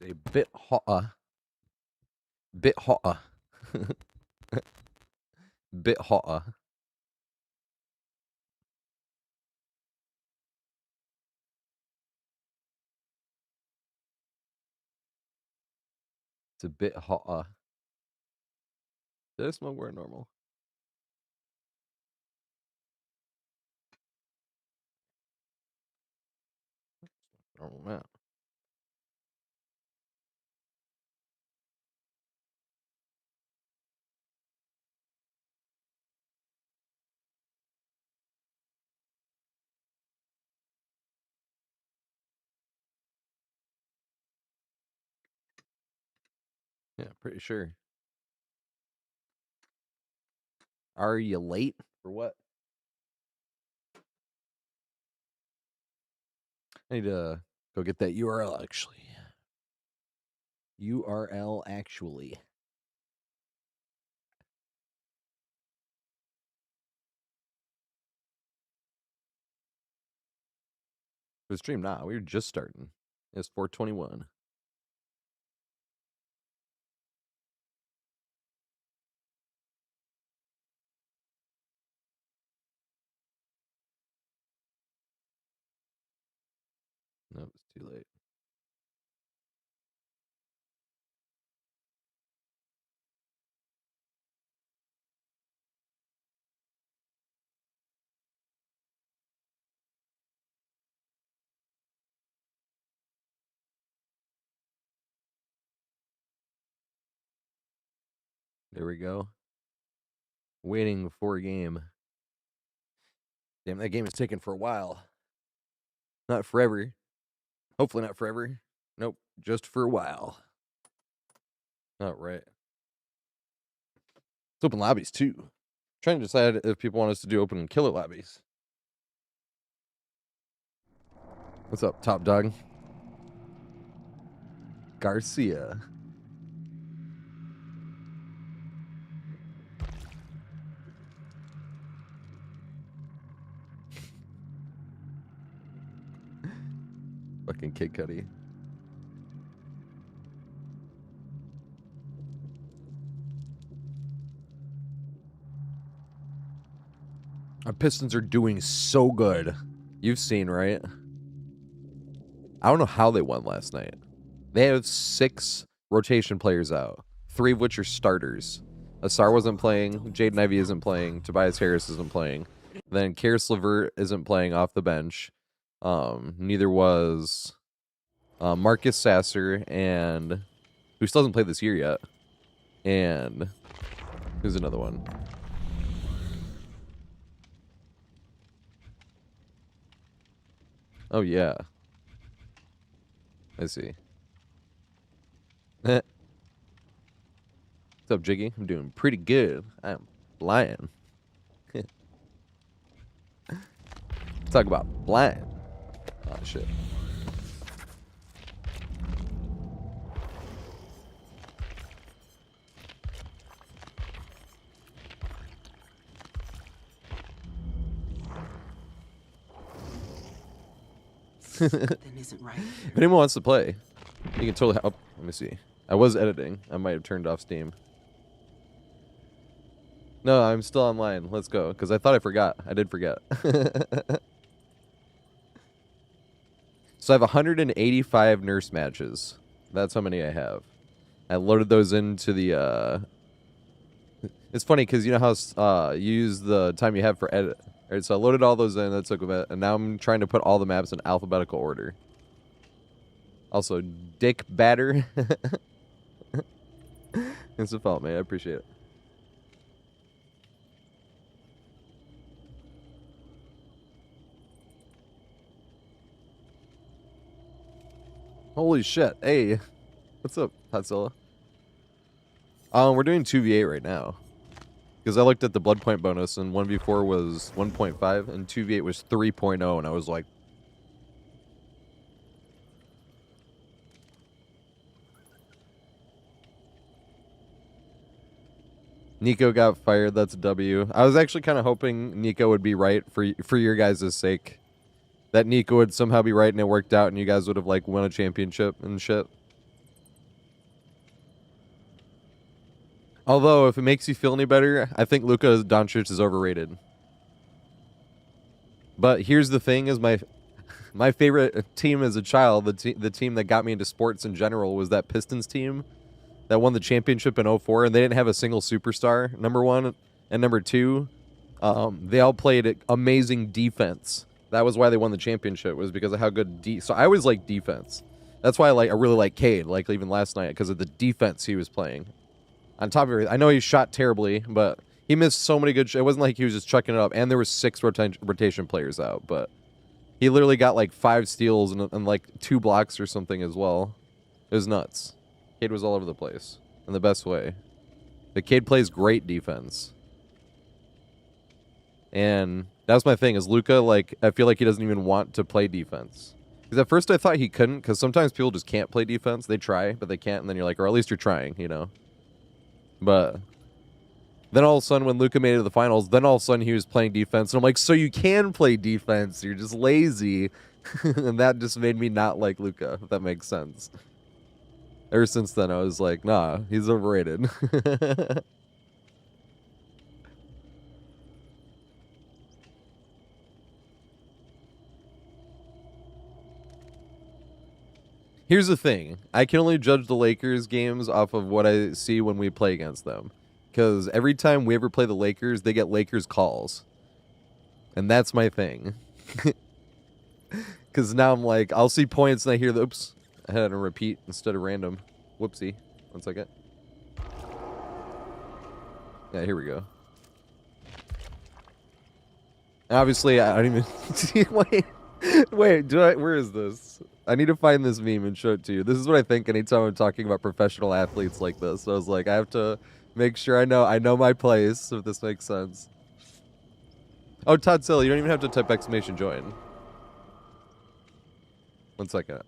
a bit hotter. Bit hotter. Bit hotter. It's a bit hotter. Did I smoke more normal? Normal man. Yeah, pretty sure. Are you late for what? I need to go get that URL actually. URL actually. The stream now. We were just starting. It's 4:21. Nope, it's too late. There we go. Waiting for a game. Damn, that game is taking for a while. Not forever. Hopefully not forever. Nope, just for a while. All right. It's open lobbies too. Trying to decide if people want us to do open and killer lobbies. What's up, top dog? Garcia. Fucking Kid Cudi. Our Pistons are doing so good. You've seen, right? I don't know how they won last night. They have 6 rotation players out, 3 of which are starters. Asar wasn't playing, Jaden Ivey isn't playing, Tobias Harris isn't playing. Then Karis LeVert isn't playing off the bench. Neither was Marcus Sasser, and who still hasn't played this year yet. And who's another one? Oh, yeah. I see. What's up, Jiggy? I'm doing pretty good. I'm flying. Talk about flying. Oh, shit. Isn't right. If anyone wants to play, you can totally. Oh, let me see. I was editing. I might have turned off Steam. No, I'm still online. Let's go. Because I thought I forgot. I did forget. So I have 185 nurse matches. That's how many I have. I loaded those into the. It's funny because you know how you use the time you have for edit. Right, so I loaded all those in. That took a bit, and now I'm trying to put all the maps in alphabetical order. Also, Dick Batter. It's a fault, man. I appreciate it. Holy shit. Hey. What's up, Hotzilla? We're doing 2v8 right now. Because I looked at the blood point bonus, and 1v4 was 1.5, and 2v8 was 3.0, and I was like... Nico got fired, that's a W. I was actually kind of hoping Nico would be right for your guys' sake. That Nico would somehow be right and it worked out and you guys would have, like, won a championship and shit. Although, if it makes you feel any better, I think Luka Doncic is overrated. But here's the thing: is my favorite team as a child, the team that got me into sports in general, was that Pistons team that won the championship in '04, and they didn't have a single superstar. Number one and number two, they all played amazing defense. That was why they won the championship, was because of how good so I always like defense. That's why I really like Cade, like even last night, because of the defense he was playing. On top of everything, I know he shot terribly, but he missed so many good. It wasn't like he was just chucking it up, and there was 6 rotation players out, but he literally got like 5 steals and like 2 blocks or something as well. It was nuts. Cade was all over the place in the best way. But Cade plays great defense, and that's my thing. Is Luka, like, I feel like he doesn't even want to play defense. Because at first I thought he couldn't, because sometimes people just can't play defense. They try, but they can't, and then you're like, or at least you're trying, you know. But then all of a sudden, when Luka made it to the finals, then all of a sudden he was playing defense. And I'm like, so you can play defense. You're just lazy. And that just made me not like Luka, if that makes sense. Ever since then, I was like, nah, he's overrated. Here's the thing. I can only judge the Lakers games off of what I see when we play against them. Because every time we ever play the Lakers, they get Lakers calls. And that's my thing. Because now I'm like, I'll see points and I hear the, oops, I had a repeat instead of random. Whoopsie. 1 second. Yeah, here we go. Obviously, I don't even see. Wait, where is this? I need to find this meme and show it to you. This is what I think anytime I'm talking about professional athletes like this. So I was like, I have to make sure I know my place, if this makes sense. Oh, Todd Silly, you don't even have to type exclamation join. 1 second.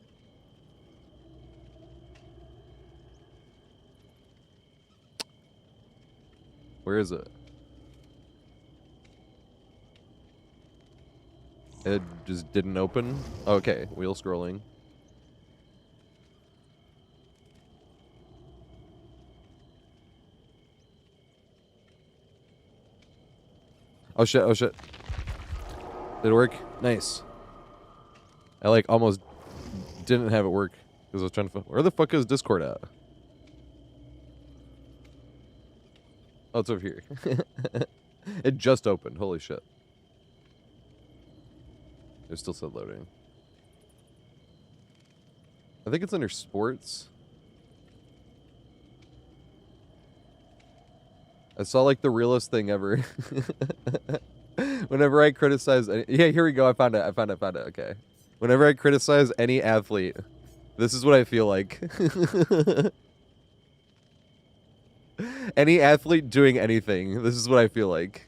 Where is it? It just didn't open? Okay, wheel scrolling. Oh shit, oh shit. Did it work? Nice. I like almost didn't have it work because I was trying to where the fuck is Discord at? Oh, it's over here. It just opened. Holy shit. It still said loading. I think it's under sports. I saw like the realest thing ever. Whenever I criticize yeah, here we go. I found it. Okay. Whenever I criticize any athlete, this is what I feel like. Any athlete doing anything, this is what I feel like.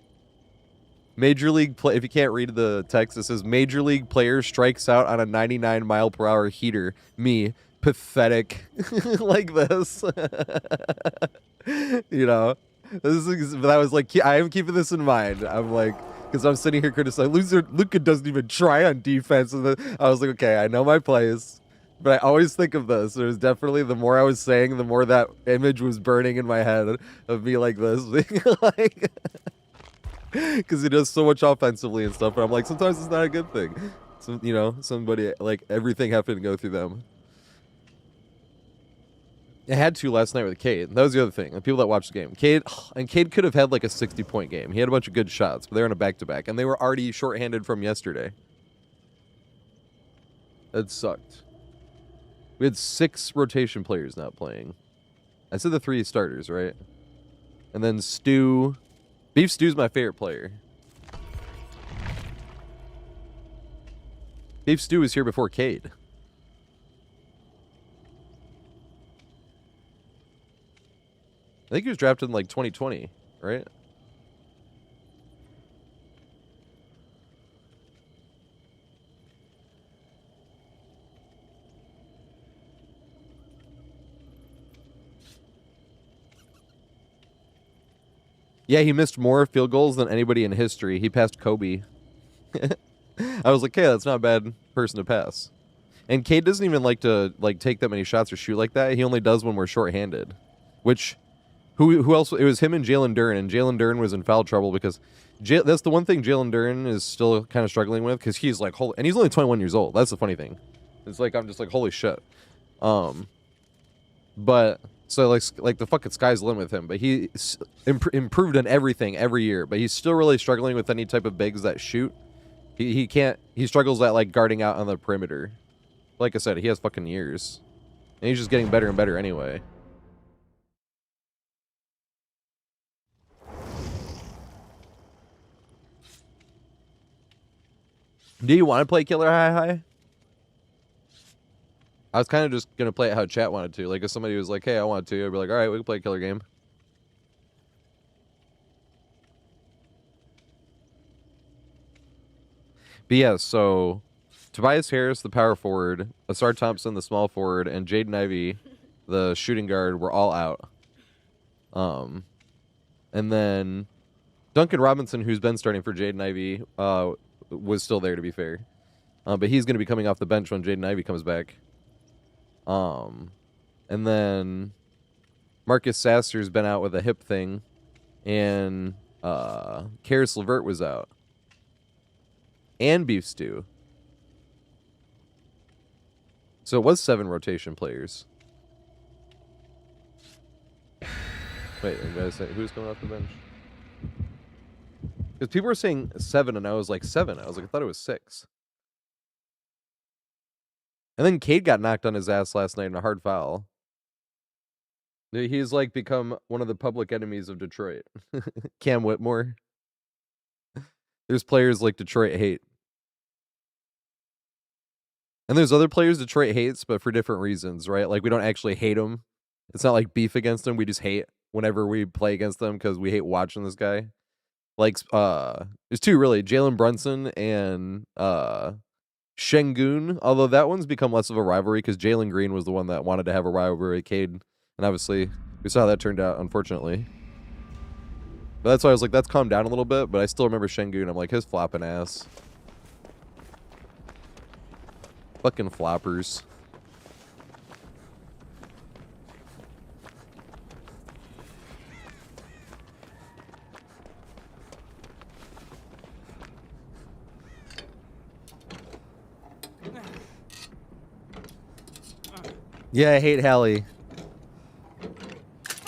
Major League play. If you can't read the text, it says Major League player strikes out on a 99-mile-per-hour heater. Me, pathetic, like this. You know, this is. But I was like, I am keeping this in mind. I'm like, because I'm sitting here criticizing. Luka doesn't even try on defense, and I was like, okay, I know my plays. But I always think of this. It was definitely, the more I was saying, the more that image was burning in my head of me like this, like. Because he does so much offensively and stuff, but I'm like, sometimes it's not a good thing. So, you know, somebody, like, everything having to go through them. I had to last night with Cade. That was the other thing. The people that watched the game. Cade could have had like a 60-point game. He had a bunch of good shots, but they were in a back-to-back, and they were already shorthanded from yesterday. That sucked. We had 6 rotation players not playing. I said the 3 starters, right? And then Stu. Beef Stew's my favorite player. Beef Stew was here before Cade. I think he was drafted in like 2020, right? Yeah, he missed more field goals than anybody in history. He passed Kobe. I was like, okay, that's not a bad person to pass. And Cade doesn't even like to take that many shots or shoot like that. He only does when we're shorthanded, which Who else? It was him and Jalen Duren, and Jalen Duren was in foul trouble because that's the one thing Jalen Duren is still kind of struggling with because he's like, and he's only 21 years old. That's the funny thing. It's like I'm just like, holy shit. But so like the fucking sky's the limit with him. But he improved in everything every year. But he's still really struggling with any type of bigs that shoot. He can't. He struggles at like guarding out on the perimeter. Like I said, he has fucking years, and he's just getting better and better anyway. Do you want to play Killer High High? I was kind of just going to play it how chat wanted to. Like, if somebody was like, hey, I want to, I'd be like, all right, we can play a killer game. But yeah, so Tobias Harris, the power forward, Asar Thompson, the small forward, and Jaden Ivey, the shooting guard, were all out. And then Duncan Robinson, who's been starting for Jaden Ivey, was still there, to be fair. But he's going to be coming off the bench when Jaden Ivey comes back. And then Marcus Sasser's been out with a hip thing, and Karis LeVert was out, and Beef Stew. So it was 7 rotation players. Wait, did I say who's coming off the bench? Because people were saying 7, and I was like 7. I was like, I thought it was 6. And then Cade got knocked on his ass last night in a hard foul. He's like become one of the public enemies of Detroit. Cam Whitmore. There's players like Detroit hate. And there's other players Detroit hates, but for different reasons, right? Like, we don't actually hate them. It's not like beef against them. We just hate whenever we play against them because we hate watching this guy. Like, there's 2 really, Jalen Brunson and Şengün, although that one's become less of a rivalry because Jalen Green was the one that wanted to have a rivalry with Cade, and obviously we saw how that turned out, unfortunately. But that's why I was like, that's calmed down a little bit, but I still remember Şengün. I'm like, his flopping ass. Fucking floppers. Yeah, I hate Hallie.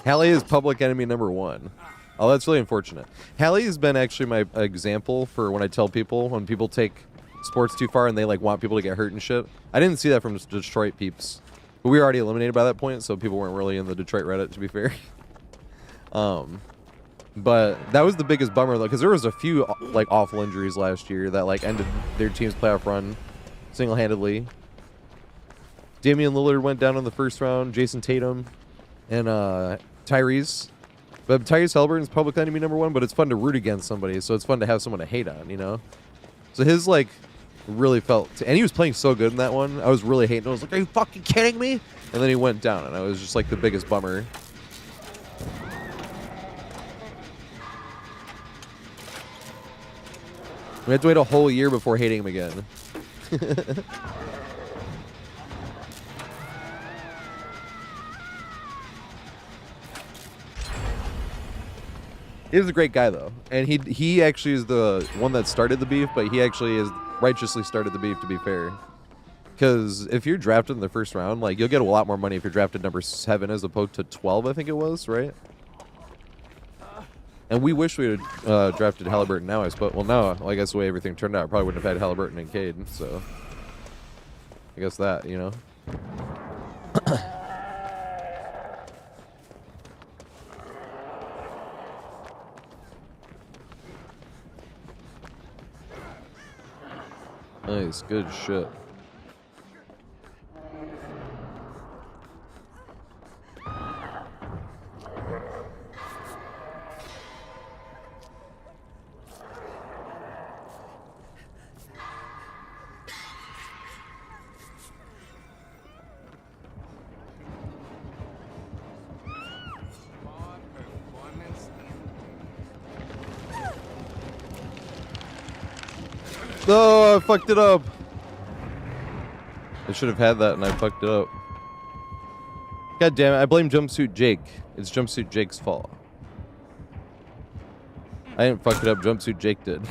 Hallie is public enemy number 1. Oh, that's really unfortunate. Hallie has been actually my example for when I tell people, when people take sports too far and they like want people to get hurt and shit. I didn't see that from Detroit peeps. But we were already eliminated by that point, so people weren't really in the Detroit Reddit, to be fair. But that was the biggest bummer, though, because there was a few like awful injuries last year that like ended their team's playoff run single-handedly. Damian Lillard went down in the first round, Jason Tatum, and Tyrese. But Tyrese Halliburton's public enemy number 1, but it's fun to root against somebody, so it's fun to have someone to hate on, you know? So his, like, really felt... And he was playing so good in that one. I was really hating. I was like, are you fucking kidding me? And then he went down, and I was just, like, the biggest bummer. We had to wait a whole year before hating him again. He was a great guy, though. And he actually is the one that started the beef, but he actually is righteously started the beef, to be fair. Because if you're drafted in the first round, like, you'll get a lot more money if you're drafted number 7 as opposed to 12, I think it was, right? And we wish we had drafted Halliburton now, I suppose. Well, no, I guess the way everything turned out, I probably wouldn't have had Halliburton and Cade, so... I guess that, you know? Nice, good shit. Oh, I fucked it up. I should have had that and I fucked it up. God damn it, I blame Jumpsuit Jake. It's Jumpsuit Jake's fault. I didn't fuck it up. Jumpsuit Jake did.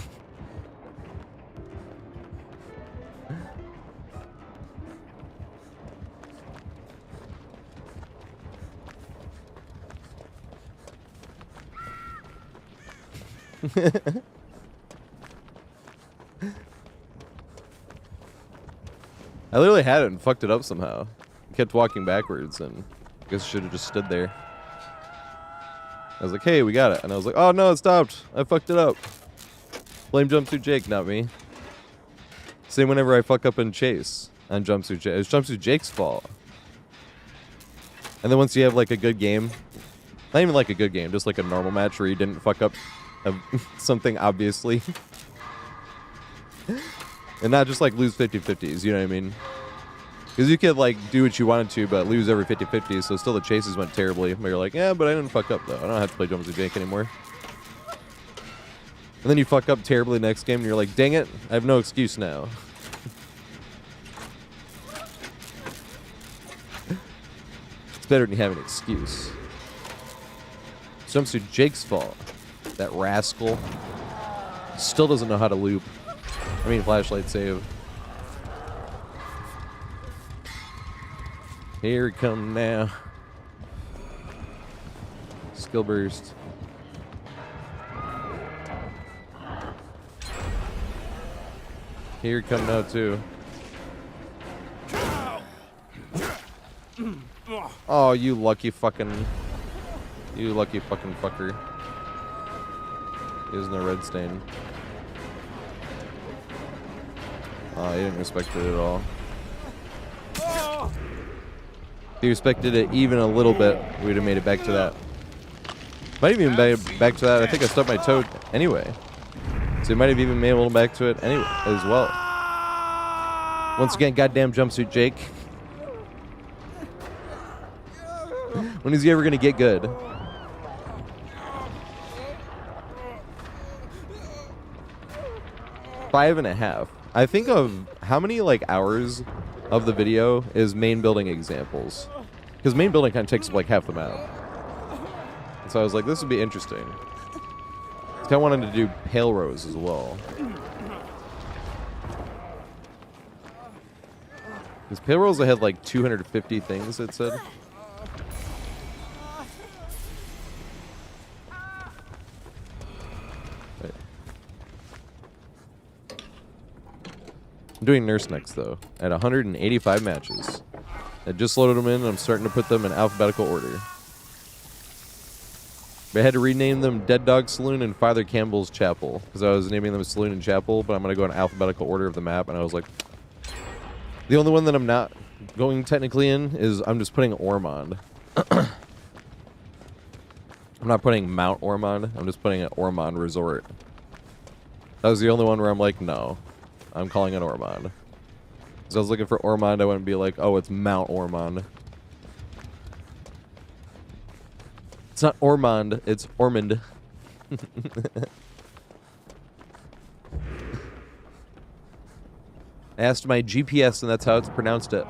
I literally had it and fucked it up somehow. I kept walking backwards and I guess I should have just stood there. I was like, hey, we got it. And I was like, oh no, it stopped. I fucked it up. Blame Jumpsuit Jake, not me. Same whenever I fuck up and chase on Jumpsuit Jake. It's Jumpsuit Jake's fault. And then once you have like a good game, not even like a good game, just like a normal match where you didn't fuck up something obviously. And not just like lose 50-50s, you know what I mean? Because you could like do what you wanted to, but lose every 50-50, so still the chases went terribly. But you're like, yeah, but I didn't fuck up though. I don't have to play Jumpsuit Jake anymore. And then you fuck up terribly next game and you're like, dang it, I have no excuse now. It's better than you have an excuse. It's Jumpsuit Jake's fault. That rascal still doesn't know how to loop. I mean, flashlight save. Here it come now. Skill burst. Here it come now too. Oh, you lucky fucking fucker. He has no red stain. Oh, he didn't respect it at all. If he respected it even a little bit, we'd have made it back to that. Might have even made back to that. I think I stubbed my toe anyway. So he might have even made a little back to it anyway as well. Once again, goddamn Jumpsuit Jake. When is he ever gonna get good? Five and a half. I think of how many like hours of the video is main building examples, because main building kind of takes up like half the map. So I was like, this would be interesting. I kind of wanted to do Pale Rose as well. Because Pale Rose I had like 250 things, it said. Wait. I'm doing Nurse next though, at 185 matches. I just loaded them in and I'm starting to put them in alphabetical order. But I had to rename them Dead Dog Saloon and Father Campbell's Chapel, because I was naming them Saloon and Chapel, but I'm going to go in alphabetical order of the map, and I was like, the only one that I'm not going technically in is I'm just putting Ormond. I'm not putting Mount Ormond, I'm just putting it Ormond Resort. That was the only one where I'm like, no, I'm calling it Ormond. Because I was looking for Ormond, I wouldn't be like, oh, it's Mount Ormond. It's not Ormond, it's Ormond. I asked my GPS and that's how it's pronounced it.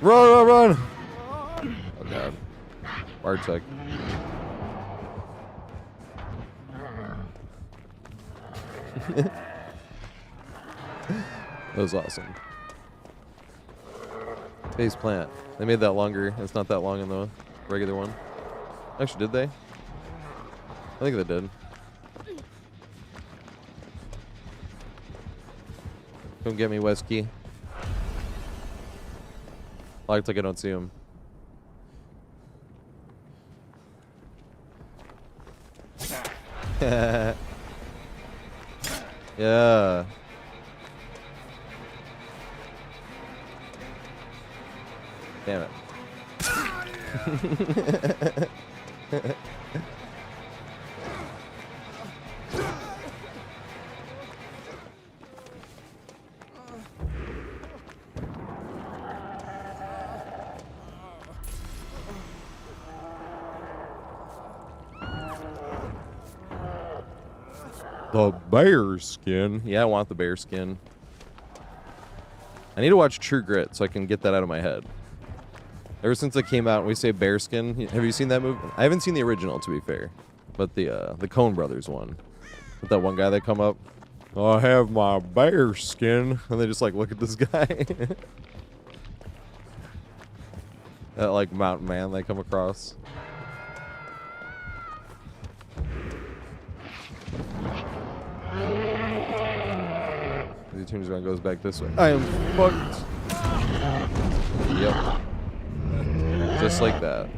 Run, run, run! Oh god. Bartek. That was awesome. Face plant. They made that longer. It's not that long in the regular one. Actually, did they? I think they did. Come get me, Westkey. Looks like I don't see him. Yeah. Damn it. The bear skin. Yeah, I want the bear skin. I need to watch True Grit so I can get that out of my head. Ever since it came out and we say bear skin, have you seen that movie? I haven't seen the original, to be fair. But the Coen Brothers one. With that one guy that come up. I have my bear skin. And they just like look at this guy. That like mountain man they come across. He turns around and goes back this way. I am fucked. Yep. Just like that.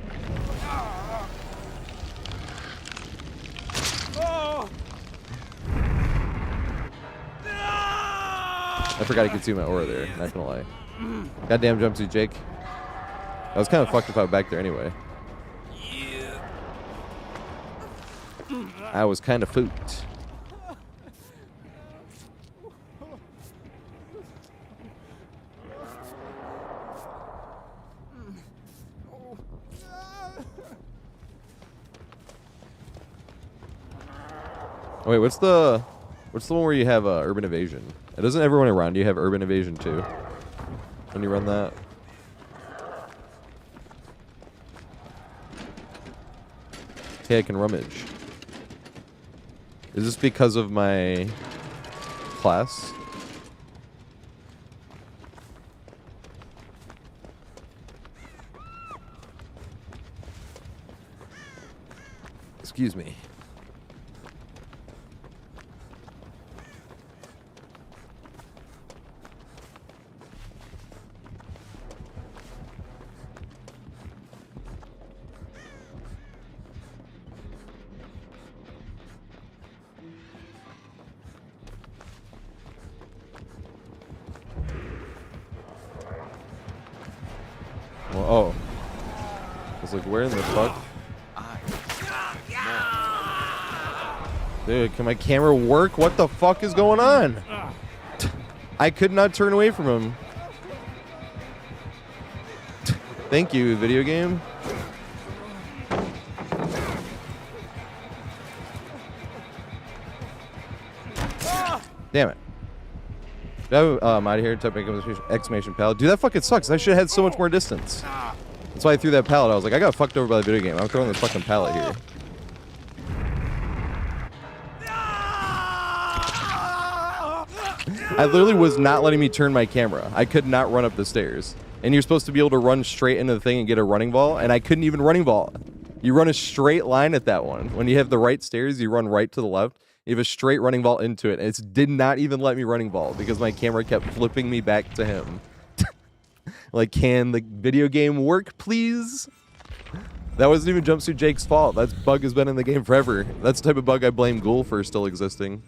I forgot he could see my aura there, not gonna lie. Goddamn jumpsuit, Jake. I was kind of fucked if I was back there anyway. I was kind of fooked. Oh, wait, what's the one where you have urban evasion? Doesn't everyone around you have urban evasion too? When you run that? Okay, I can rummage. Is this because of my class? Excuse me. Well, oh. I was like, where in the fuck? Dude, can my camera work? What the fuck is going on? I could not turn away from him. Thank you, video game. Damn it. I'm out of here. Type exclamation pallet. Dude, that fucking sucks. I should have had so much more distance. That's why I threw that pallet. I was like, I got fucked over by the video game. I'm throwing this fucking pallet here. I literally was not letting me turn my camera. I could not run up the stairs. And you're supposed to be able to run straight into the thing and get a running ball, and I couldn't even running ball. You run a straight line at that one. When you have the right stairs, you run right to the left. You have a straight running ball into it, and it did not even let me running ball because my camera kept flipping me back to him. Like, can the video game work, please? That wasn't even Jumpsuit Jake's fault. That bug has been in the game forever. That's the type of bug I blame Ghoul for still existing.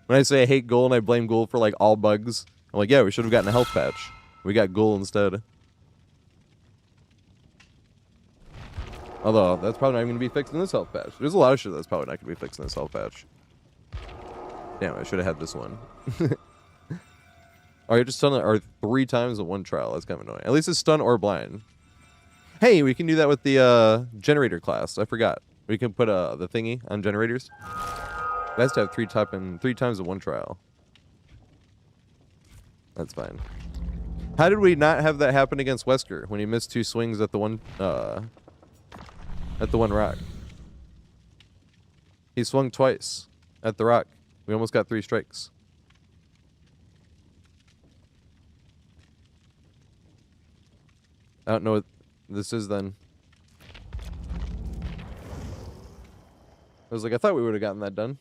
When I say I hate Ghoul and I blame Ghoul for, like, all bugs, I'm like, yeah, we should have gotten a health patch. We got Ghoul instead. Although, that's probably not even going to be fixed in this health patch. There's a lot of shit that's probably not going to be fixed in this health patch. Damn, I should have had this one. Oh, you're just stun or 3 times in one trial. That's kind of annoying. At least it's stun or blind. Hey, we can do that with the generator class. I forgot. We can put the thingy on generators. It has to have 3 times in one trial. That's fine. How did we not have that happen against Wesker when he missed 2 swings at the one rock? He swung twice at the rock. We almost got 3 strikes. I don't know what this is then. I was like, I thought we would have gotten that done.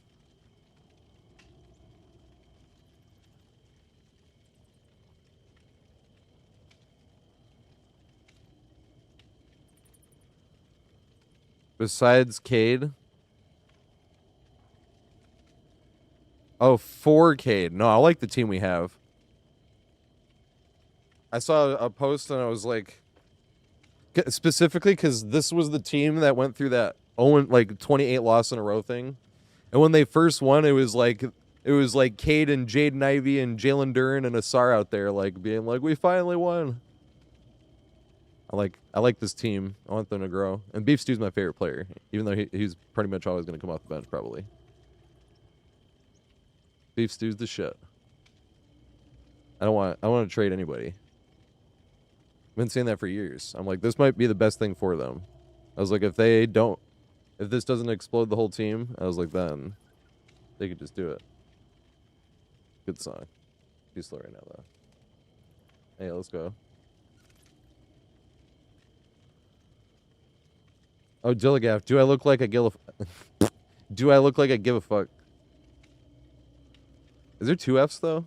Besides Cade. Oh, 4 Cade. No, I like the team we have. I saw a post and I was like, specifically because this was the team that went through that 28 loss in a row thing. And when they first won, it was like Cade and Jaden Ivey and Jalen Duran and Asar out there like being like, we finally won. I like this team. I want them to grow. And Beef Stew's my favorite player, even though he's pretty much always going to come off the bench probably. Beef stew's the shit. I want to trade anybody. I've been saying that for years. I'm like, this might be the best thing for them. I was like, if this doesn't explode the whole team, I was like, then they could just do it. Good song. Too slow right now, though. Hey, let's go. Oh, Dilligaff, do I look like a do I look like I give a fuck? Is there 2 Fs, though?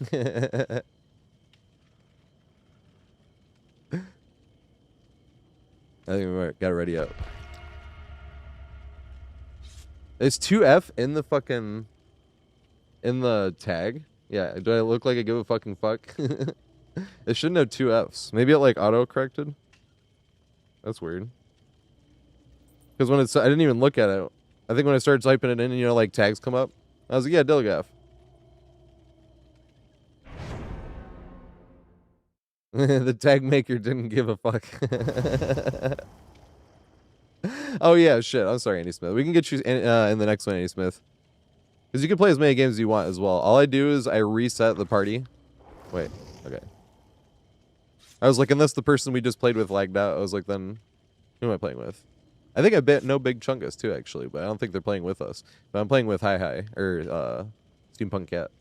I think we got it ready up. Is 2F in the fucking... in the tag? Yeah, do I look like I give a fucking fuck? It shouldn't have 2 Fs. Maybe it like auto-corrected? That's weird. Because when it's... I didn't even look at it. I think when I started typing it in, you know, like tags come up. I was like, yeah, Dilligaff. The tag maker didn't give a fuck. Oh yeah, shit. I'm sorry, Andy Smith. We can get you in the next one, Andy Smith. Because you can play as many games as you want as well. All I do is I reset the party. Wait, okay. I was like, unless the person we just played with lagged out, I was like, then who am I playing with? I think I bet no Big Chungus too, actually, but I don't think they're playing with us. But I'm playing with Hi, or Steampunk Cat.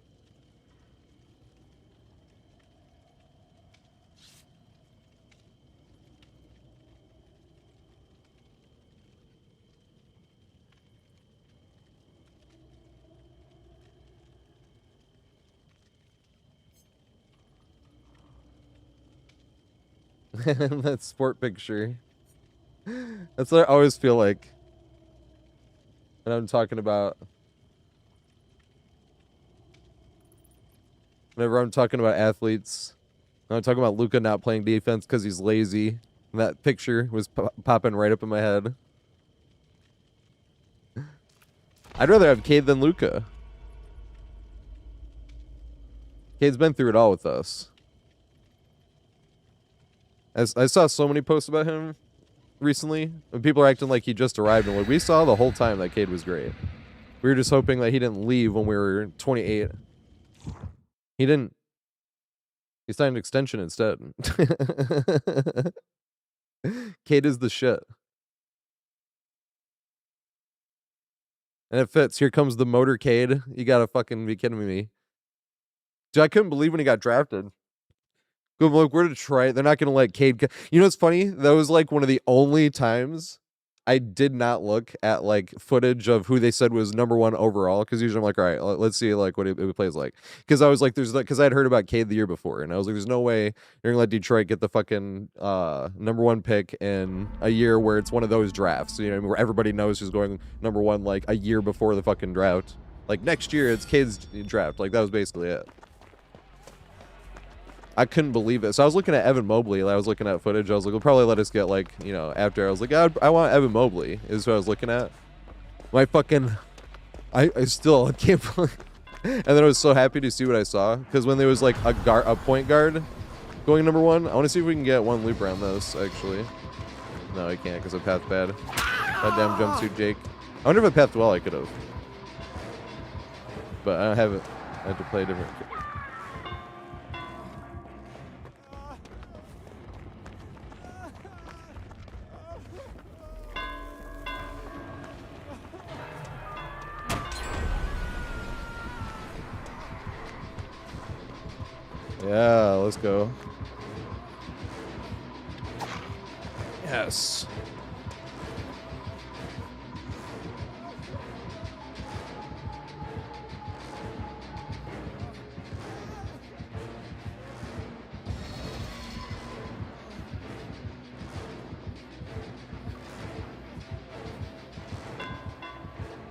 That sport picture. That's what I always feel like when I'm talking about. Whenever I'm talking about athletes, when I'm talking about Luka not playing defense because he's lazy. And that picture was popping right up in my head. I'd rather have Cade than Luka. Cade's been through it all with us. I saw so many posts about him recently, and people are acting like he just arrived, and like we saw the whole time that Cade was great. We were just hoping that he didn't leave when we were 28. He didn't. He signed an extension instead. Cade is the shit. And it fits. Here comes the motorcade. You gotta fucking be kidding me. Dude, I couldn't believe when he got drafted. Go look, we're Detroit. They're not gonna let Cade. You know what's funny? That was like one of the only times I did not look at like footage of who they said was #1 overall. Because usually I'm like, all right, let's see like what it plays like. Because I was like, there's like, because I'd heard about Cade the year before, and I was like, there's no way you're gonna let Detroit get the fucking #1 pick in a year where it's one of those drafts. You know, where everybody knows who's going #1 like a year before the fucking draft. Like next year, it's Cade's draft. Like that was basically it. I couldn't believe it. So I was looking at Evan Mobley. I was looking at footage. I was like, we'll probably let us get like, you know, after. I was like, I want Evan Mobley is who I was looking at. My fucking, I still can't believe. And then I was so happy to see what I saw. Because when there was like a point guard going #1, I want to see if we can get one loop around this, actually. No, I can't because I pathed bad. Goddamn jumpsuit Jake. I wonder if I pathed well, I could have. But I don't have it. I have to play a different. Yeah, let's go. Yes.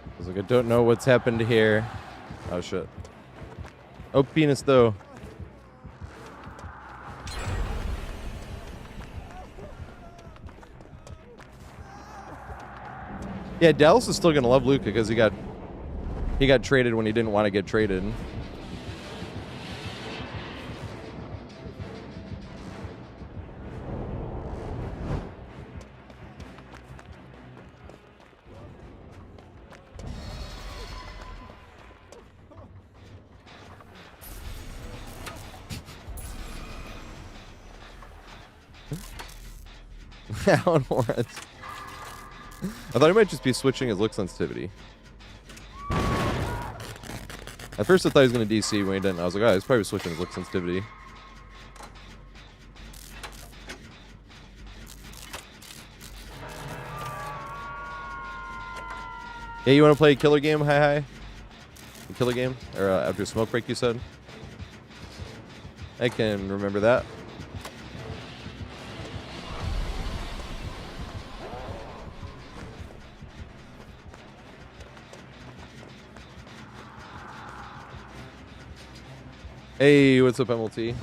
I was like, I don't know what's happened here. Oh, shit. Oh, penis, though. Yeah, Dallas is still gonna love Luka because he got traded when he didn't want to get traded. Alan Lawrence. I thought he might just be switching his look sensitivity. At first I thought he was going to DC when he didn't. I was like, oh, he's probably switching his look sensitivity. Yeah, you want to play a killer game? Hi. A killer game? Or after a smoke break, you said? I can remember that. Hey, what's up, MLT?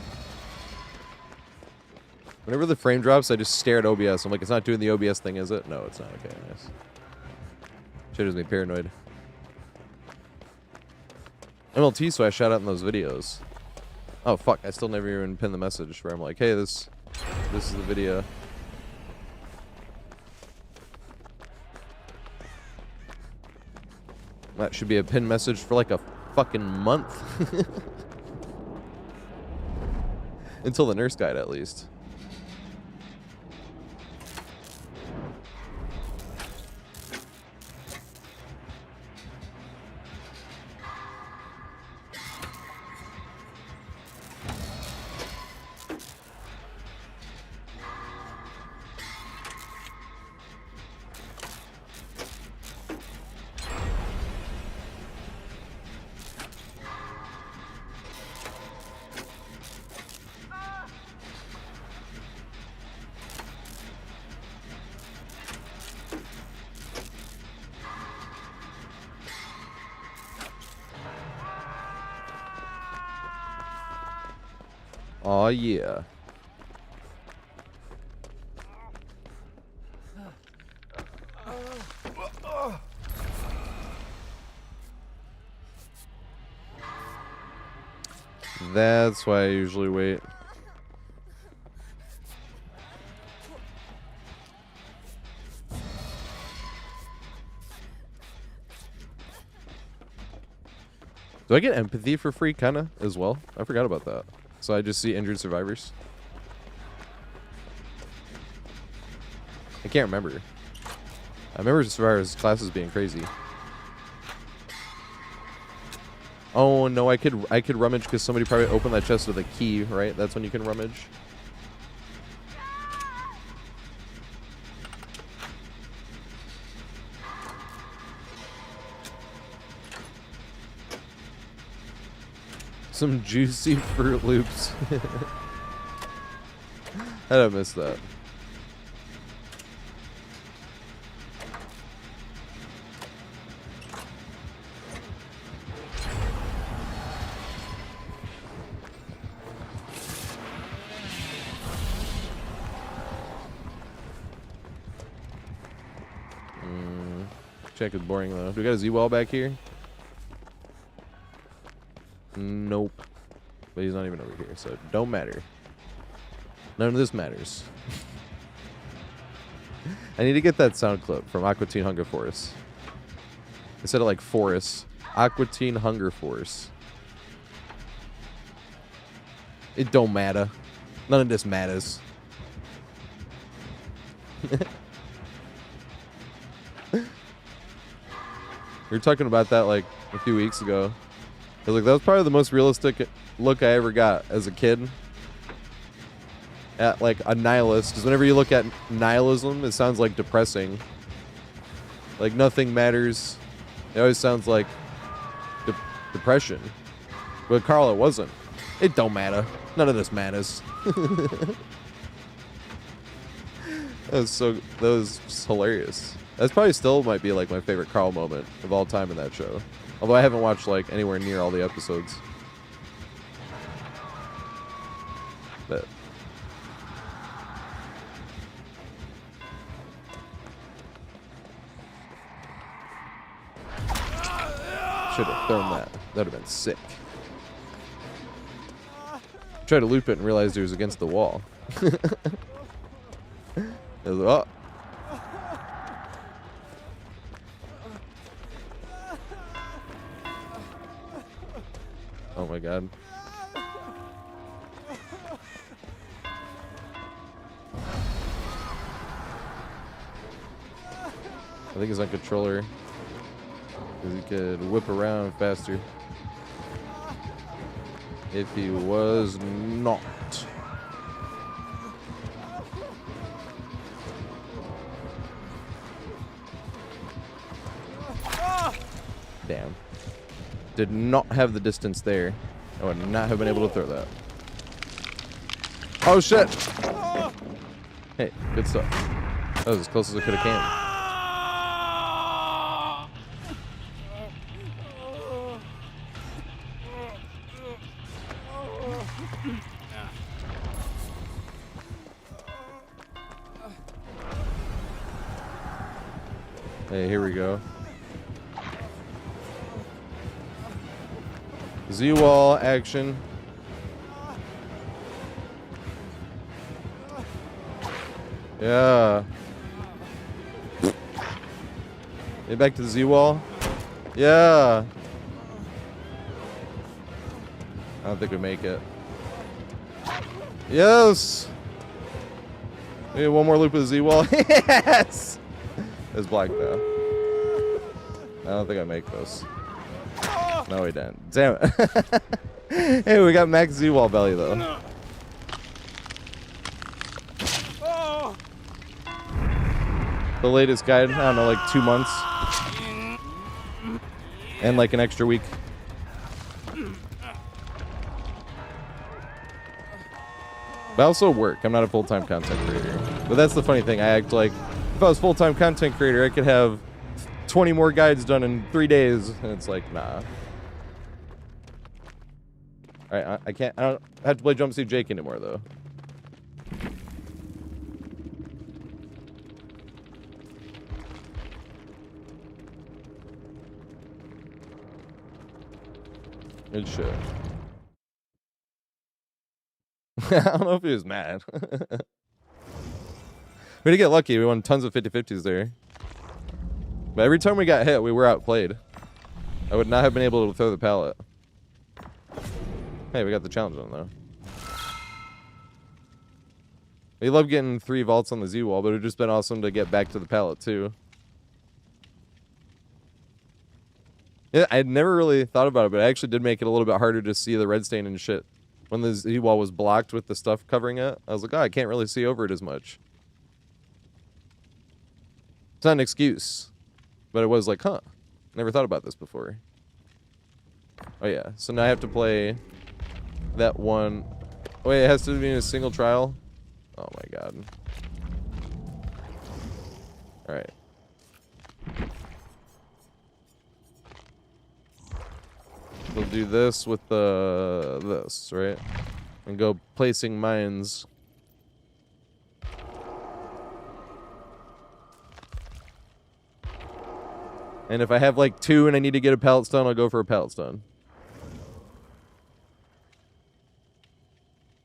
Whenever the frame drops, I just stare at OBS. I'm like, it's not doing the OBS thing, is it? No, it's not. Okay, nice. Shit has me paranoid. MLT, so I shout out in those videos. Oh, fuck. I still never even pinned the message where I'm like, hey, this is the video. That should be a pinned message for like a fucking month. Until the nurse guide, at least. Aw, yeah. That's why I usually wait. Do I get empathy for free, kinda, as well? I forgot about that. So I just see injured survivors. I can't remember. I remember survivors' classes being crazy. Oh no, I could rummage because somebody probably opened that chest with a key, right? That's when you can rummage. Some juicy Fruit Loops. How did I miss that? Check is boring though. Do we got a Z-Wall back here? Nope. But he's not even over here, so it don't matter. None of this matters. I need to get that sound clip from Aqua Teen Hunger Force. Instead of like Force, Aqua Teen Hunger Force. It don't matter. None of this matters. We were talking about that like a few weeks ago. I was like, that was probably the most realistic look I ever got as a kid at like a nihilist. Because whenever you look at nihilism, it sounds like depressing. Like nothing matters. It always sounds like depression. But Carl, it wasn't. It don't matter. None of this matters. That was just hilarious. That's probably still might be like my favorite Carl moment of all time in that show. Although I haven't watched like anywhere near all the episodes. But should have thrown that. That would have been sick. Tried to loop it and realized it was against the wall. I was like, oh. Oh my god. I think he's on controller. Because he could whip around faster. If he was not. Damn. Did not have the distance there. I would not have been able to throw that. Oh shit! Hey, good stuff. That was as close as I could have came. Hey, here we go. Z-wall action. Yeah. Get back to the Z-wall. Yeah. I don't think we make it. Yes. We have one more loop of the Z-wall. Yes. It's black though. I don't think I make this. No, we didn't. Damn it. Hey, we got max Z-wall belly though. The latest guide, I don't know, like 2 months. And like an extra week. But I also work. I'm not a full-time content creator. But that's the funny thing. I act like if I was full-time content creator, I could have 20 more guides done in 3 days. And it's like, nah. Alright, I can't. I don't have to play Jumpsuit Jake anymore, though. Good shit. I don't know if he was mad. We did get lucky. We won tons of 50-50s there. But every time we got hit, we were outplayed. I would not have been able to throw the pallet. Hey, we got the challenge on, though. We love getting 3 vaults on the Z-wall, but it would just been awesome to get back to the pallet, too. Yeah, I'd never really thought about it, but it actually did make it a little bit harder to see the red stain and shit. When the Z-wall was blocked with the stuff covering it, I was like, oh, I can't really see over it as much. It's not an excuse. But it was like, huh, never thought about this before. Oh yeah, so now I have to play that one. Oh wait, it has to be in a single trial? Oh my god. Alright. We'll do this with this, right? And go placing mines. And if I have like 2 and I need to get a pallet stone, I'll go for a pallet stone.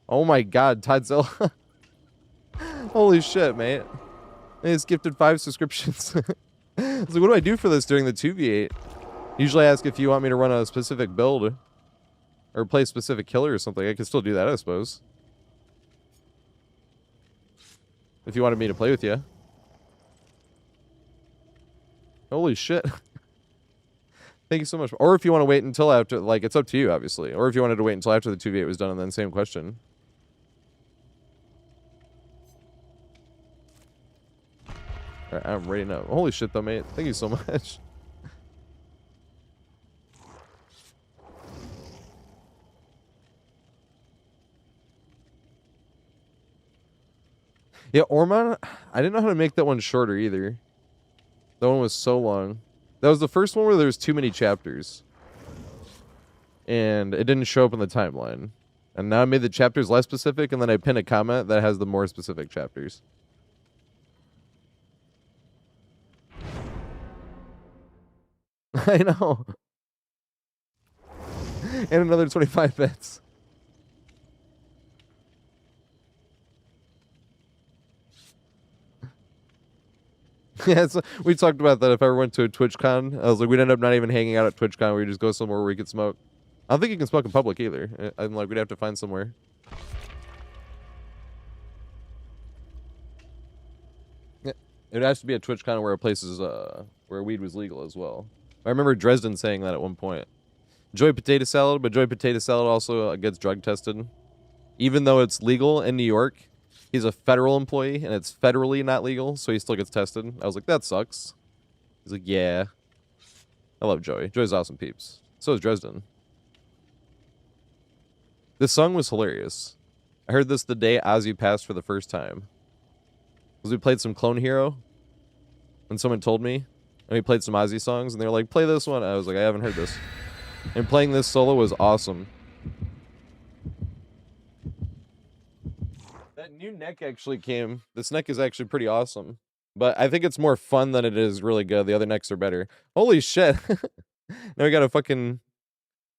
Oh my god, Todzilla. Holy shit, mate. They just gifted 5 subscriptions. I was like, what do I do for this during the 2v8? Usually I ask if you want me to run a specific build. Or play a specific killer or something. I can still do that, I suppose. If you wanted me to play with you. Holy shit. Thank you so much. Or if you want to wait until after, like, it's up to you, obviously. Or if you wanted to wait until after the 2v8 was done and then same question. Alright, I'm ready now. Holy shit, though, mate. Thank you so much. Yeah, Ormon, I didn't know how to make that one shorter either. That one was so long. That was the first one where there was too many chapters. And it didn't show up in the timeline. And now I made the chapters less specific, and then I pinned a comment that has the more specific chapters. I know. And another 25 bits. Yeah, so we talked about that if I ever went to a TwitchCon. I was like, we'd end up not even hanging out at TwitchCon. We'd just go somewhere where we could smoke. I don't think you can smoke in public either. I'm like, we'd have to find somewhere. Yeah. It has to be a TwitchCon where places where weed was legal as well. I remember Dresden saying that at one point. Enjoy potato salad, but Joy Potato Salad also gets drug tested. Even though it's legal in New York, he's a federal employee and it's federally not legal, so he still gets tested. I was like, that sucks. He's like, yeah. I love Joey. Joey's awesome peeps. So is Dresden. This song was hilarious. I heard this the day Ozzy passed for the first time. Because we played some Clone Hero. And someone told me. And we played some Ozzy songs. And they were like, play this one. I was like, I haven't heard this. And playing this solo was awesome. That new neck actually came. This neck is actually pretty awesome. But I think it's more fun than it is really good. The other necks are better. Holy shit. Now we got a fucking...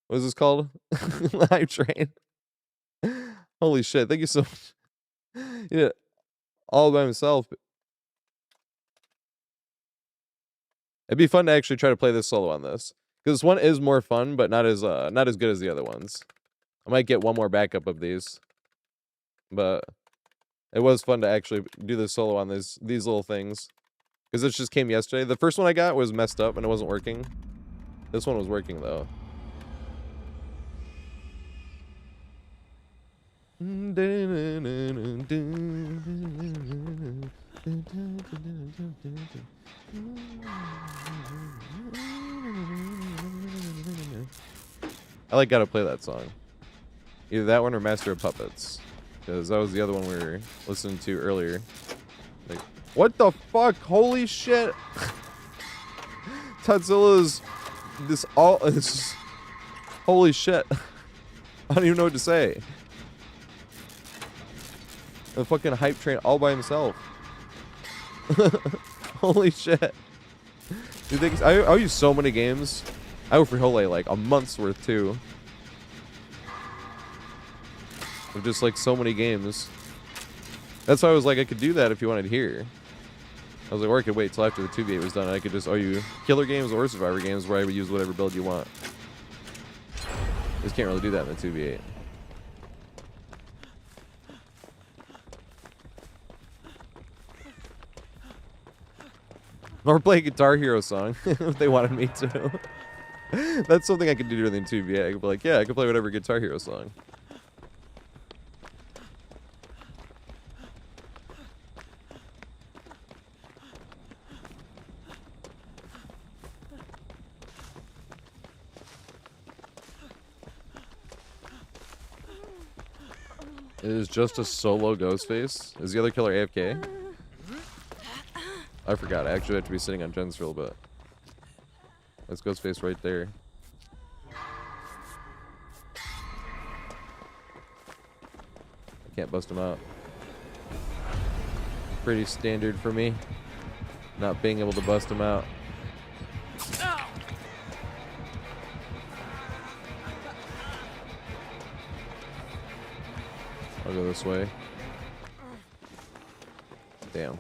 What is this called? Live train. Holy shit. Thank you so much. Yeah. All by himself. It'd be fun to actually try to play this solo on this. Because this one is more fun, but not as good as the other ones. I might get one more backup of these. But it was fun to actually do this solo on these little things. Because this just came yesterday. The first one I got was messed up and it wasn't working. This one was working though. I like gotta play that song. Either that one or Master of Puppets. Because that was the other one we were listening to earlier. Like, what the fuck? Holy shit! Godzilla's this holy shit. I don't even know what to say. The fucking hype train all by himself. Holy shit. You think I use so many games. I go for Hole like a month's worth too. Of just like so many games. That's why I was like I could do that if you wanted to hear. I was like, or I could wait till after the 2v8 was done and I could just you killer games or survivor games where I would use whatever build you want. Just can't really do that in the 2v8. Or play a Guitar Hero song if they wanted me to. That's something I could do during the 2v8. I could be like, yeah, I could play whatever Guitar Hero song. It is just a solo Ghostface. Is the other killer AFK? I forgot. I actually have to be sitting on Jen's for a little bit. That's Ghostface right there. I can't bust him out. Pretty standard for me. Not being able to bust him out. I'll go this way. Damn.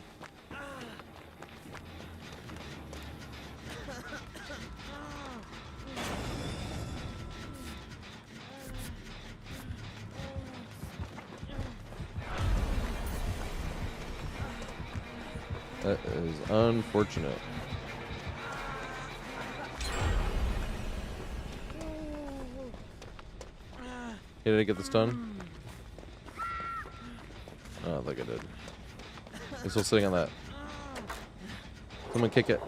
That is unfortunate. Hey, did I get the stun? Oh, I don't think I did. I'm still sitting on that. Someone kick it.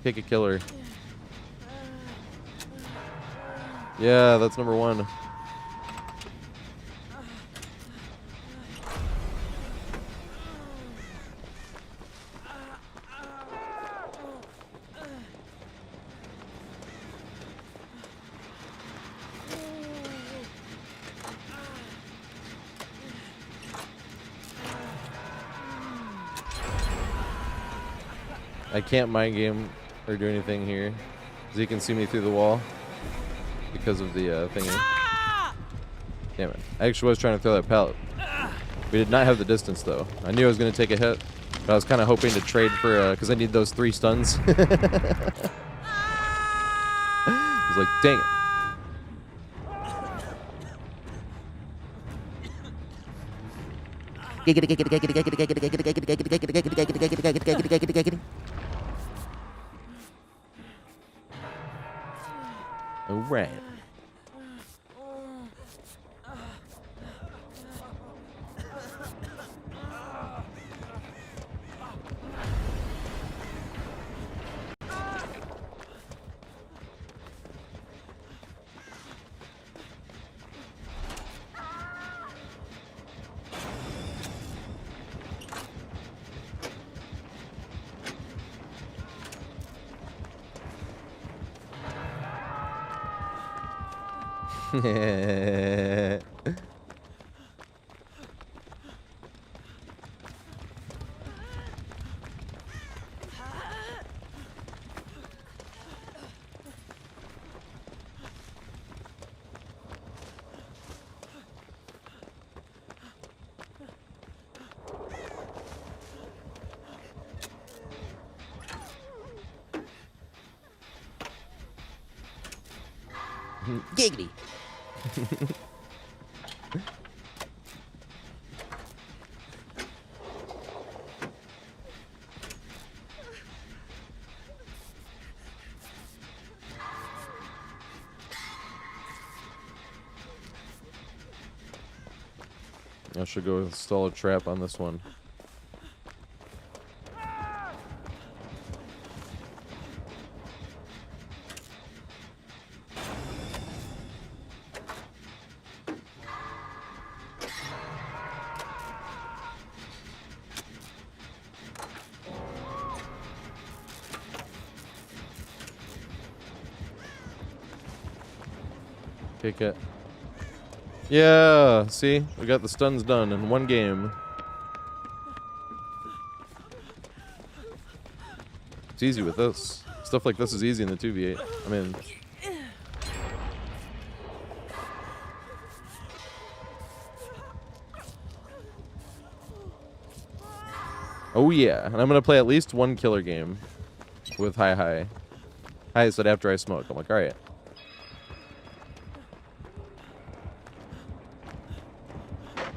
Kick a killer. Yeah, that's number one. I can't mind game or do anything here, because he can see me through the wall because of the thingy. Damn it. I actually was trying to throw that pallet. We did not have the distance, though. I knew I was going to take a hit, but I was kind of hoping to trade for, because I need those 3 stuns. I was like, dang it. All right. Giggity. I should go install a trap on this one. Kick it. Yeah, see? We got the stuns done in one game. It's easy with this. Stuff like this is easy in the 2v8. I mean... Oh yeah, and I'm gonna play at least one killer game with Hi. Hi said after I smoke. I'm like, alright.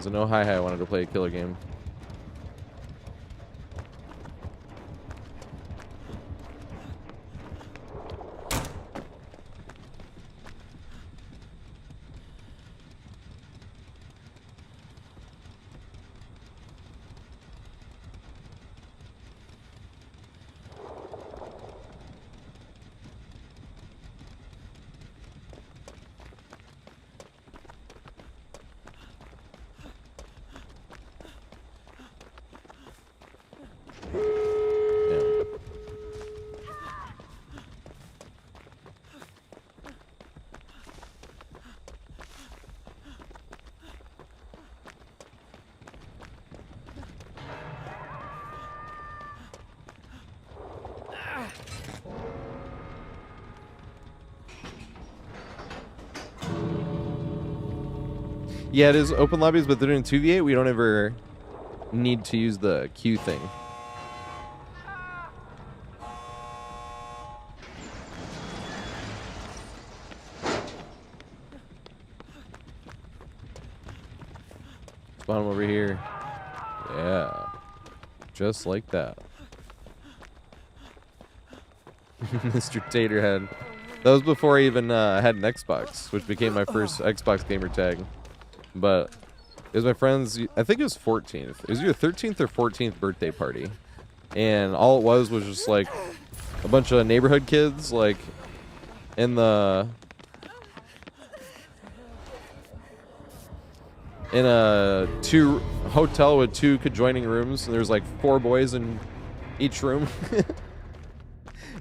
So no Hi wanted to play a killer game. Yeah, it is open lobbies, but they're doing 2v8. We don't ever need to use the Q thing. Spawn him over here. Yeah. Just like that. Mr. TatorHead. That was before I even had an Xbox, which became my first Xbox gamer tag. But it was my friend's, I think it was 14th. It was either 13th or 14th birthday party. And all it was just like a bunch of neighborhood kids, like in a hotel with 2 adjoining rooms. And there's like 4 boys in each room.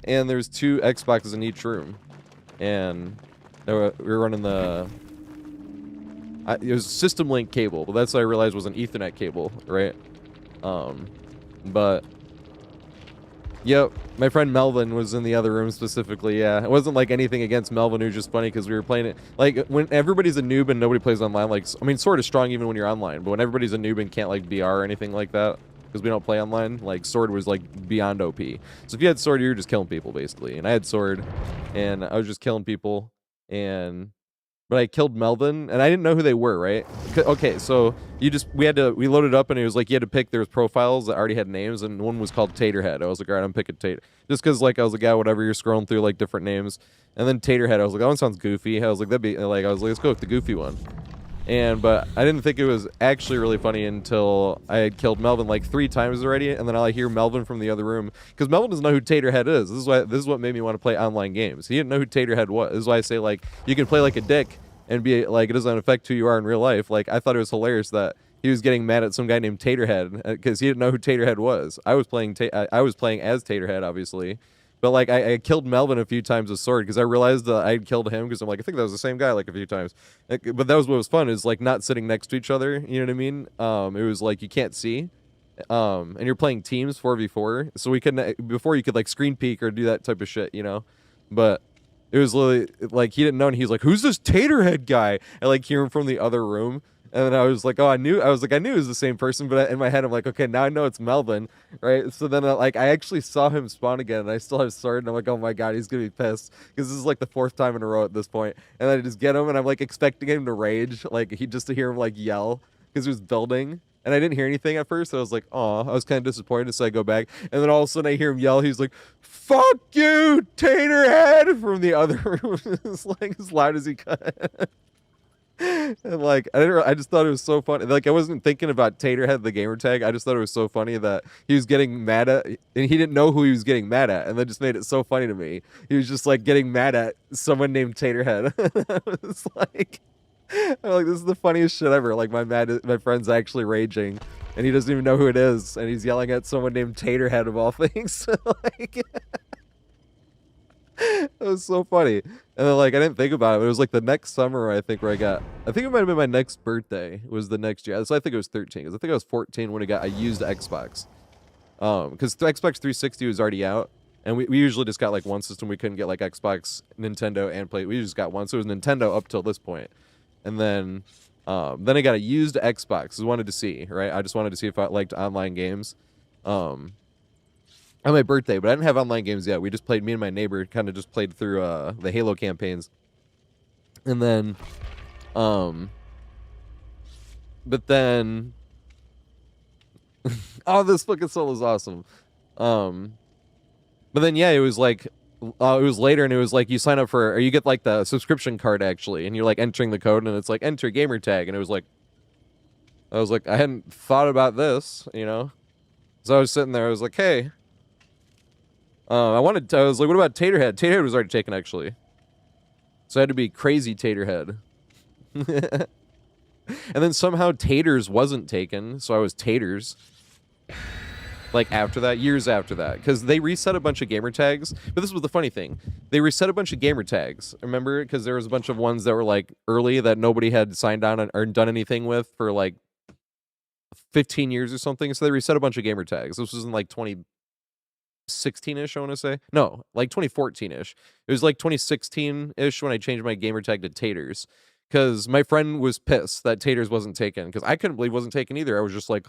And there's 2 Xboxes in each room. And we were running it was System Link cable, but that's what I realized was an Ethernet cable, right? But yep, my friend Melvin was in the other room specifically. Yeah, it wasn't like anything against Melvin. It was just funny because we were playing it like when everybody's a noob and nobody plays online. Like, I mean, Sword is strong even when you're online, but when everybody's a noob and can't like BR or anything like that because we don't play online, like Sword was like beyond OP. So if you had Sword, you were just killing people basically, and I had Sword, and I was just killing people, and but I killed Melvin, and I didn't know who they were, right? Okay, so we loaded up, and it was like you had to pick. There was profiles that already had names, and one was called TatorHead. I was like, all right, I'm picking Tater, just because like I was like, yeah, whatever. You're scrolling through like different names, and then TatorHead. I was like, that one sounds goofy. I was like, that'd be like, I was like, let's go with the goofy one. But I didn't think it was actually really funny until I had killed Melvin like 3 times already, and then I hear Melvin from the other room, because Melvin doesn't know who TatorHead is. This is what made me want to play online games. He didn't know who TatorHead was. This is why I say like you can play like a dick and be like it doesn't affect who you are in real life. Like I thought it was hilarious that he was getting mad at some guy named TatorHead because he didn't know who TatorHead was. I was playing as TatorHead, obviously. But like I killed Melvin a few times with sword because I realized that I had killed him because I'm like I think that was the same guy like a few times. But that was what was fun is like not sitting next to each other. You know what I mean? It was like you can't see, and you're playing teams 4v4. So we couldn't before you could like screen peek or do that type of shit, you know. But it was literally like he didn't know, and he's like, "Who's this TatorHead guy?" I like hear him from the other room. And then I was like, I knew it was the same person, but in my head, I'm like, okay, now I know it's Melvin, right? So then, like, I actually saw him spawn again, and I still have sword, and I'm like, oh my god, he's gonna be pissed, because this is like the 4th time in a row at this point. And then I just get him, and I'm like expecting him to rage, like, just to hear him like yell, because he was building, and I didn't hear anything at first, so I was like, oh, I was kind of disappointed, so I go back, and then all of a sudden I hear him yell, he's like, fuck you, TatorHead, from the other room. It's like as loud as he could. And like I just thought it was so funny. Like I wasn't thinking about TatorHead the gamer tag. I just thought it was so funny that he was getting mad at, and he didn't know who he was getting mad at, and that just made it so funny to me. He was just like getting mad at someone named TatorHead. I was like, I'm like, this is the funniest shit ever. Like my friend's actually raging, and he doesn't even know who it is, and he's yelling at someone named TatorHead of all things. Like. It was so funny. And then like I didn't think about it. It was like the next summer I think it might have been my next birthday was the next year. So I think it was 13 because I think I was 14 when I used Xbox. Because the Xbox 360 was already out, and we usually just got like one system. We couldn't get like Xbox, Nintendo, and Play. We just got one. So it was Nintendo up till this point. And then I got a used Xbox. I wanted to see, right? I just wanted to see if I liked online games. On my birthday, but I didn't have online games yet. We just played, me and my neighbor kind of just played through the Halo campaigns. And then but then oh, this fucking solo is awesome. But then yeah, it was like it was later, and it was like you sign up for, or you get like the subscription card actually, and you're like entering the code, and it's like enter gamer tag, and it was like I was like, I hadn't thought about this, you know. So I was sitting there, I was like, hey, I was like, what about TatorHead? TatorHead was already taken, actually. So I had to be crazy TatorHead. And then somehow Taters wasn't taken, so I was Taters. Like, after that, years after that. Because they reset a bunch of gamer tags. But this was the funny thing. They reset a bunch of gamer tags. Remember? Because there was a bunch of ones that were, like, early that nobody had signed on or done anything with for, like, 15 years or something. So they reset a bunch of gamer tags. This was in, like, 2016-ish, I want to say. No, like 2014-ish. It was like 2016-ish when I changed my gamer tag to Taters. Because my friend was pissed that Taters wasn't taken. Because I couldn't believe it wasn't taken either. I was just like,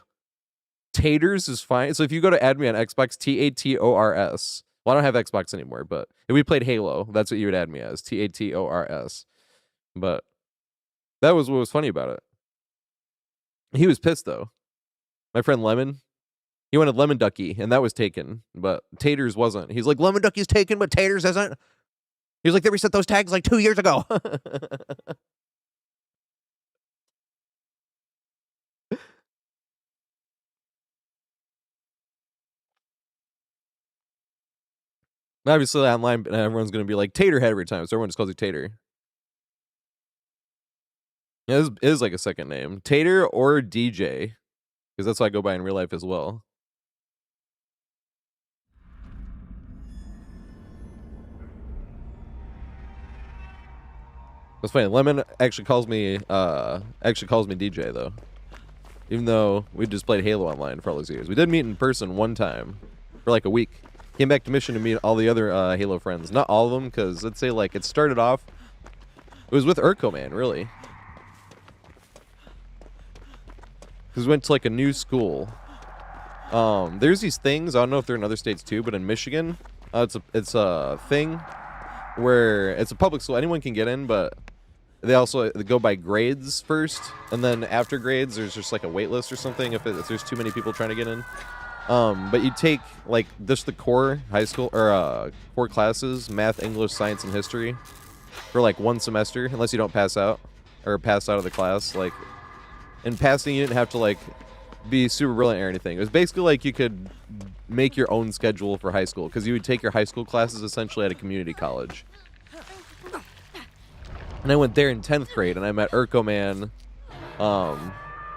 Taters is fine. So if you go to add me on Xbox, TATORS. Well, I don't have Xbox anymore, but if we played Halo, that's what you would add me as, TATORS. But that was what was funny about it. He was pissed, though. My friend Lemon, he wanted Lemon Ducky, and that was taken, but Taters wasn't. He's like, Lemon Ducky's taken, but Taters isn't. He was like, they reset those tags like 2 years ago. Obviously, online, everyone's going to be like TatorHead every time, so everyone just calls you Tater. Yeah, it is like a second name. Tater or DJ, because that's what I go by in real life as well. That's funny. Lemon actually calls me DJ though, even though we just played Halo online for all those years. We did meet in person one time for like a week. Came back to Mission to meet all the other Halo friends. Not all of them, because let's say like it started off. It was with Urko Man, really. Because we went to like a new school. There's these things. I don't know if they're in other states too, but in Michigan, it's a thing where it's a public school. Anyone can get in, but they also go by grades first, and then after grades, there's just like a wait list or something if there's too many people trying to get in. But you take like just the core high school or core classes, math, English, science, and history, for like 1 semester, unless you don't pass out or pass out of the class. Like in passing, you didn't have to like be super brilliant or anything. It was basically like you could make your own schedule for high school because you would take your high school classes essentially at a community college. And I went there in 10th grade, and I met Urko Man.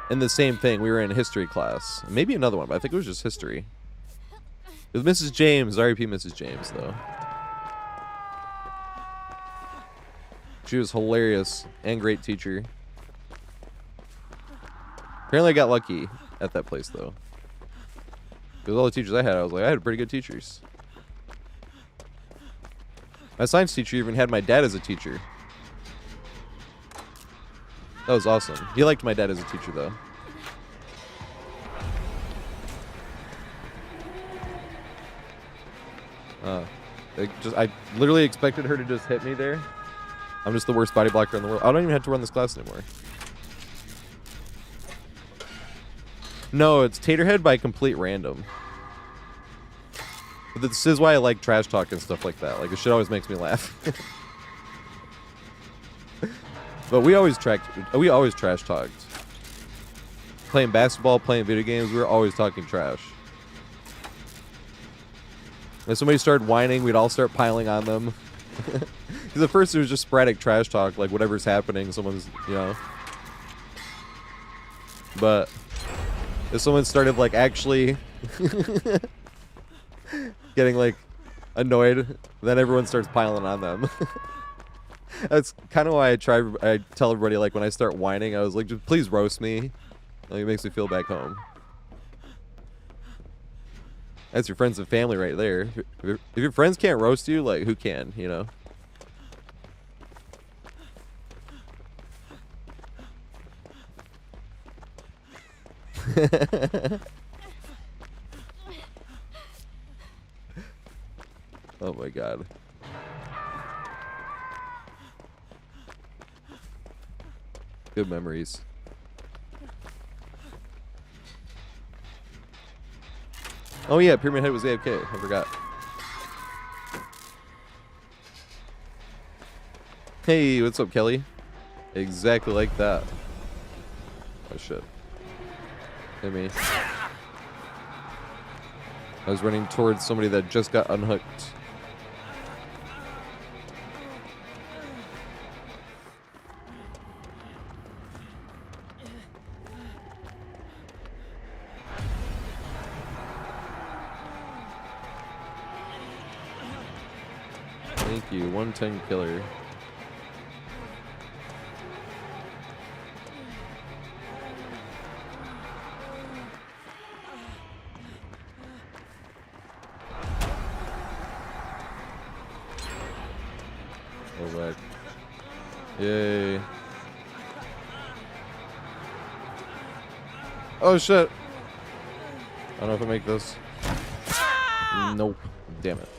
And the same thing, we were in history class. Maybe another one, but I think it was just history. It was Mrs. James, R.I.P. Mrs. James, though. She was hilarious and great teacher. Apparently I got lucky at that place, though. Because all the teachers I had, I was like, I had pretty good teachers. My science teacher even had my dad as a teacher. That was awesome. He liked my dad as a teacher, though. I literally expected her to just hit me there. I'm just the worst body blocker in the world. I don't even have to run this class anymore. No, it's TatorHead by complete random. But this is why I like trash talk and stuff like that. Like, this shit always makes me laugh. But we always trash talked. Playing basketball, playing video games, we were always talking trash. If somebody started whining, we'd all start piling on them. Because at first it was just sporadic trash talk, like whatever's happening, someone's, you know. But if someone started like actually getting like annoyed, then everyone starts piling on them. That's kind of why I tell everybody, like, when I start whining, I was like, just please roast me. Like, it makes me feel back home. That's your friends and family right there. If your friends can't roast you, like, who can, you know? Oh my god. Good memories. Oh yeah, Pyramid Head was AFK. I forgot. Hey, what's up, Kelly? Exactly like that. Oh shit. Hit me. I was running towards somebody that just got unhooked. Thank you, 110 killer. Go back. Yay. Oh shit. I don't know if I make this. Nope. Damn it.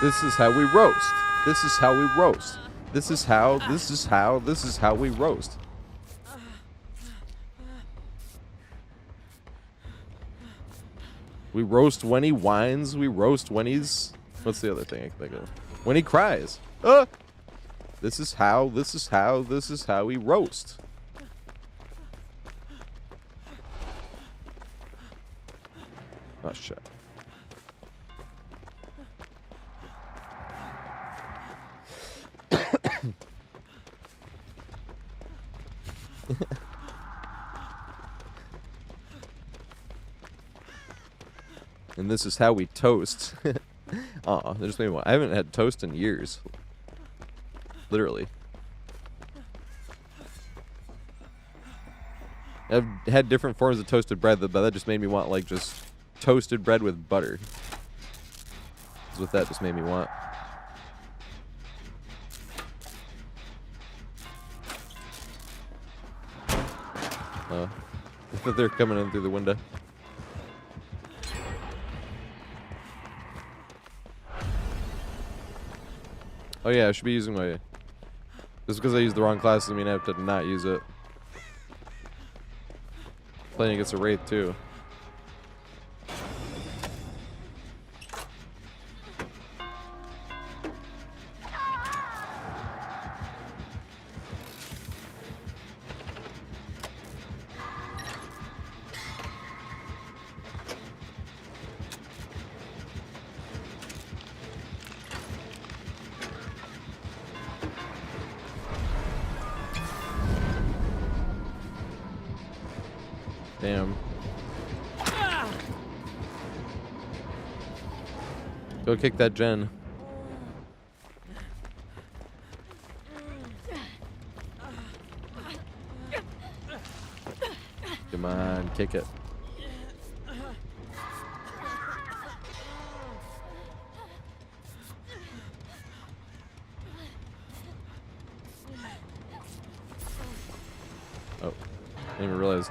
This is how we roast. This is how we roast. This is how we roast. We roast when he whines. We roast when he's... What's the other thing I can think of? When he cries. This is how we roast. Oh, shit. And this is how we toast. That just made me want. I haven't had toast in years. Literally. I've had different forms of toasted bread, but that just made me want, like, just toasted bread with butter. That's what that just made me want. that they're coming in through the window. Oh yeah, I should be using my... Just because I used the wrong class doesn't mean I have to not use it. Playing against a Wraith too. Damn. Go kick that gen. Come on, kick it. Oh, didn't even realize.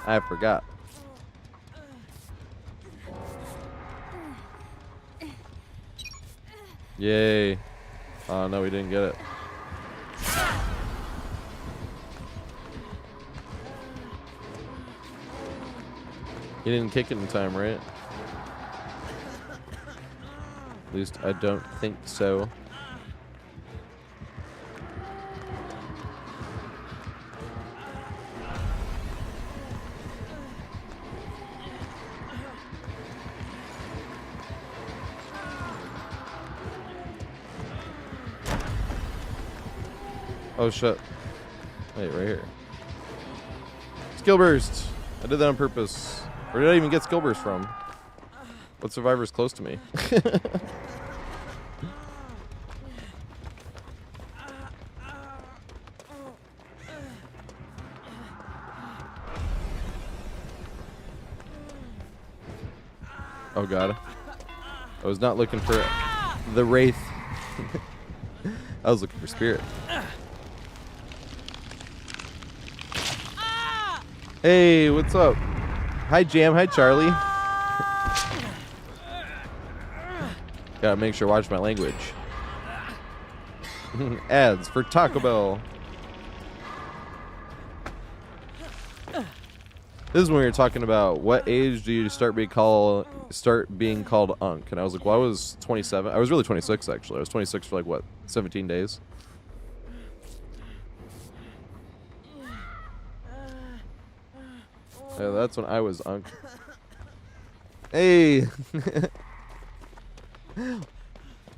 I forgot. Yay. Oh no, we didn't get it. He didn't kick it in time, right? At least I don't think so. Oh shit. Wait, right here. Skill burst! I did that on purpose. Where did I even get skill burst from? What survivor's close to me? Oh god. I was not looking for the Wraith. I was looking for Spirit. Hey, what's up? Hi, Jam. Hi, Charlie. Gotta make sure I watch my language. Ads for Taco Bell. This is when we were talking about what age do you start being called Unc, and I was like, well, I was 27. I was really 26 actually. I was 26 for like what, 17 days. Yeah, that's when I was Unc. Hey!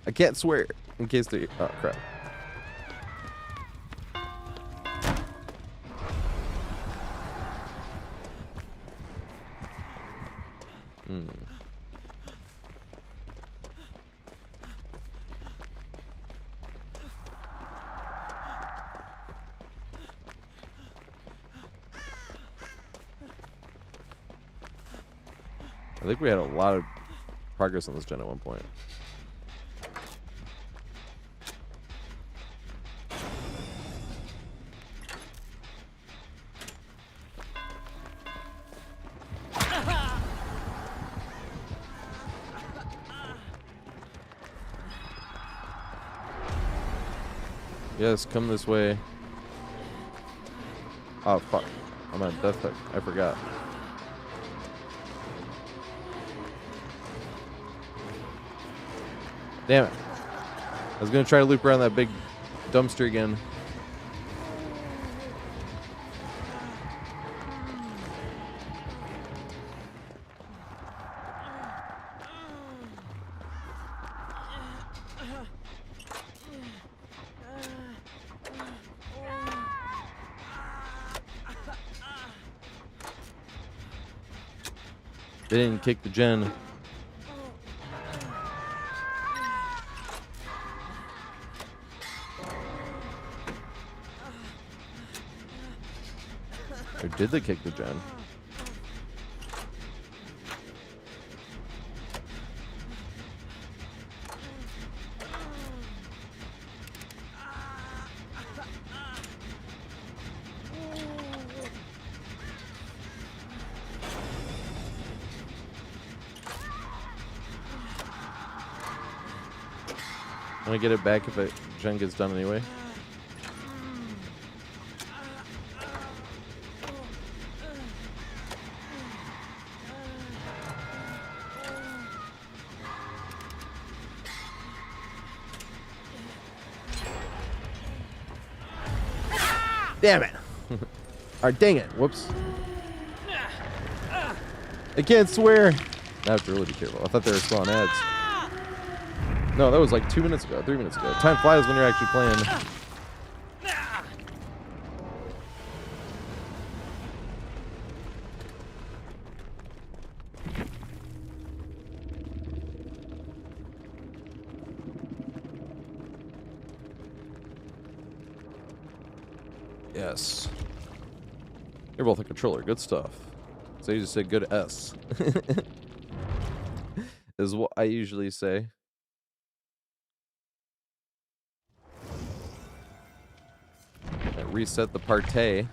I can't swear in case they... Oh, crap. I think we had a lot of progress on this gen at one point. Yes, come this way. Oh, fuck. I'm on death hook. I forgot. Damn it. I was going to try to loop around that big dumpster again. They didn't kick the gen. Or did they kick the gen? I'm gonna get it back if Jen gets done anyway. Damn it! Alright, dang it. Whoops. I can't swear. I have to really be careful. I thought they were spawning ads. No, that was like 2 minutes ago, 3 minutes ago. Time flies when you're actually playing. Yes. You're both a controller. Good stuff. So you just said good S. Is what I usually say. Reset the partay.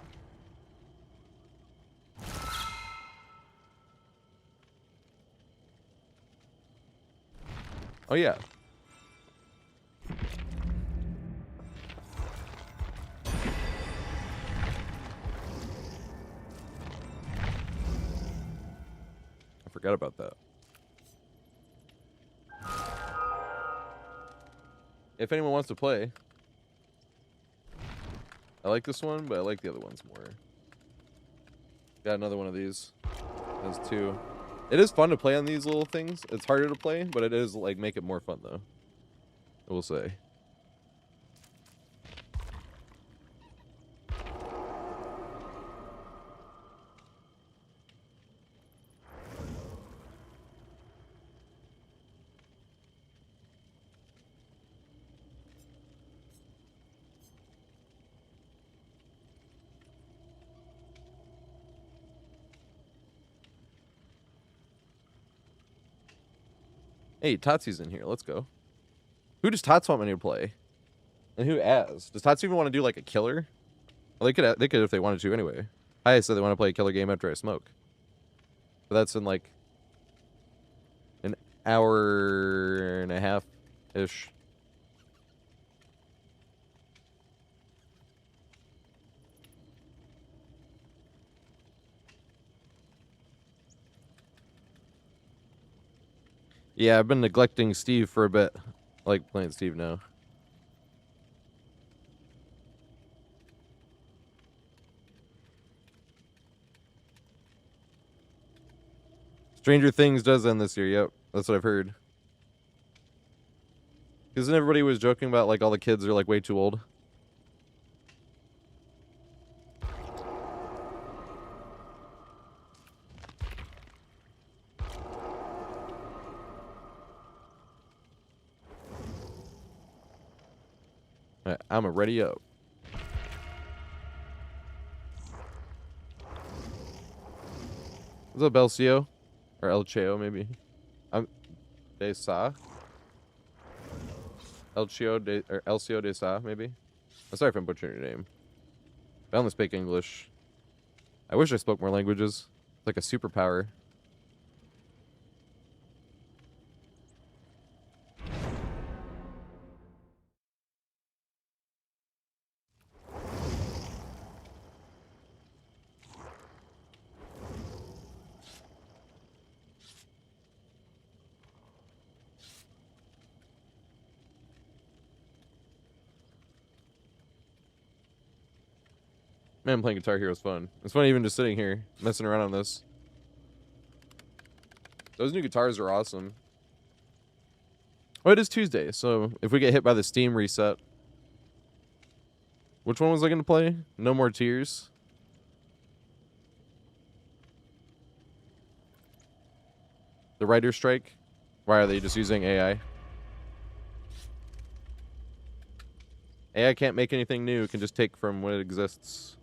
Oh yeah. I forgot about that. If anyone wants to play. I like this one, but I like the other ones more. Got another one of these. There's two. It is fun to play on these little things. It's harder to play, but it is like make it more fun though. I will say. Hey, Totsi's in here. Let's go. Who does Tots want me to play? And who as? Does Tots even want to do like a killer? Well, they could if they wanted to anyway. I said they want to play a killer game after I smoke. But that's in like an hour and a half-ish. Yeah, I've been neglecting Steve for a bit. I like playing Steve now. Stranger Things does end this year, yep. That's what I've heard. Because everybody was joking about like all the kids are like way too old. Alright, I'm ready up. What's up, Elcio? Or El Cheo, maybe. I'm De Sa. Elcio De Sa, maybe. I'm sorry if I'm butchering your name. I only speak English. I wish I spoke more languages. It's like a superpower. Man, playing Guitar Hero is fun. It's fun even just sitting here, messing around on this. Those new guitars are awesome. Oh, it is Tuesday, so if we get hit by the Steam reset. Which one was I going to play? No More Tears? The Writer's Strike? Why are they just using AI? AI can't make anything new. It can just take from what exists.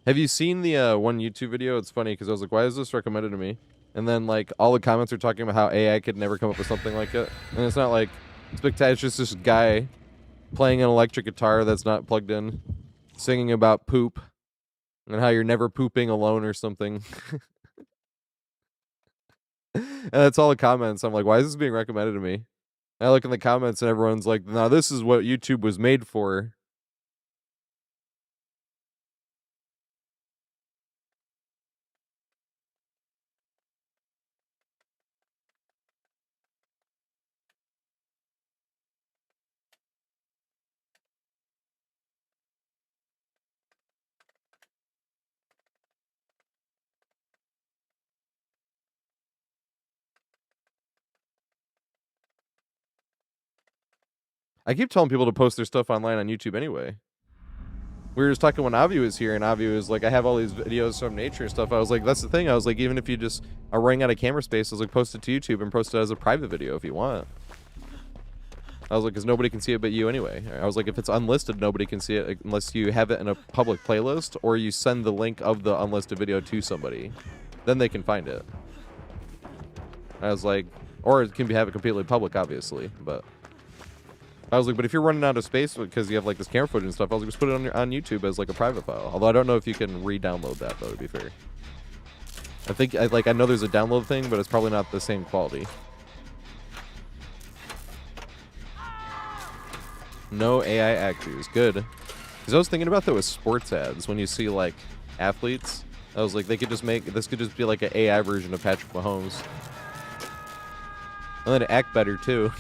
Have you seen the one YouTube video? It's funny because I was like, why is this recommended to me? And then like all the comments are talking about how AI could never come up with something like it. And it's not like spectacular. It's just this guy playing an electric guitar that's not plugged in, singing about poop and how you're never pooping alone or something. And that's all the comments. I'm like, why is this being recommended to me? I look in the comments and everyone's like, "No, this is what YouTube was made for." I keep telling people to post their stuff online on YouTube anyway. We were just talking when Avi was here, and Avi was like, I have all these videos from nature and stuff. I was like, that's the thing. I was like, even if you just are running out of camera space, I was like, post it to YouTube and post it as a private video if you want. I was like, because nobody can see it but you anyway. I was like, if it's unlisted, nobody can see it unless you have it in a public playlist or you send the link of the unlisted video to somebody. Then they can find it. I was like, or it can have it completely public, obviously, but... I was like, but if you're running out of space because you have like this camera footage and stuff, I was like, just put it on YouTube as like a private file. Although I don't know if you can re-download that, though, to be fair. I think, I know there's a download thing, but it's probably not the same quality. No AI actors. Good. Because I was thinking about that with sports ads. When you see like athletes, I was like, they could just make, this could just be like an AI version of Patrick Mahomes. And then act better, too.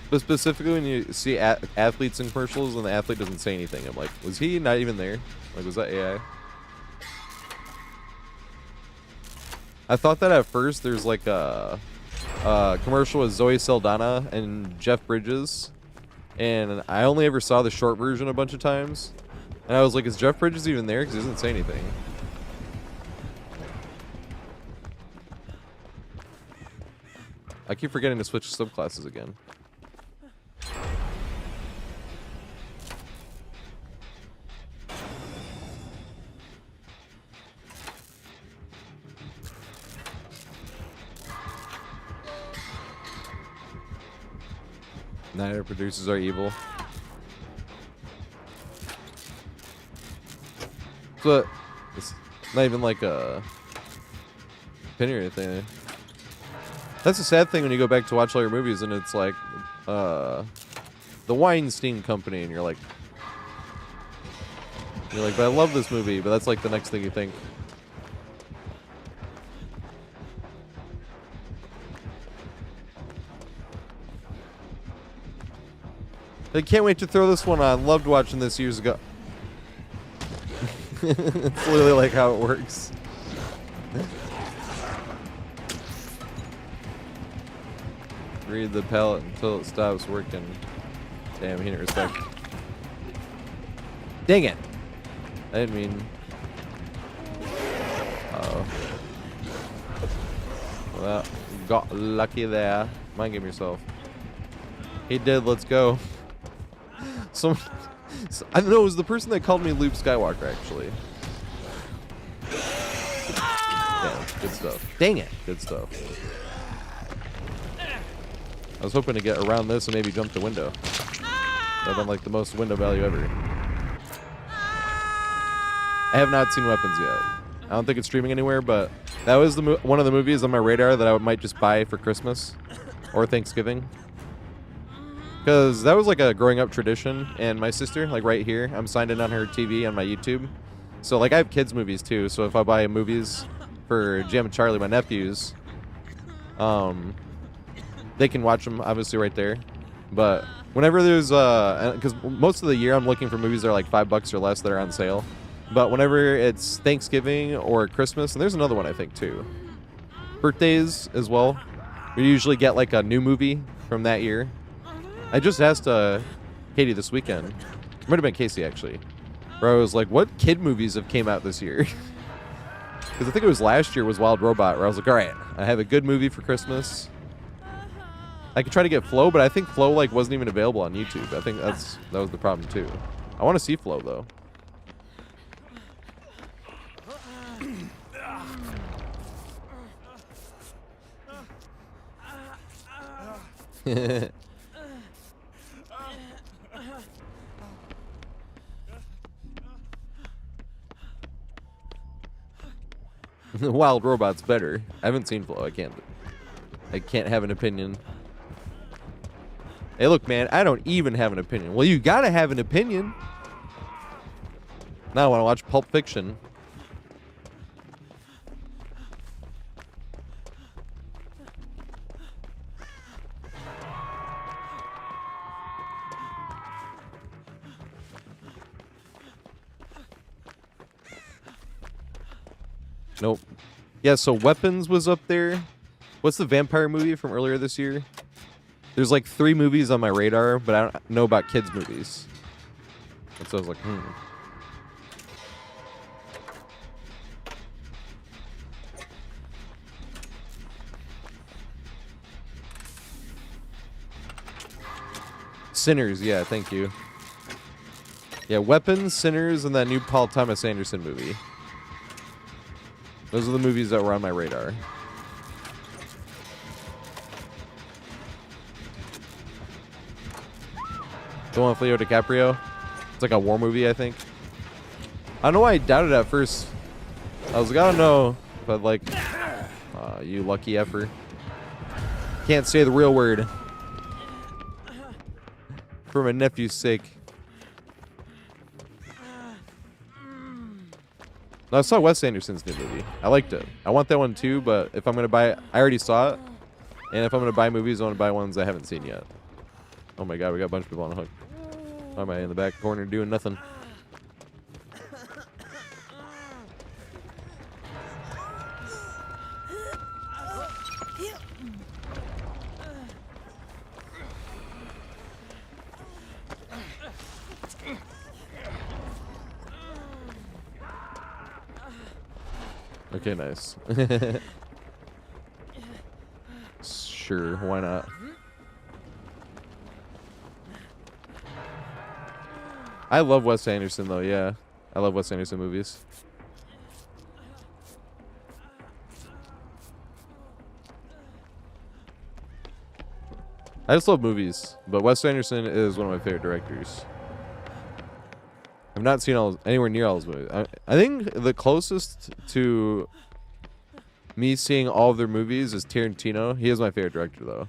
But specifically when you see athletes in commercials and the athlete doesn't say anything, I'm like, was he not even there? Like, was that AI? I thought that at first. There's like a commercial with Zoe Saldana and Jeff Bridges, and I only ever saw the short version a bunch of times. And I was like, is Jeff Bridges even there? Because he doesn't say anything. I keep forgetting to switch subclasses again. Neither producers are evil. So it's not even like a pin or anything. That's a sad thing when you go back to watch all your movies and it's like the Weinstein Company, and you're like, but I love this movie, but that's like the next thing you think. I can't wait to throw this one on. Loved watching this years ago. It's literally like how it works. Read the palette until it stops working. Damn, he didn't respect. Dang it! I didn't mean. Uh-oh. Well, got lucky there. Mind game yourself. He did. Let's go. I don't know. It was the person that called me Luke Skywalker, actually. Yeah, good stuff. Dang it, good stuff. I was hoping to get around this and maybe jump the window. That would have been like the most window value ever. I have not seen Weapons yet. I don't think it's streaming anywhere, but that was one of the movies on my radar that I might just buy for Christmas or Thanksgiving. Because that was like a growing up tradition, and my sister, like right here, I'm signed in on her TV on my YouTube. So like I have kids movies too, so if I buy movies for Jam and Charlie, my nephews, they can watch them obviously right there. But whenever there's, because most of the year I'm looking for movies that are like $5 or less that are on sale. But whenever it's Thanksgiving or Christmas, and there's another one I think too, birthdays as well, we usually get like a new movie from that year. I just asked Katie this weekend. It might have been Casey, actually. Where I was like, what kid movies have came out this year? Because I think it was last year was Wild Robot, where I was like, all right, I have a good movie for Christmas. I could try to get Flow, but I think Flow like wasn't even available on YouTube. I think that was the problem, too. I want to see Flow, though. Wild Robot's better. I haven't seen Flow. I can't have an opinion. Hey, look, man, I don't even have an opinion. Well, you gotta have an opinion. Now I want to watch Pulp Fiction. Nope. Yeah, so Weapons was up there. What's the vampire movie from earlier this year? There's like 3 movies on my radar, but I don't know about kids' movies. And so I was like, Sinners, yeah, thank you. Yeah, Weapons, Sinners, and that new Paul Thomas Anderson movie. Those are the movies that were on my radar. The one with Leo DiCaprio. It's like a war movie, I think. I don't know why I doubted at first. I was like, I don't know. But like, you lucky effer. Can't say the real word. For my nephew's sake. No, I saw Wes Anderson's new movie. I liked it. I want that one too, but if I'm going to buy it, I already saw it. And if I'm going to buy movies, I want to buy ones I haven't seen yet. Oh my god, we got a bunch of people on the hook. Why am I in the back corner doing nothing? Okay, nice. Sure, why not? I love Wes Anderson, though, yeah. I love Wes Anderson movies. I just love movies, but Wes Anderson is one of my favorite directors. I've not seen anywhere near all his movies. I think the closest to me seeing all of their movies is Tarantino. He is my favorite director, though.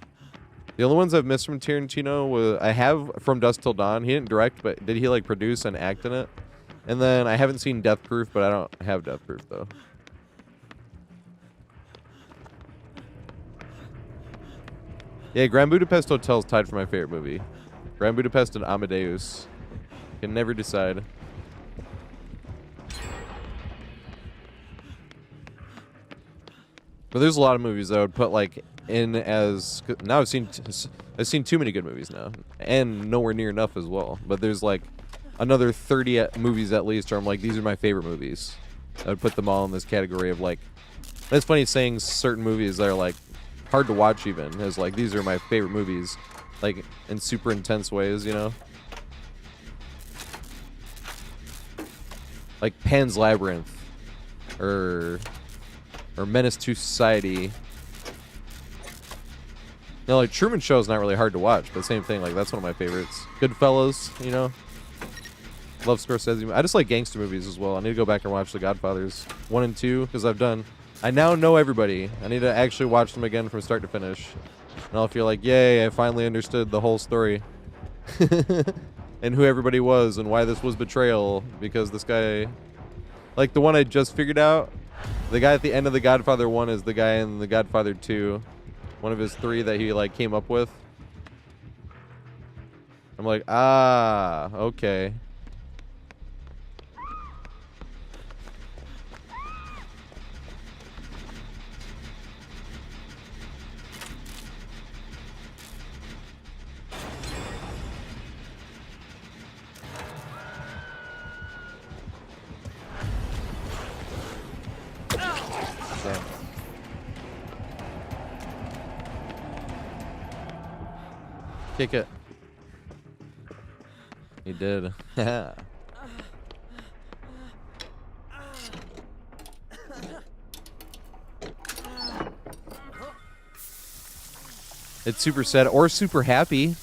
The only ones I've missed from Tarantino was I have From Dusk Till Dawn. He didn't direct, but did he like produce and act in it? And then I haven't seen Death Proof, but I don't have Death Proof though. Yeah, Grand Budapest Hotel is tied for my favorite movie. Grand Budapest and Amadeus. Can never decide. But there's a lot of movies that I would put like in as now I've seen too many good movies now, and nowhere near enough as well. But there's like another 30 movies at least where I'm like, these are my favorite movies. I would put them all in this category of like. It's funny saying certain movies that are like hard to watch even as like these are my favorite movies, like in super intense ways, you know. Like Pan's Labyrinth, or Menace to Society. No, like Truman Show is not really hard to watch, but same thing. Like that's one of my favorites. Goodfellas, you know. Love Scorsese. I just like gangster movies as well. I need to go back and watch The Godfathers 1 and 2 because I now know everybody. I need to actually watch them again from start to finish, and I'll feel like, yay! I finally understood the whole story, and who everybody was, and why this was betrayal. Because this guy, like the one I just figured out, the guy at the end of The Godfather 1 is the guy in The Godfather 2. One of his 3 that he like came up with. I'm like, ah, okay. So. Kick it. He did. It's super sad or super happy.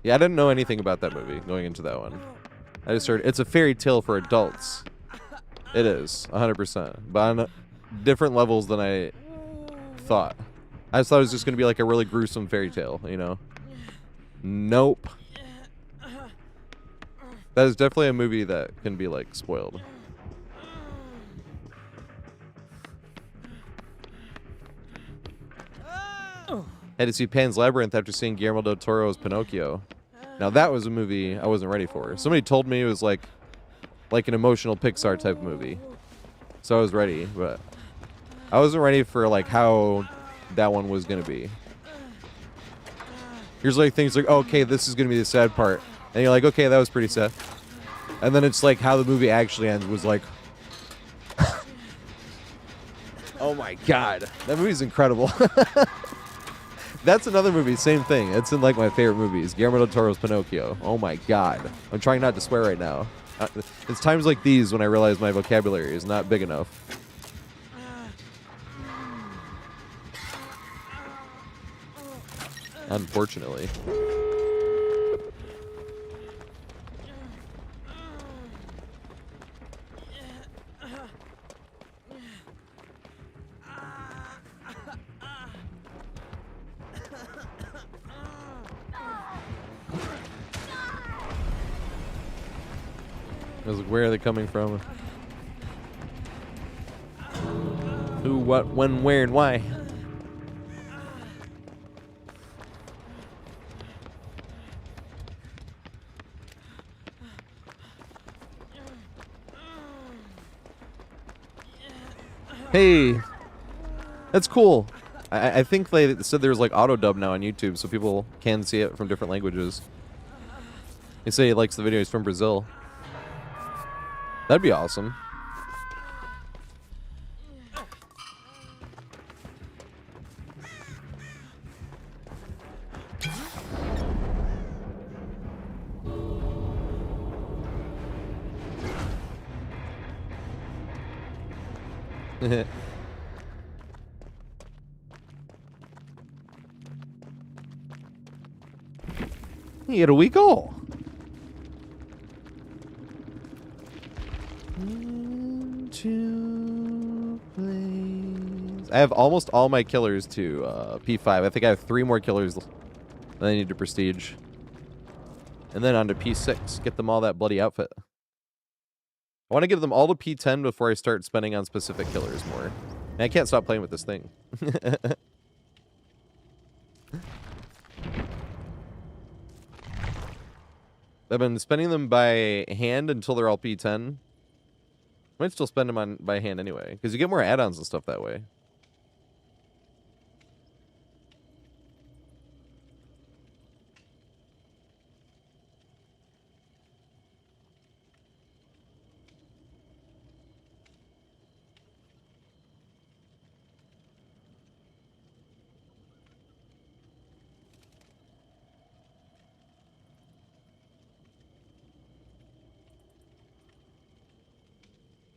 Yeah, I didn't know anything about that movie going into that one. I just heard it's a fairy tale for adults. It is 100%, but on different levels than I thought. I just thought it was just gonna be like a really gruesome fairy tale, you know? Nope. That is definitely a movie that can be like spoiled. Had to see Pan's Labyrinth after seeing Guillermo del Toro's Pinocchio. Now that was a movie I wasn't ready for. Somebody told me it was like an emotional Pixar type movie, so I was ready, but I wasn't ready for like how that one was gonna be. Here's like things like, oh, okay, this is gonna be the sad part, and you're like, okay, that was pretty sad, and then it's like how the movie actually ends was like, oh my god, that movie's incredible. That's another movie, same thing. It's in like my favorite movies, Guillermo del Toro's Pinocchio. Oh my god, I'm trying not to swear right now. It's times like these when I realize my vocabulary is not big enough. Unfortunately. I was like, where are they coming from? Who, what, when, where, and why? Hey, that's cool. I think they said there's like auto dub now on YouTube, so people can see it from different languages. They say he likes the videos from Brazil. That'd be awesome. You had a weak goal. I have almost all my killers to P5. I think I have 3 more killers that I need to prestige. And then on to P6. Get them all that bloody outfit. I want to give them all to P10 before I start spending on specific killers more. Man, I can't stop playing with this thing. I've been spending them by hand until they're all P10. I might still spend them on by hand anyway, because you get more add-ons and stuff that way.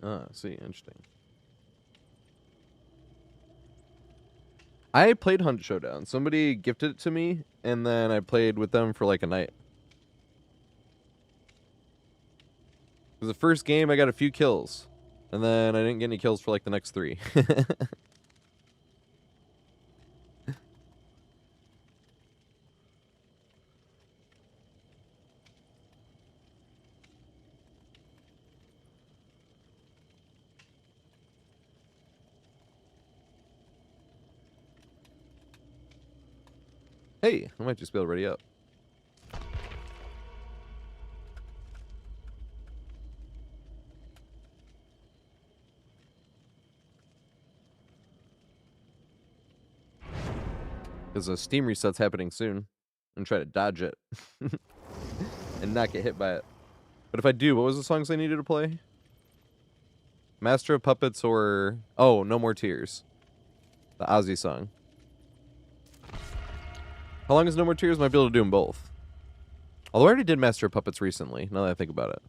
Ah, see, interesting. I played Hunt Showdown. Somebody gifted it to me, and then I played with them for like a night. It was the first game I got a few kills, and then I didn't get any kills for like the next 3. Hey, I might just be able to ready up. Because a Steam reset's happening soon. I'm trying to dodge it. And not get hit by it. But if I do, what was the songs I needed to play? Master of Puppets or... Oh, No More Tears. The Ozzy song. How long is No More Tears? Might be able to do them both. Although I already did Master of Puppets recently, now that I think about it.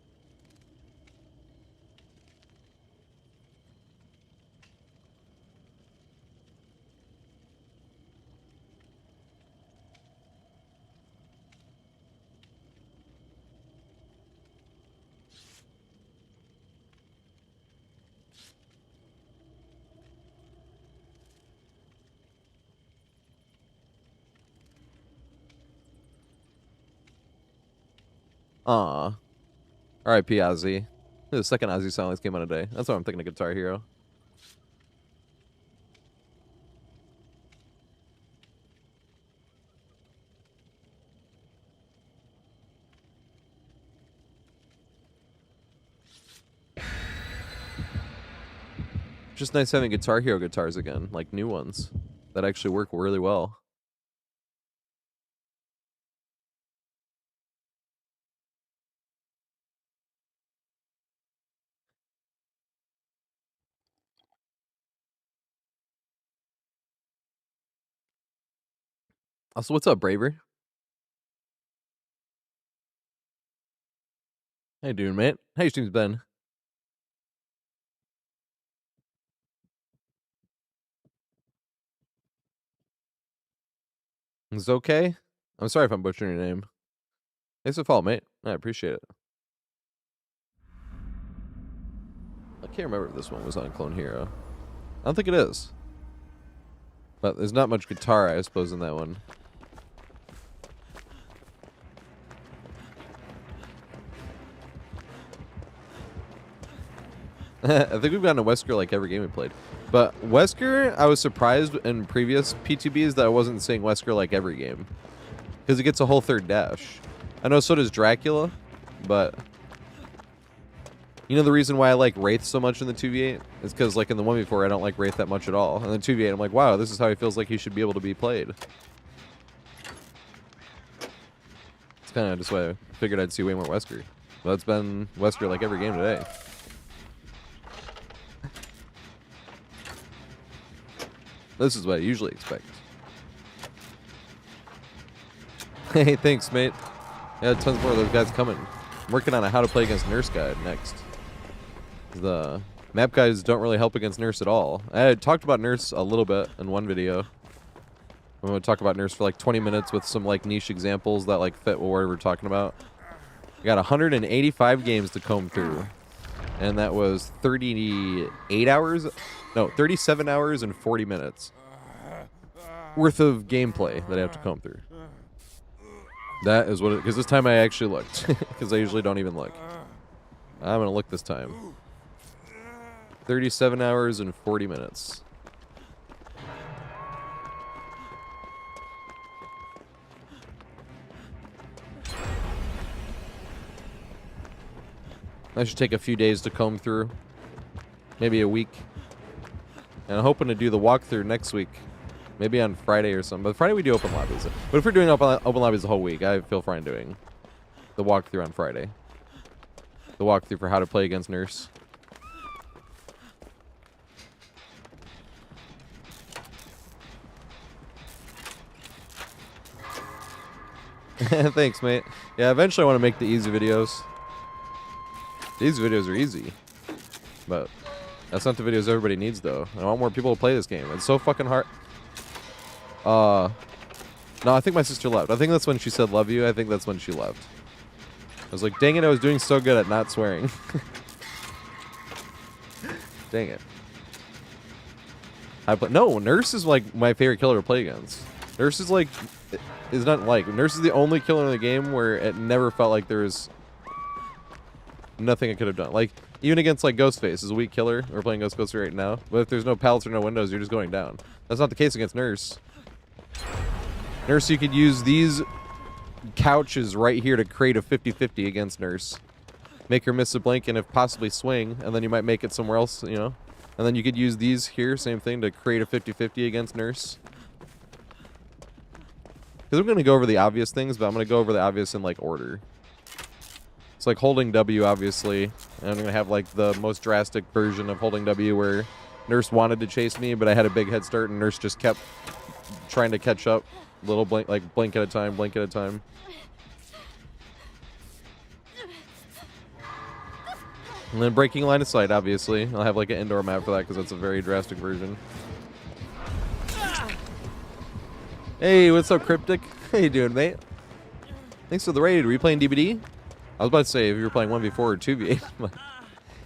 Aw. R.I.P. Ozzy. The second Ozzy song that came out today. That's why I'm thinking of Guitar Hero. Just nice having Guitar Hero guitars again, like new ones that actually work really well. Also, what's up, Braver? How you doing, mate? How your stream's been? Is it okay? I'm sorry if I'm butchering your name. Thanks for the follow, mate. I appreciate it. I can't remember if this one was on Clone Hero. I don't think it is. But there's not much guitar, I suppose, in that one. I think we've gotten to Wesker like every game we played. But Wesker, I was surprised in previous PTBs that I wasn't seeing Wesker like every game. Because he gets a whole third dash. I know so does Dracula, but... You know the reason why I like Wraith so much in the 2v8? Is because like in the 1v4 I don't like Wraith that much at all. In the 2v8 I'm like, wow, this is how he feels like he should be able to be played. It's kind of just why I figured I'd see way more Wesker. But it's been Wesker like every game today. This is what I usually expect. Hey, thanks, mate. Yeah, tons more of those guys coming. I'm working on a how to play against Nurse guide next. The map guides don't really help against Nurse at all. I had talked about Nurse a little bit in one video. I'm going to talk about Nurse for like 20 minutes with some like niche examples that like fit what we're talking about. I got 185 games to comb through. And that was 38 hours? No, 37 hours and 40 minutes worth of gameplay that I have to comb through. That is what it... Because this time I actually looked. Because I usually don't even look. I'm going to look this time. 37 hours and 40 minutes. I should take a few days to comb through. Maybe a week. And I'm hoping to do the walkthrough next week. Maybe on Friday or something. But Friday we do open lobbies. But if we're doing open lobbies the whole week, I feel fine doing the walkthrough on Friday. The walkthrough for how to play against Nurse. Thanks, mate. Yeah, eventually I want to make the easy videos. These videos are easy. But that's not the videos everybody needs, though. I want more people to play this game. It's so fucking hard. No, I think my sister left. I think that's when she said love you. I think that's when she left. I was like, dang it, I was doing so good at not swearing. Dang it. No, Nurse is like my favorite killer to play against. Nurse is like... is not like... Nurse is the only killer in the game where it never felt like there was nothing I could have done. Like, even against like Ghostface is a weak killer. We're playing Ghostface right now. But if there's no pallets or no windows, you're just going down. That's not the case against Nurse. Nurse, you could use these couches right here to create a 50-50 against Nurse. Make her miss a blink and if possibly swing, and then you might make it somewhere else, you know? And then you could use these here, same thing, to create a 50-50 against Nurse. Because I'm going to go over the obvious things, but I'm going to go over the obvious in, like, order. It's like holding W, obviously. And I'm going to have, like, the most drastic version of holding W where Nurse wanted to chase me, but I had a big head start, and Nurse just kept trying to catch up. Little blink, like, blink at a time, blink at a time. And then breaking line of sight, obviously. I'll have, like, an indoor map for that, because that's a very drastic version. Hey, what's up, Cryptic? How you doing, mate? Thanks for the raid. Were you playing DBD? I was about to say if you were playing 1v4 or 2v8. You know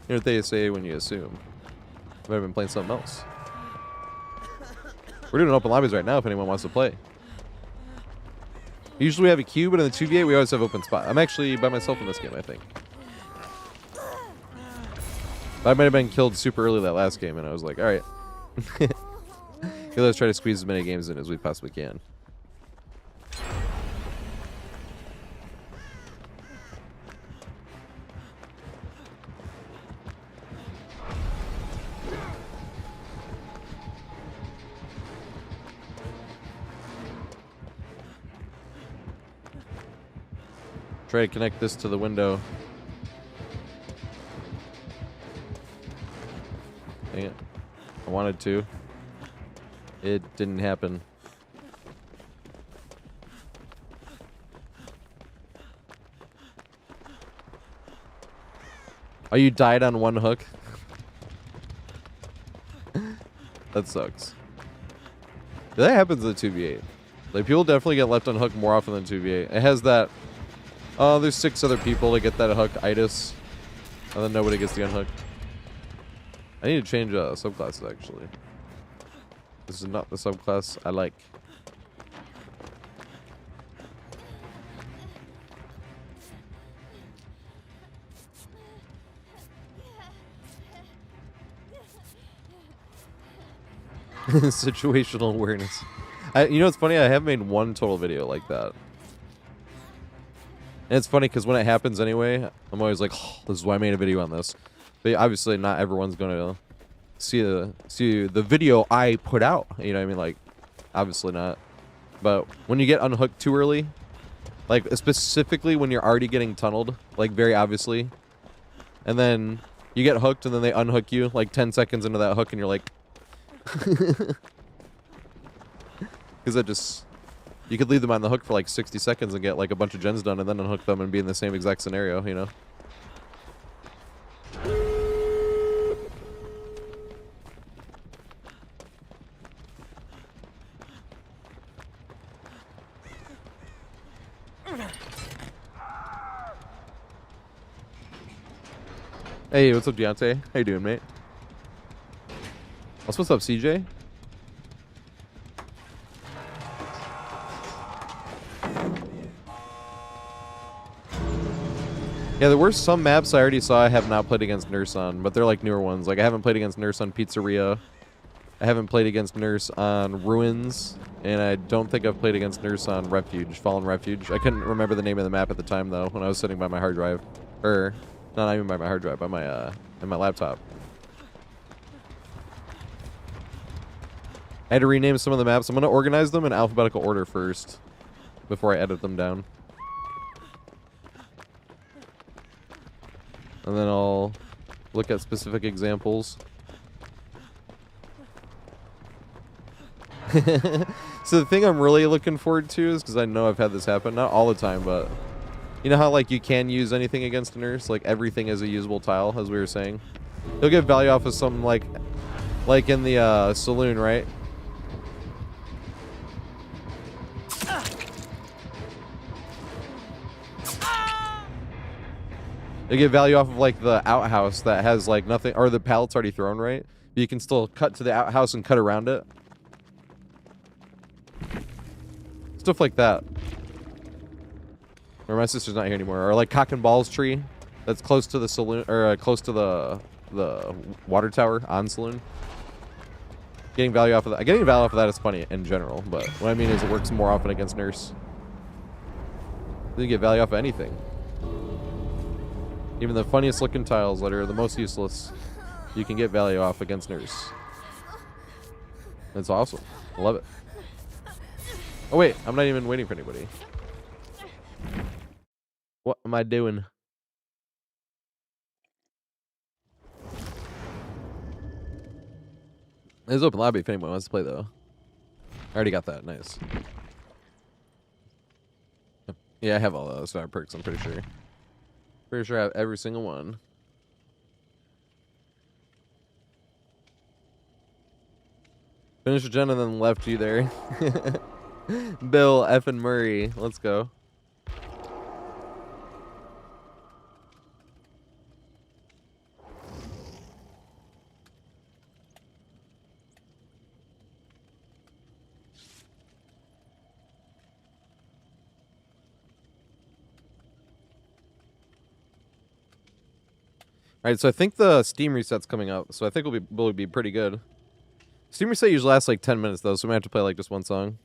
what they say when you assume. I might have been playing something else. We're doing open lobbies right now if anyone wants to play. Usually we have a queue, but in the 2v8 we always have open spot. I'm actually by myself in this game, I think. I might have been killed super early that last game, and I was like, all right. Let's try to squeeze as many games in as we possibly can. Try to connect this to the window. Dang it. I wanted to. It didn't happen. Oh, you died on one hook? That sucks. That happens in the 2v8. Like, people definitely get left on hook more often than 2v8. It has that, oh, there's 6 other people to get that hook itis. And then nobody gets the unhook. I need to change subclasses, actually. This is not the subclass I like. Situational awareness. You know what's funny? I have made one total video like that. And it's funny because when it happens anyway, I'm always like, oh, this is why I made a video on this. But obviously not everyone's going to see the video I put out. You know what I mean? Like, obviously not. But when you get unhooked too early, like specifically when you're already getting tunneled, like very obviously, and then you get hooked and then they unhook you like 10 seconds into that hook and you're like, because that just, you could leave them on the hook for like 60 seconds and get like a bunch of gens done and then unhook them and be in the same exact scenario, you know? Hey, what's up, Deontay? How you doing, mate? What's up, CJ? Yeah, there were some maps I already saw I have not played against Nurse on, but they're like newer ones. Like, I haven't played against Nurse on Pizzeria. I haven't played against Nurse on Ruins, and I don't think I've played against Nurse on Refuge, Fallen Refuge. I couldn't remember the name of the map at the time, though, when I was sitting by my hard drive. Or, not even by my hard drive, by my, in my laptop. I had to rename some of the maps. I'm going to organize them in alphabetical order first, before I edit them down. And then I'll look at specific examples. So the thing I'm really looking forward to is, because I know I've had this happen, not all the time, but you know how like you can use anything against a nurse, like everything is a usable tile, as we were saying. You'll get value off of something like in the saloon, right? You get value off of like the outhouse that has like nothing, or the pallet's already thrown, right? You can still cut to the outhouse and cut around it. Stuff like that. Or my sister's not here anymore. Or like Cock and Balls tree that's close to the saloon, or close to the water tower on saloon. Getting value off of that. Getting value off of that is funny in general, but what I mean is it works more often against Nurse. You get value off of anything. Even the funniest looking tiles that are the most useless, you can get value off against Nurse. That's awesome. I love it. Oh wait, I'm not even waiting for anybody. What am I doing? There's open lobby if anyone wants to play though. I already got that. Nice. Yeah, I have all those star perks, I'm pretty sure. Pretty sure I have every single one. Finished Jen and then left you there. Bill, F and Murray. Let's go. Alright, so I think the Steam reset's coming up, so I think we'll be pretty good. Steam reset usually lasts like 10 minutes though, so we might have to play like just one song.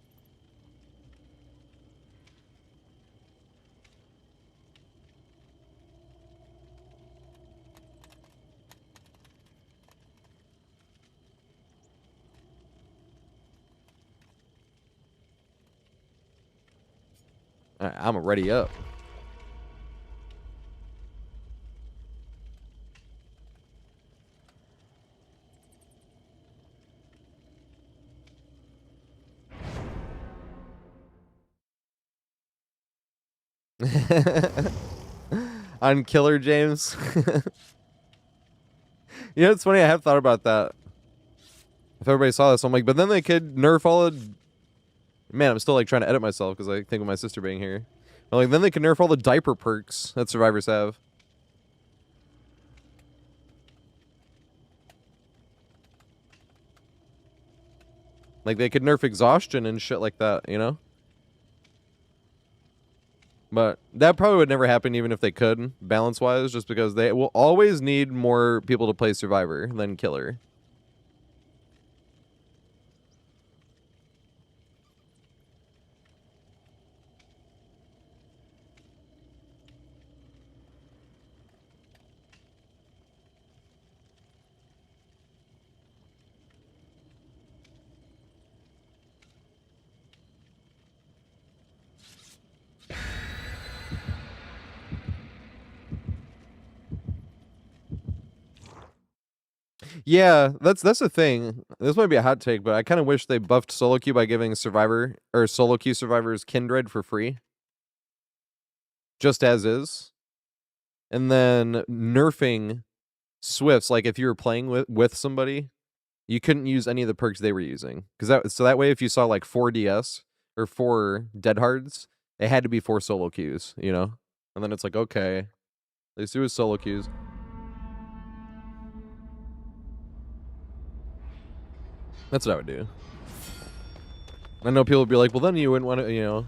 Alright, I'm ready up. On Killer James. You know, it's funny, I have thought about that. If everybody saw this, I'm like, but then they could nerf all the... Man, I'm still like trying to edit myself because I think of my sister being here. But, like, then they could nerf all the diaper perks that survivors have. Like, they could nerf exhaustion and shit like that, you know? But that probably would never happen even if they could, balance-wise, just because they will always need more people to play Survivor than Killer. Yeah, that's the thing. This might be a hot take, but I kind of wish they buffed solo queue by giving Survivor or solo queue survivors Kindred for free, just as is, and then nerfing Swifts. Like if you were playing with somebody, you couldn't use any of the perks they were using, because that way if you saw like 4 DS or 4 Dead Hards, it had to be 4 solo queues, you know. And then it's like, okay, at least it was solo queues. That's what I would do. I know people would be like, well, then you wouldn't want to, you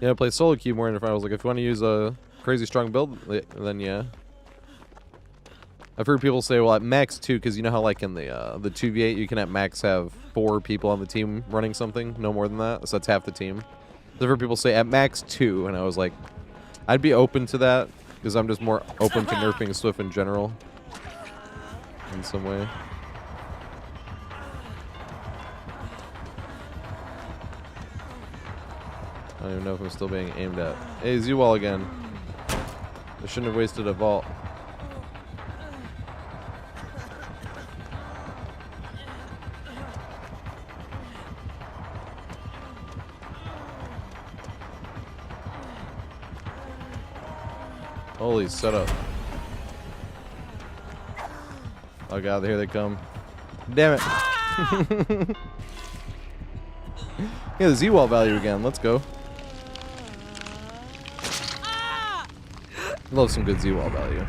know, play solo queue more. And if I was like, if you want to use a crazy strong build, then yeah. I've heard people say, well, at max 2, because you know how like in the 2v8, you can at max have 4 people on the team running something, no more than that. So that's half the team. I've heard people say at max 2, and I was like, I'd be open to that, because I'm just more open to nerfing Swift in general, in some way. I don't even know if I'm still being aimed at. Hey, Z-Wall again. I shouldn't have wasted a vault. Holy setup. Oh god, here they come. Damn it. Yeah, the Z-Wall value again. Let's go. Love some good Z-Wall value.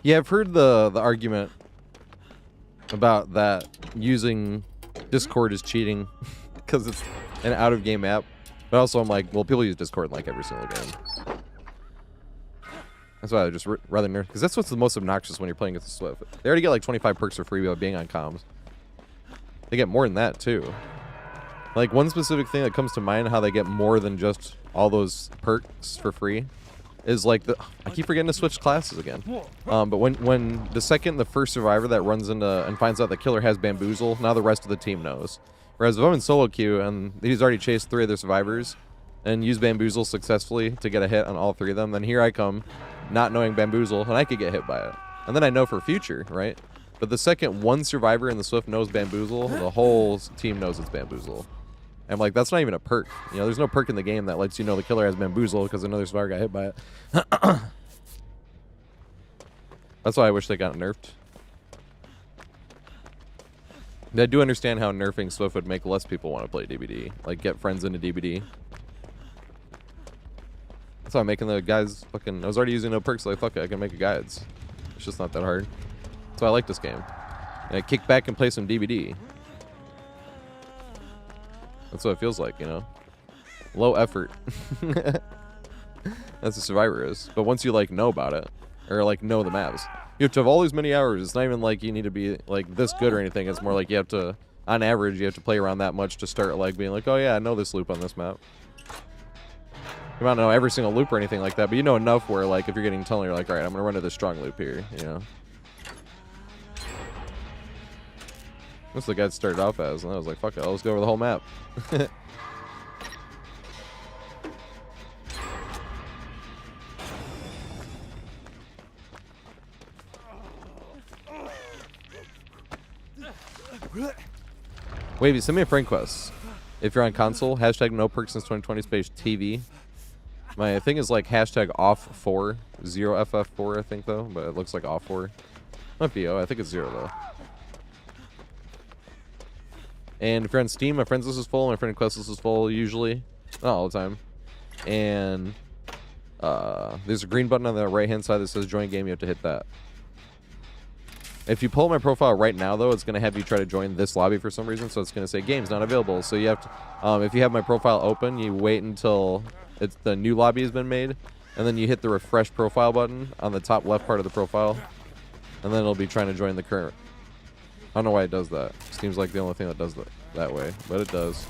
Yeah, I've heard the argument about that using Discord is cheating because it's an out-of-game app. But also I'm like, well, people use Discord in like every single game. That's why I just rather nerf, because that's what's the most obnoxious when you're playing against Swift. They already get like 25 perks for free by being on comms. They get more than that too. Like one specific thing that comes to mind, how they get more than just all those perks for free, is like I keep forgetting to switch classes again. But when the first survivor that runs into and finds out the killer has bamboozle, now the rest of the team knows. Whereas if I'm in solo queue and he's already chased 3 other survivors and used bamboozle successfully to get a hit on all 3 of them, then here I come, not knowing bamboozle, and I could get hit by it. And then I know for future, right? But the second one survivor in the Swift knows Bamboozle, the whole team knows it's Bamboozle. And I'm like, that's not even a perk. You know, there's no perk in the game that lets you know the killer has Bamboozle because another survivor got hit by it. That's why I wish they got nerfed. I do understand how nerfing Swift would make less people want to play DBD. Like, get friends into DBD. That's why I'm making the guys fucking... I was already using no perks, so like, fuck it, I can make a guides. It's just not that hard. That's why I like this game. And I kick back and play some DBD. That's what it feels like, you know? Low effort. That's what Survivor is. But once you, like, know about it, or, like, know the maps, you have to have all these many hours. It's not even like you need to be, like, this good or anything. It's more like you have to, on average, you have to play around that much to start, like, being like, oh, yeah, I know this loop on this map. You might not know every single loop or anything like that, but you know enough where, like, if you're getting tunnel, you're like, all right, I'm going to run to this strong loop here, you know? That's what the guy started off as, and I was like, fuck it, let's go over the whole map. Wavy, send me a friend quest. If you're on console, hashtag no perks since 2020 space TV. My thing is like hashtag off 4, 0FF4, I think, though, but it looks like off 4. Might be, I think it's 0, though. And if you're on Steam, my friends list is full, my friend request list is full, usually. Not all the time. And there's a green button on the right-hand side that says join game, you have to hit that. If you pull my profile right now, though, it's going to have you try to join this lobby for some reason, so it's going to say games not available. So you have to, if you have my profile open, you wait until the new lobby has been made, and then you hit the refresh profile button on the top left part of the profile, and then it'll be trying to join the current. I don't know why it does that. Seems like the only thing that does that way, but it does.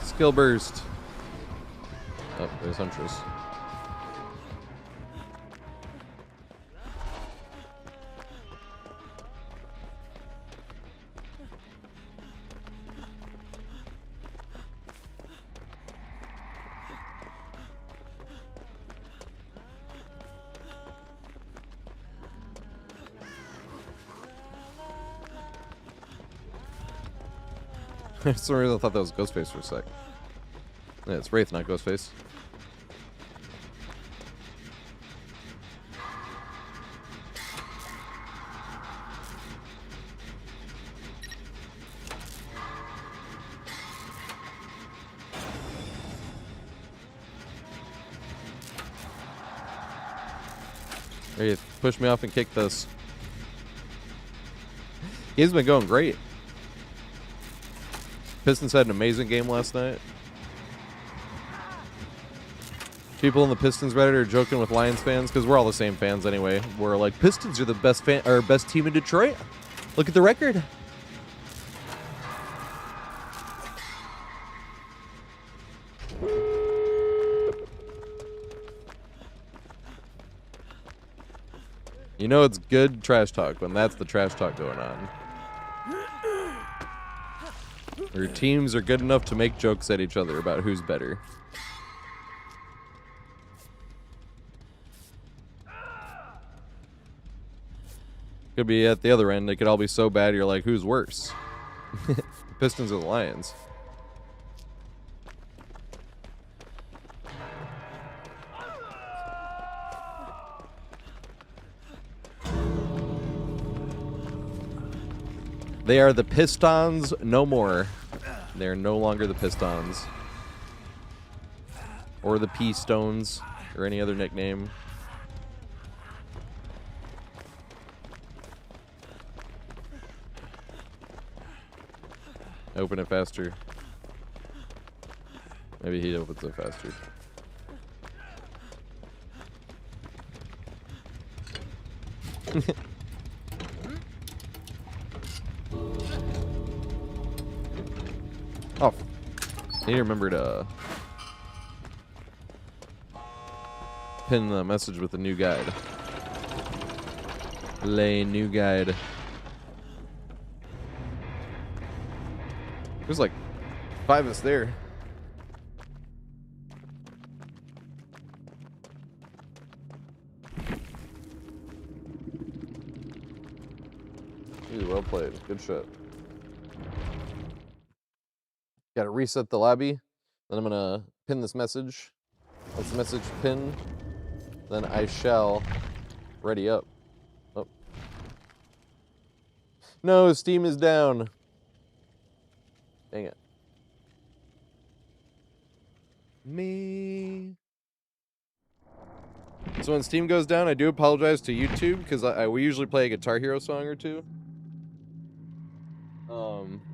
Skill burst. Oh, there's Huntress. For some reason I thought that was Ghostface for a sec. Yeah, it's Wraith, not Ghostface. Wraith, push me off and kick this. He's been going great. Pistons had an amazing game last night. People in the Pistons Reddit are joking with Lions fans because we're all the same fans anyway. We're like, Pistons are the best best team in Detroit. Look at the record. You know it's good trash talk when that's the trash talk going on. Your teams are good enough to make jokes at each other about who's better. Could be at the other end. They could all be so bad you're like, who's worse? Pistons or the Lions? They are the Pistons no more. They are no longer the Pistons. Or the P-Stones, or any other nickname. Open it faster. Maybe he opens it faster. Oh, I need to remember to pin the message with the new guide. Play new guide. There's like 5 of us there. Really well played. Good shit. Gotta reset the lobby. Then I'm gonna pin this message. Once the message pinned, then I shall ready up. Oh. No, Steam is down. Dang it. Me. So when Steam goes down, I do apologize to YouTube because we usually play a Guitar Hero song or two.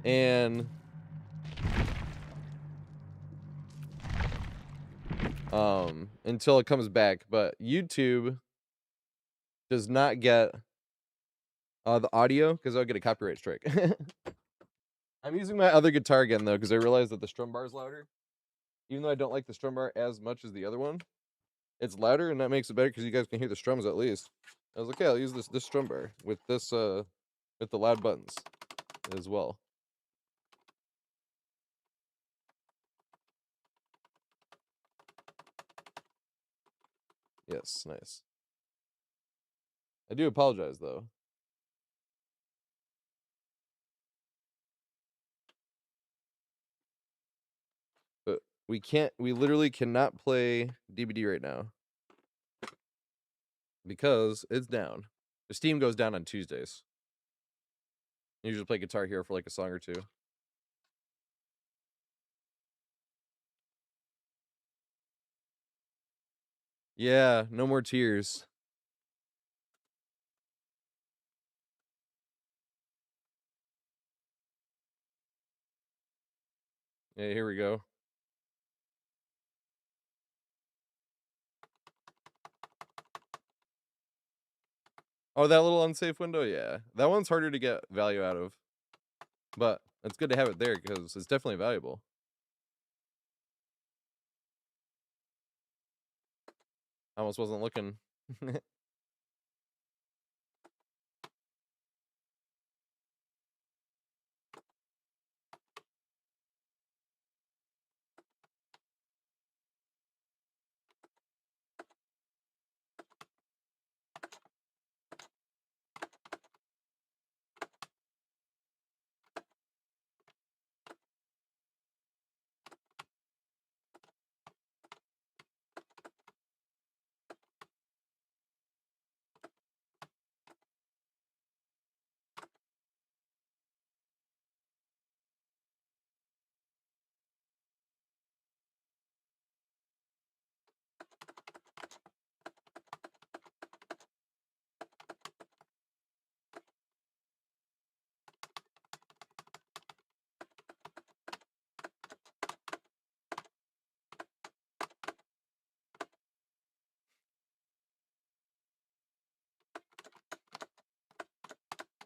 And until it comes back, but YouTube does not get the audio because I'll get a copyright strike. I'm using my other guitar again though because I realized that the strum bar is louder. Even though I don't like the strum bar as much as the other one, it's louder and that makes it better because you guys can hear the strums at least. I was like, okay, I'll use this strum bar with this with the loud buttons as well. Yes, nice. I do apologize though. But we literally cannot play DBD right now. Because it's down. The Steam goes down on Tuesdays. I usually play Guitar Hero for like a song or two. Yeah, no more tears. Yeah, here we go. Oh, that little unsafe window? Yeah. That one's harder to get value out of. But it's good to have it there because it's definitely valuable. I almost wasn't looking.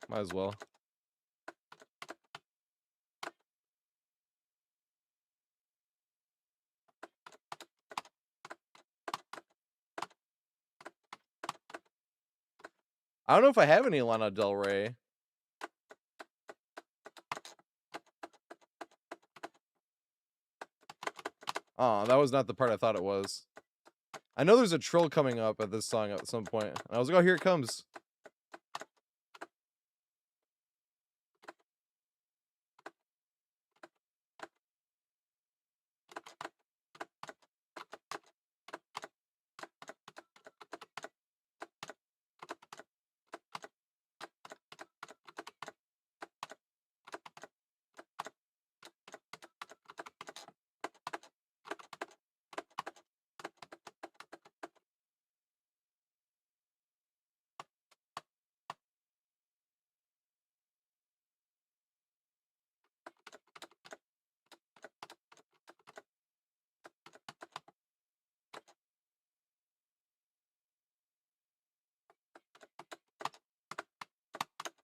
Might as well. I don't know if I have any Lana Del Rey. Oh, that was not the part I thought it was. I know there's a trill coming up at this song at some point. And I was like, oh, here it comes.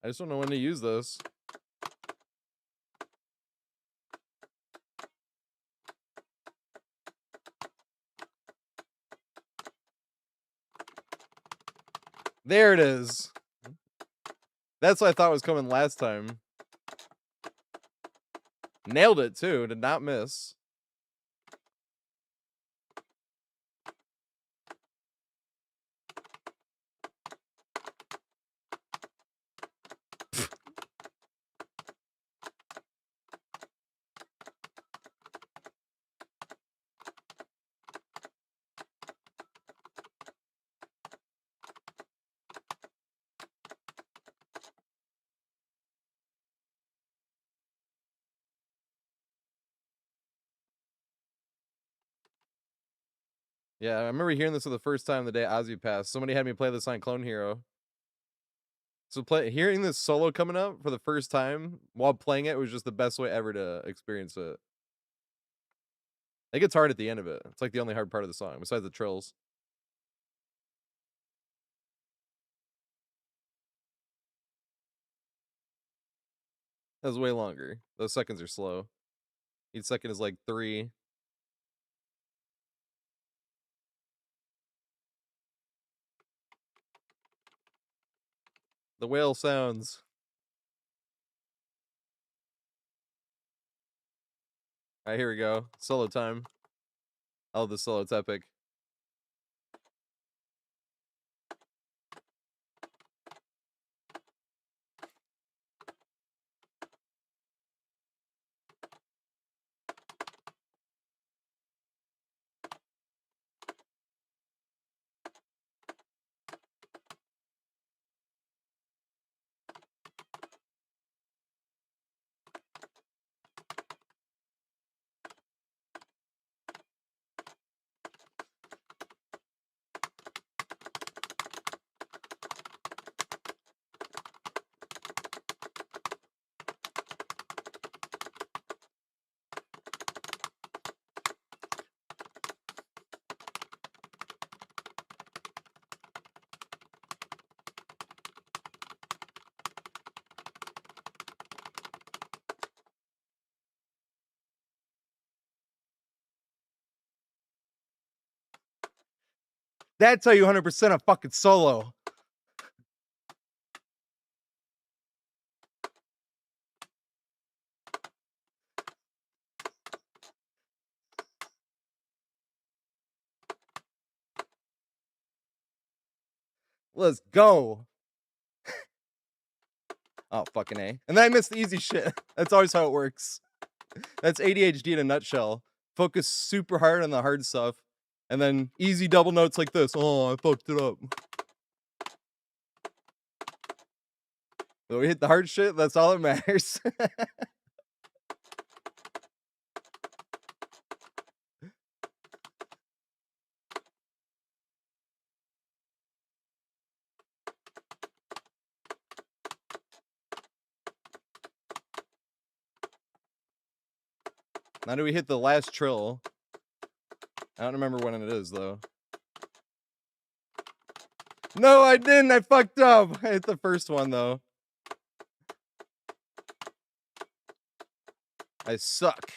I just don't know when to use this. There it is. That's what I thought was coming last time. Nailed it too. Did not miss. Yeah, I remember hearing this for the first time the day Ozzy passed. Somebody had me play this on Clone Hero. So hearing this solo coming up for the first time while playing it was just the best way ever to experience it. It gets hard at the end of it. It's like the only hard part of the song, besides the trills. That was way longer. Those seconds are slow. Each second is like 3. The whale sounds. Alright, here we go. Solo time. I love this solo. It's epic. That's how you 100% a fucking solo. Let's go. Oh, fucking A. And then I missed the easy shit. That's always how it works. That's ADHD in a nutshell. Focus super hard on the hard stuff. And then easy double notes like this. Oh, I fucked it up. So we hit the hard shit. That's all that matters. Now do we hit the last trill? I don't remember when it is, though. No, I didn't. I fucked up. I hit the first one, though. I suck.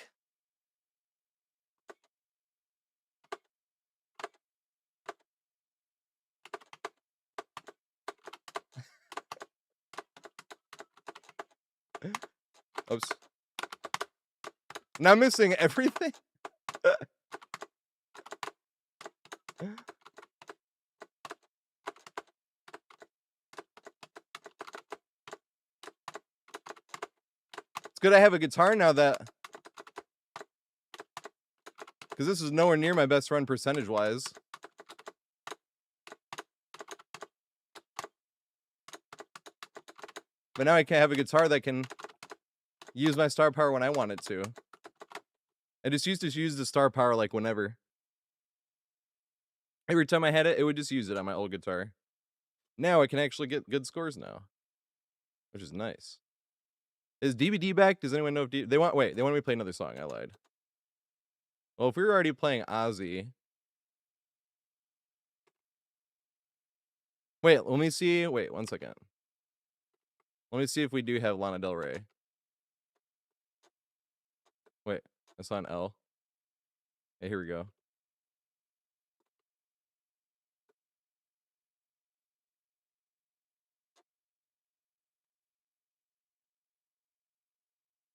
Oops. Now I'm missing everything. It's good I have a guitar now that... Because this is nowhere near my best run percentage-wise. But now I can have a guitar that can use my star power when I want it to. I just used to use the star power like whenever. Every time I had it, it would just use it on my old guitar. Now I can actually get good scores now, which is nice. Is DVD back? Does anyone know if they want? Wait, they want me to play another song. I lied. Well, if we were already playing Ozzy, wait, let me see. Wait, 1 second. Let me see if we do have Lana Del Rey. Wait, that's on L. Okay, here we go.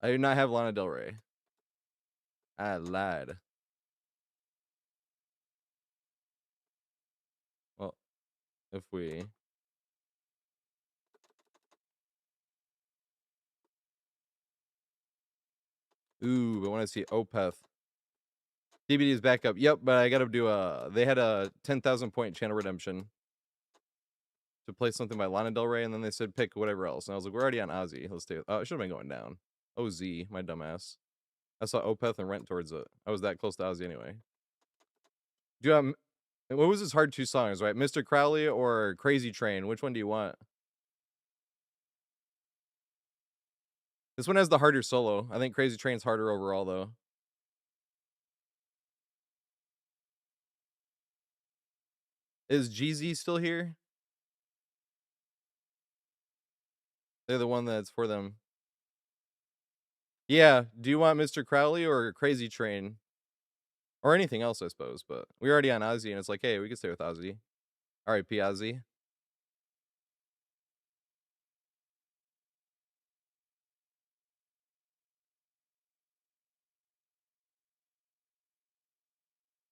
I do not have Lana Del Rey. I lied. Well, if we... Ooh, I want to see Opeth. DVD is back up. Yep, but I gotta do a... They had a 10,000 point channel redemption to play something by Lana Del Rey, and then they said pick whatever else. And I was like, we're already on Ozzy. Let's do it. Oh, it should have been going down. OZ, my dumbass. I saw Opeth and went towards it. I was that close to Ozzy anyway. Do you have... What was his hard 2 songs, right? Mr. Crowley or Crazy Train? Which one do you want? This one has the harder solo. I think Crazy Train's harder overall, though. Is Jeezy still here? They're the one that's for them. Yeah. Do you want Mr. Crowley or Crazy Train? Or anything else, I suppose. But we're already on Ozzy, and it's like, hey, we can stay with Ozzy. R.I.P. Ozzy.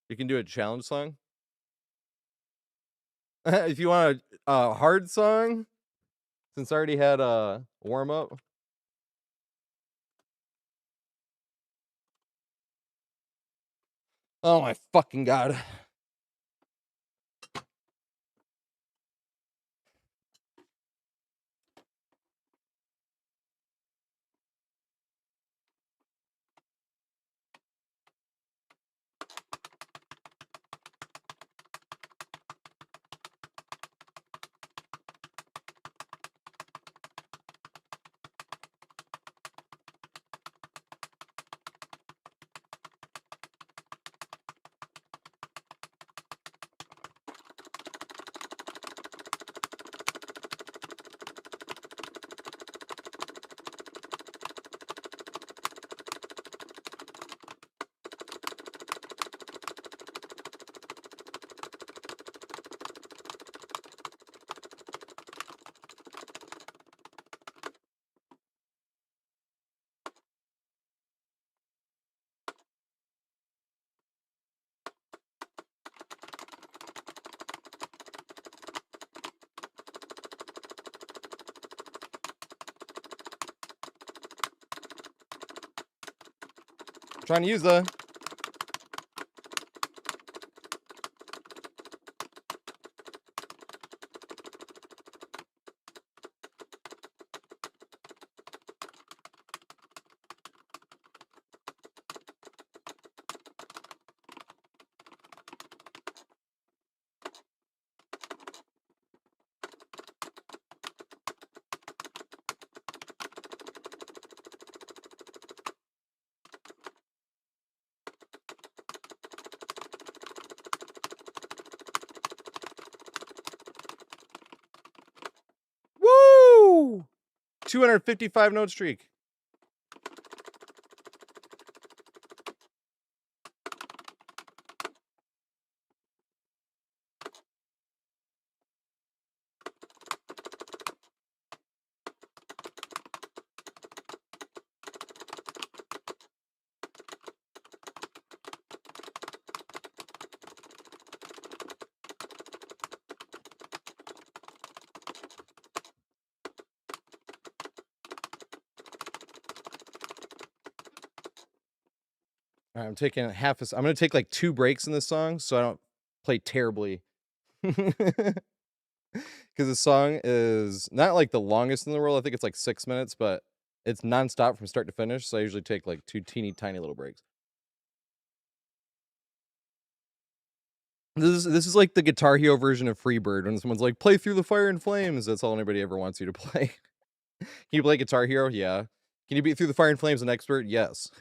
You can do a challenge song. If you want a hard song, since I already had a warm up. Oh my fucking god. I'm trying to use the... Woo! 255 note streak. All right, I'm taking half a... I'm going to take like 2 breaks in this song so I don't play terribly. Because the song is not like the longest in the world. I think it's like 6 minutes, but it's nonstop from start to finish. So I usually take like 2 teeny tiny little breaks. This is like the Guitar Hero version of Freebird. When someone's like, play Through the Fire and Flames, that's all anybody ever wants you to play. Can you play Guitar Hero? Yeah. Can you beat Through the Fire and Flames an expert? Yes.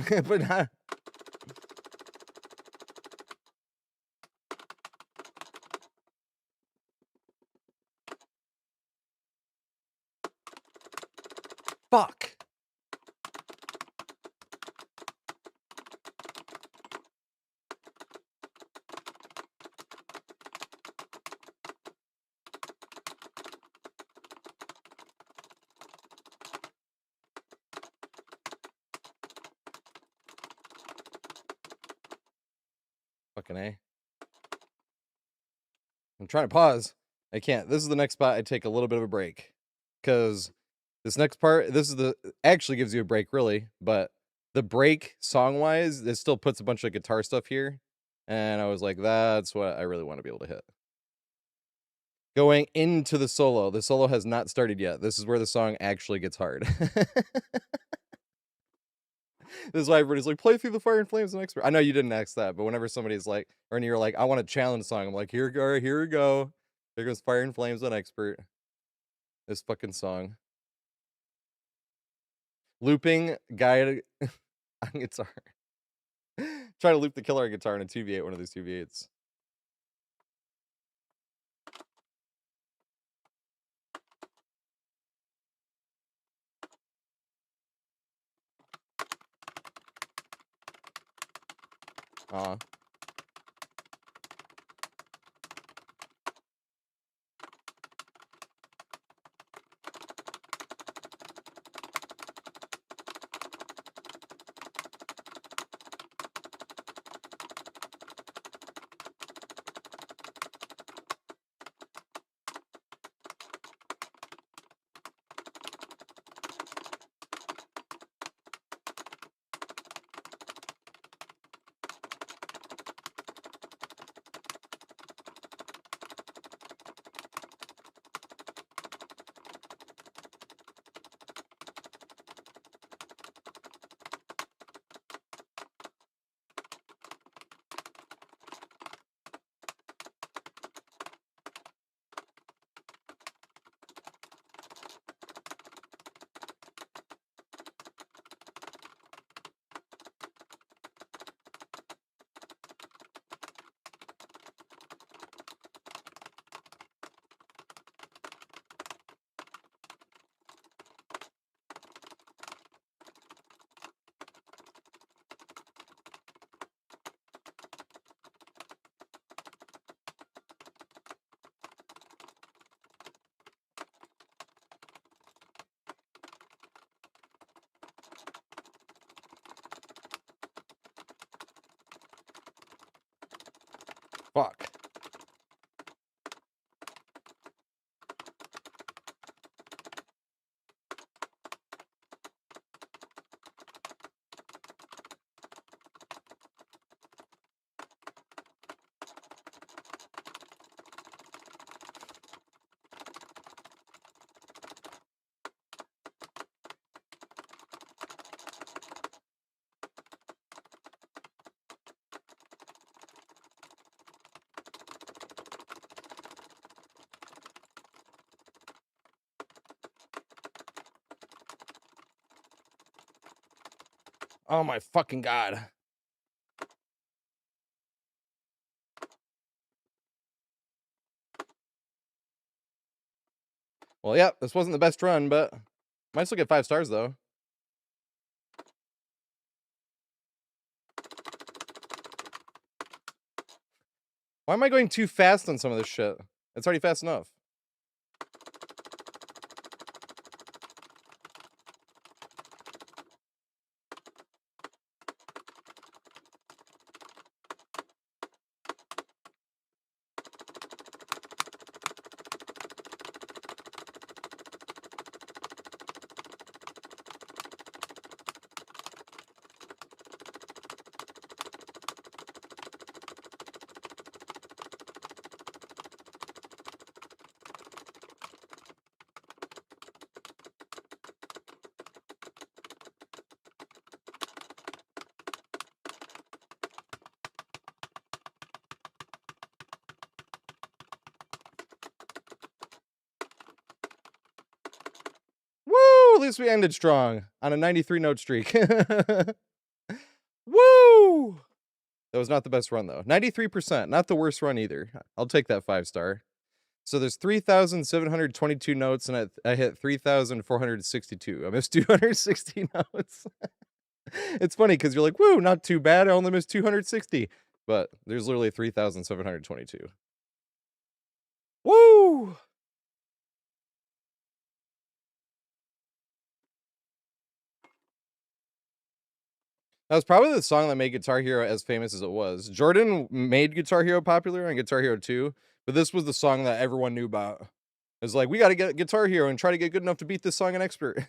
but not. Fuck. Fucking A. I'm trying to pause. I can't. This is the next spot I take a little bit of a break. Because this next part, this is the actually gives you a break, really, but the break song-wise, it still puts a bunch of guitar stuff here. And I was like, that's what I really want to be able to hit. Going into the solo. The solo has not started yet. This is where the song actually gets hard. This is why everybody's like, play through the Fire and Flames and Expert. I know you didn't ask that, but whenever somebody's like, or you're like, I want a challenge song, I'm like, here we go. There goes Fire and Flames on Expert. This fucking song. Looping guide on guitar. Try to loop the killer on guitar in a 2v8, one of these 2v8s. Fuck. Oh my fucking god. Well, yeah, this wasn't the best run, but might still get 5 stars though. Why am I going too fast on some of this shit? It's already fast enough. Woo! At least we ended strong on a 93 note streak. That was not the best run, though. 93%. Not the worst run, either. I'll take that 5-star. So there's 3,722 notes, and I hit 3,462. I missed 260 notes. It's funny, because you're like, woo, not too bad. I only missed 260. But there's literally 3,722. Woo! That was probably the song that made Guitar Hero as famous as it was. Jordan made Guitar Hero popular on Guitar Hero 2, but this was the song that everyone knew about. It was like, we got to get Guitar Hero and try to get good enough to beat this song in Expert.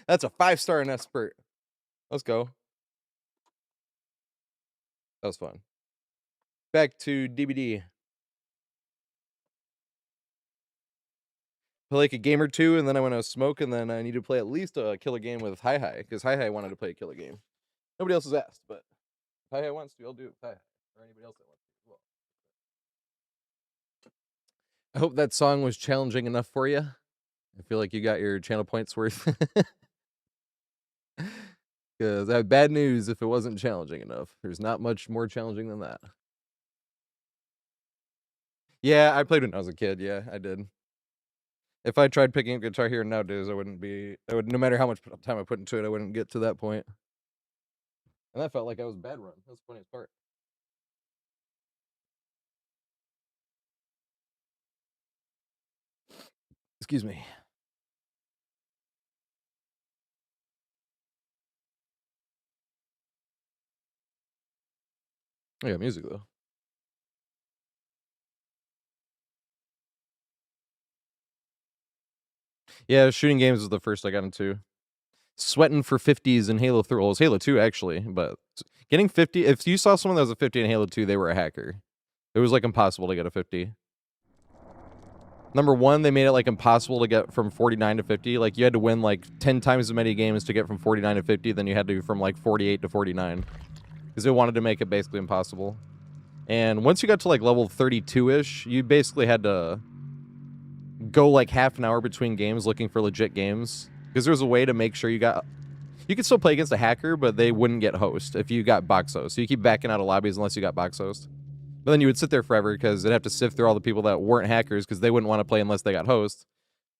That's a 5-star in Expert. Let's go. That was fun. Back to DBD. Play like a game or two, and then I went to smoke, and then I need to play at least a killer game with Hi Hi, because Hi Hi wanted to play a killer game. Nobody else has asked, but if Hi Hi wants to, I'll do it with Hi Hi, or anybody else that wants to as well. I hope that song was challenging enough for you. I feel like you got your channel points worth. Because I have bad news if it wasn't challenging enough. There's not much more challenging than that. Yeah, I played when I was a kid. Yeah, I did. If I tried picking up Guitar Hero nowadays, no matter how much time I put into it, I wouldn't get to that point. And that felt like I was a bad run. That's the funniest part. Excuse me. I got music, though. Yeah, shooting games was the first I got into. Sweating for 50s in Halo 3. Well, it was Halo 2, actually. But getting 50... If you saw someone that was a 50 in Halo 2, they were a hacker. It was, like, impossible to get a 50. Number one, they made it, like, impossible to get from 49 to 50. Like, you had to win, like, 10 times as many games to get from 49 to 50 than you had to from, like, 48 to 49. Because they wanted to make it basically impossible. And once you got to, like, level 32-ish, you basically had to go, like, half an hour between games looking for legit games. Because there was a way to make sure you got... You could still play against a hacker, but they wouldn't get host if you got box host. So you keep backing out of lobbies unless you got box host. But then you would sit there forever because they'd have to sift through all the people that weren't hackers because they wouldn't want to play unless they got host.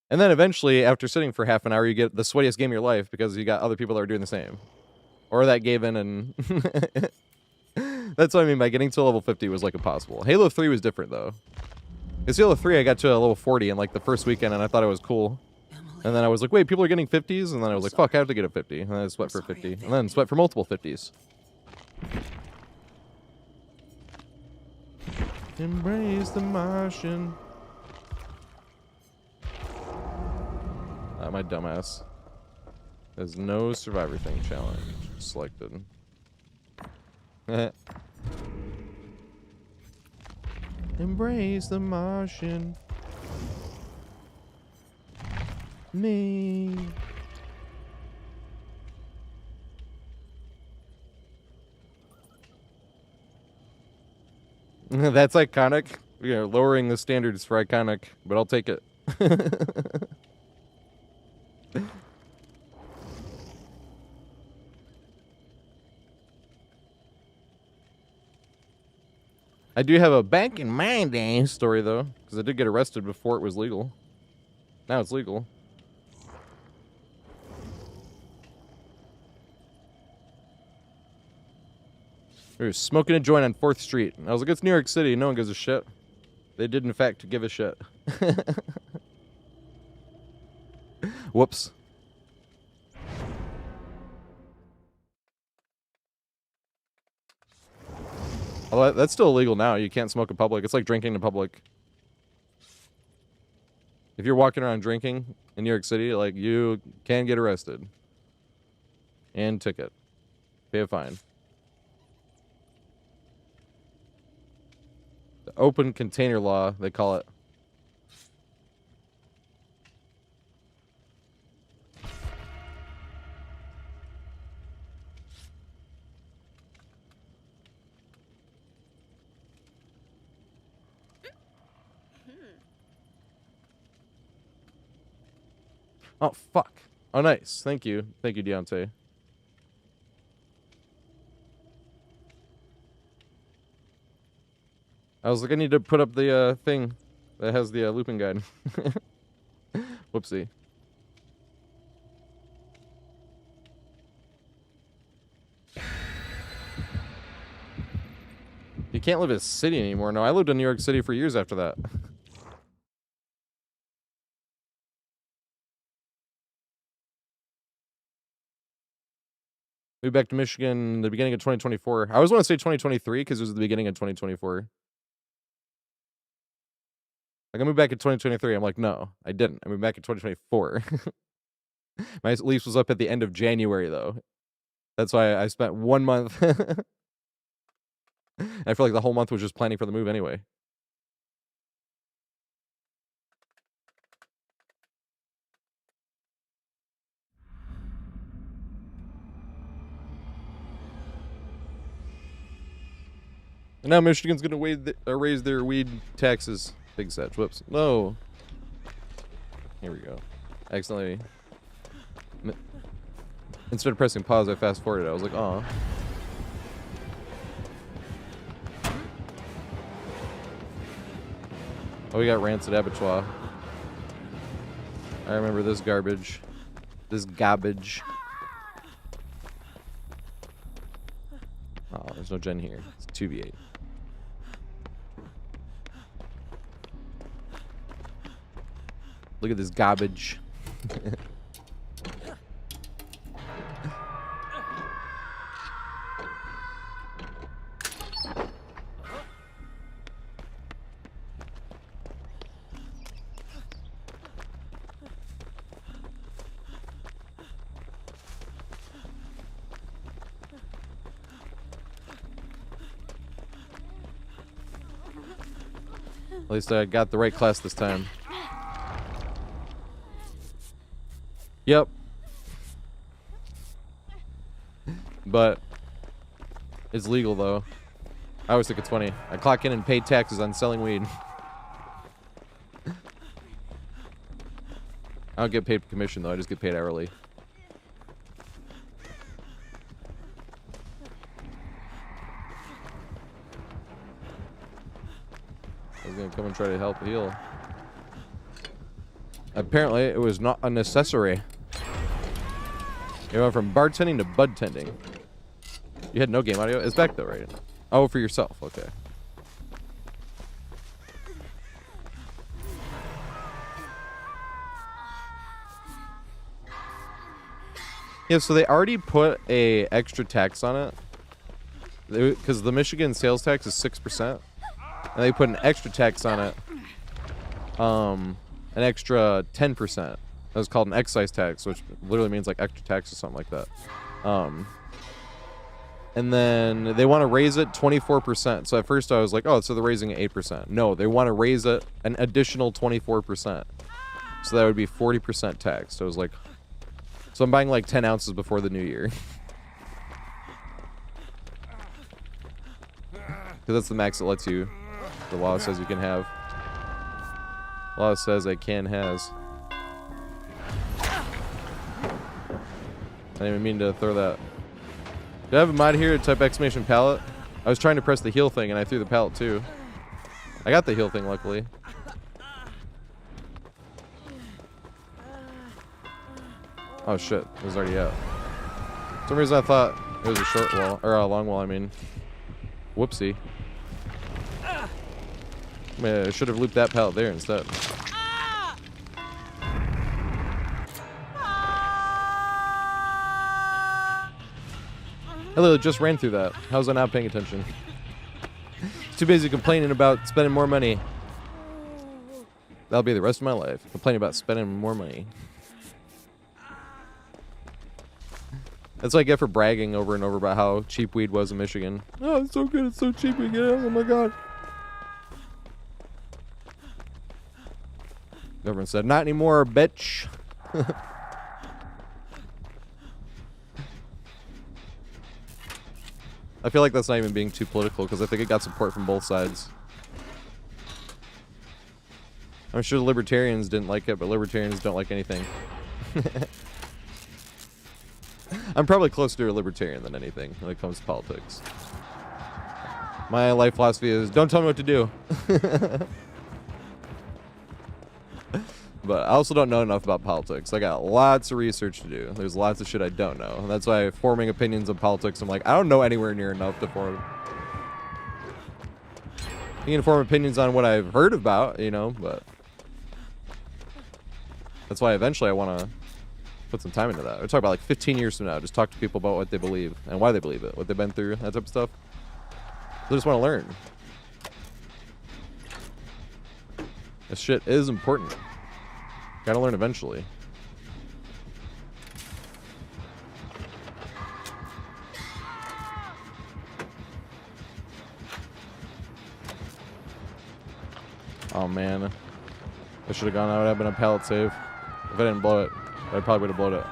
And then eventually, after sitting for half an hour, you get the sweatiest game of your life because you got other people that are doing the same. Or that gave in and... That's what I mean by getting to level 50 was, like, impossible. Halo 3 was different, though. Because Halo 3, I got to a level 40 in, like, the first weekend, and I thought it was cool. And then I was like, wait, people are getting 50s? And then I was like, fuck, I have to get a 50. And then I sweat for 50. And then sweat for multiple 50s. Embrace the Martian. My dumbass. There's no Survivor thing challenge selected. Embrace the Martian. Me. That's iconic. You know, lowering the standards for iconic, but I'll take it. I do have a back in my day story, though, because I did get arrested before it was legal. Now it's legal. We were smoking a joint on 4th Street. I was like, it's New York City. No one gives a shit. They did, in fact, give a shit. Whoops. Well, that's still illegal now. You can't smoke in public. It's like drinking in public. If you're walking around drinking in New York City, like, you can get arrested. And ticket. Pay a fine. The open container law, they call it. Oh, fuck. Oh, nice. Thank you. Thank you, Deontay. I was like, I need to put up the thing that has the Loopin guide. Whoopsie. You can't live in a city anymore. No, I lived in New York City for years after that. Moved back to Michigan the beginning of 2024. I always want to say 2023 because it was the beginning of 2024. Like, I moved back in 2023. I'm like, no, I didn't. I moved back in 2024. My lease was up at the end of January, though. That's why I spent 1 month. I feel like the whole month was just planning for the move anyway. And now Michigan's gonna raise their weed taxes. Big setch. Whoops. No. Here we go. Accidentally. Instead of pressing pause, I fast forwarded. I was like, aw. Oh, we got Rancid Abattoir. I remember this garbage. This garbage. Oh, there's no gen here. It's 2v8. Look at this garbage. At least I got the right class this time. Yep. But it's legal though. I always think it's funny. I clock in and pay taxes on selling weed. I don't get paid commission though, I just get paid hourly. I was gonna come and try to help heal. Apparently, it was not a necessary. You went from bartending to bud tending. You had no game audio? It's back though, right? Oh, for yourself. Okay. Yeah, so they already put a extra tax on it. Because the Michigan sales tax is 6%. And they put an extra tax on it. An extra 10%. That was called an excise tax, which literally means like extra tax or something like that. And then they want to raise it 24%. So at first I was like, oh, so they're raising it 8%. No, they want to raise it an additional 24%. So that would be 40% tax. So it was like, so I'm buying like 10 ounces before the new year. Because that's the max it lets you. The law says you can have. The law says I can has. I didn't even mean to throw that. Do I have a mod here to type exclamation pallet? I was trying to press the heal thing and I threw the pallet too. I got the heal thing luckily. Oh shit, it was already out. For some reason I thought it was a short wall, or a long wall, I mean. Whoopsie. Man, I should have looped that pallet there instead. I literally just ran through that. How was I not paying attention? Too busy complaining about spending more money. That'll be the rest of my life. Complaining about spending more money. That's what I get for bragging over and over about how cheap weed was in Michigan. Oh, it's so good. It's so cheap. We get it. Oh my god. Government said, not anymore, bitch. I feel like that's not even being too political because I think it got support from both sides. I'm sure the libertarians didn't like it, but libertarians don't like anything. I'm probably closer to a libertarian than anything when it comes to politics. My life philosophy is don't tell me what to do. But I also don't know enough about politics. I got lots of research to do. There's lots of shit I don't know. And that's why forming opinions on politics, I'm like, I don't know anywhere near enough to form. You can form opinions on what I've heard about, you know, but that's why eventually I want to put some time into that. We're talking about like 15 years from now. Just talk to people about what they believe and why they believe it, what they've been through, that type of stuff. They just want to learn. This shit is important. Gotta learn eventually. Oh man. I should have gone out. I've been a pallet save. If I didn't blow it, I probably would have blowed it.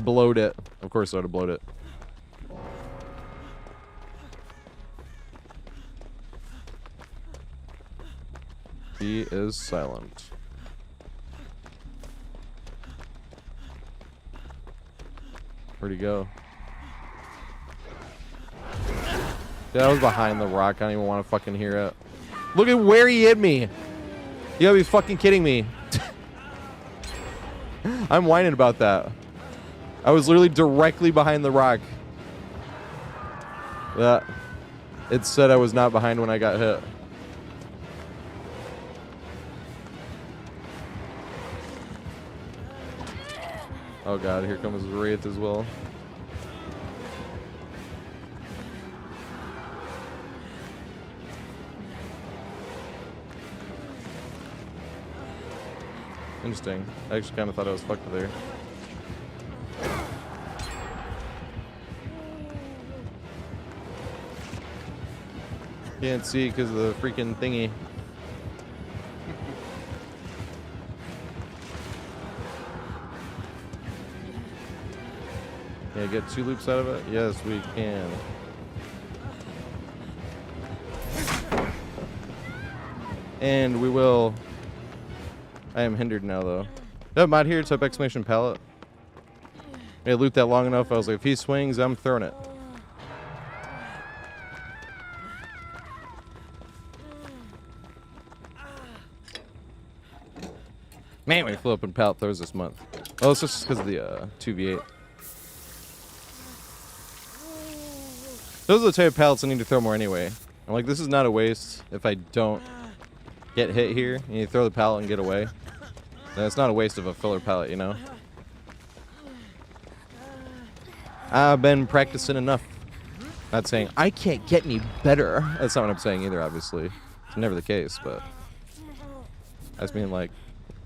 Blowed it. Of course I would have blowed it. He is silent. Where'd he go? Dude, I was behind the rock. I don't even want to fucking hear it. Look at where he hit me. You gotta be fucking kidding me. I'm whining about that. I was literally directly behind the rock. Yeah. It said I was not behind when I got hit. Oh god, here comes Wraith as well. Interesting. I actually kind of thought I was fucked there. Can't see because of the freaking thingy. Can I get 2 loops out of it? Yes, we can. And we will. I am hindered now, though. No, mod here, type exclamation pallet. I looped that long enough. I was like, if he swings, I'm throwing it. Man, we flew up in pallet throws this month. Oh, it's just because of the 2v8. Those are the type of pallets I need to throw more anyway. I'm like, this is not a waste if I don't get hit here and you throw the pallet and get away. Then it's not a waste of a filler pallet, you know? I've been practicing enough. Not saying I can't get any better. That's not what I'm saying either, obviously. It's never the case, but I just mean like,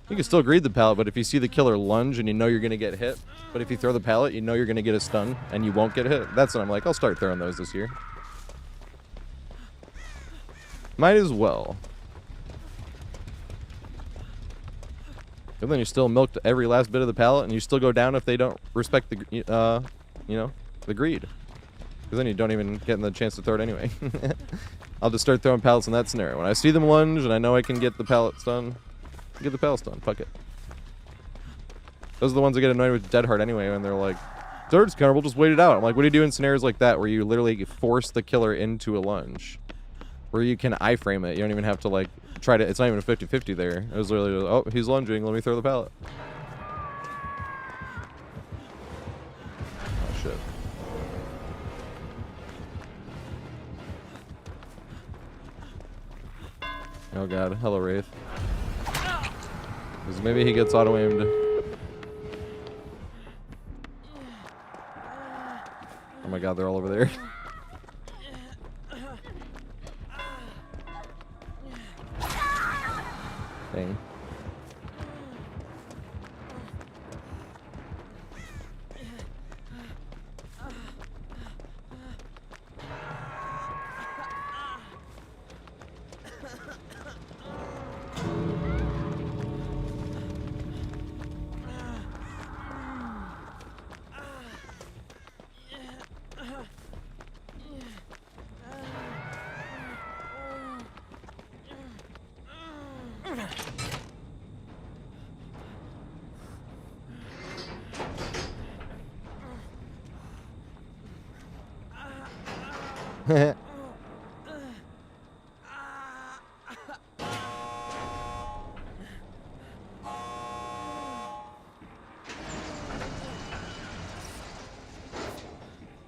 you can still greed the pallet, but if you see the killer lunge and you know you're going to get hit, but if you throw the pallet, you know you're going to get a stun and you won't get hit. That's when I'm like, I'll start throwing those this year. Might as well. And then you still milked every last bit of the pallet and you still go down if they don't respect the, you know, the greed. Because then you don't even get the chance to throw it anyway. I'll just start throwing pallets in that scenario. When I see them lunge and I know I can get the pallet stun, get the pallet stun. Fuck it. Those are the ones that get annoyed with Dead Hard anyway when they're like, Dirt's counter, we'll just wait it out. I'm like, what do you do in scenarios like that where you literally force the killer into a lunge? Where you can iframe it. You don't even have to like try to, it's not even a 50-50 there. It was literally, oh, he's lunging, let me throw the pallet. Oh shit. Oh god, hello Wraith. Because maybe he gets auto-aimed. Oh my god, they're all over there. Dang.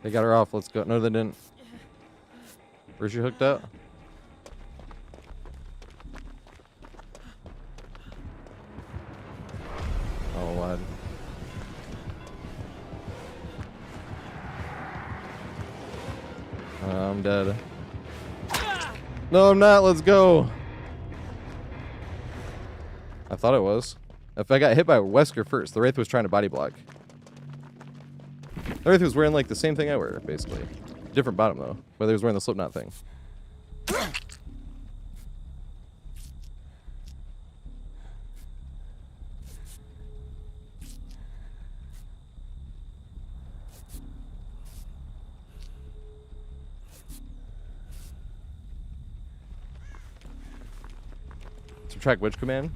They got her off. Let's go. No, they didn't. Where's she hooked up? Oh, what? I'm dead. No, I'm not. Let's go. I thought it was. If I got hit by Wesker first, the Wraith was trying to body block. The Wraith was wearing like the same thing I wear, basically. Different bottom though, but he was wearing the Slipknot thing. Subtract which command?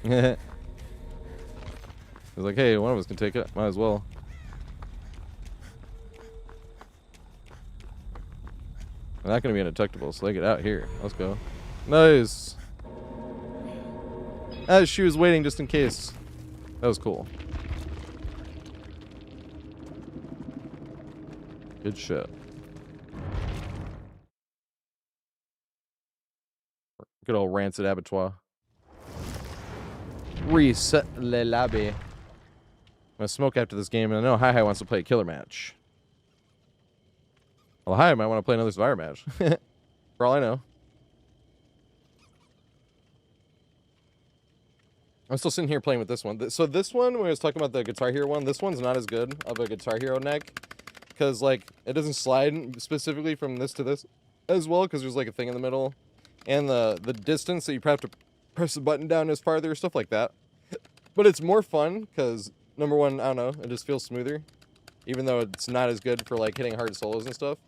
He's like, hey, one of us can take it. Might as well. They're not going to be undetectable, so they get out here. Let's go. Nice. As she was waiting just in case. That was cool. Good shit. Good old rancid abattoir. Reset le lobby. I'm gonna smoke after this game, and I know Hi wants to play a killer match. Well, Hi might want to play another Survivor match. For all I know. I'm still sitting here playing with this one. So this one, when I was talking about the Guitar Hero one, this one's not as good of a Guitar Hero neck. Because, like, it doesn't slide specifically from this to this as well, because there's, like, a thing in the middle. And the distance that you have to press the button down is farther, stuff like that. But it's more fun, because, number one, I don't know, it just feels smoother. Even though it's not as good for, like, hitting hard solos and stuff.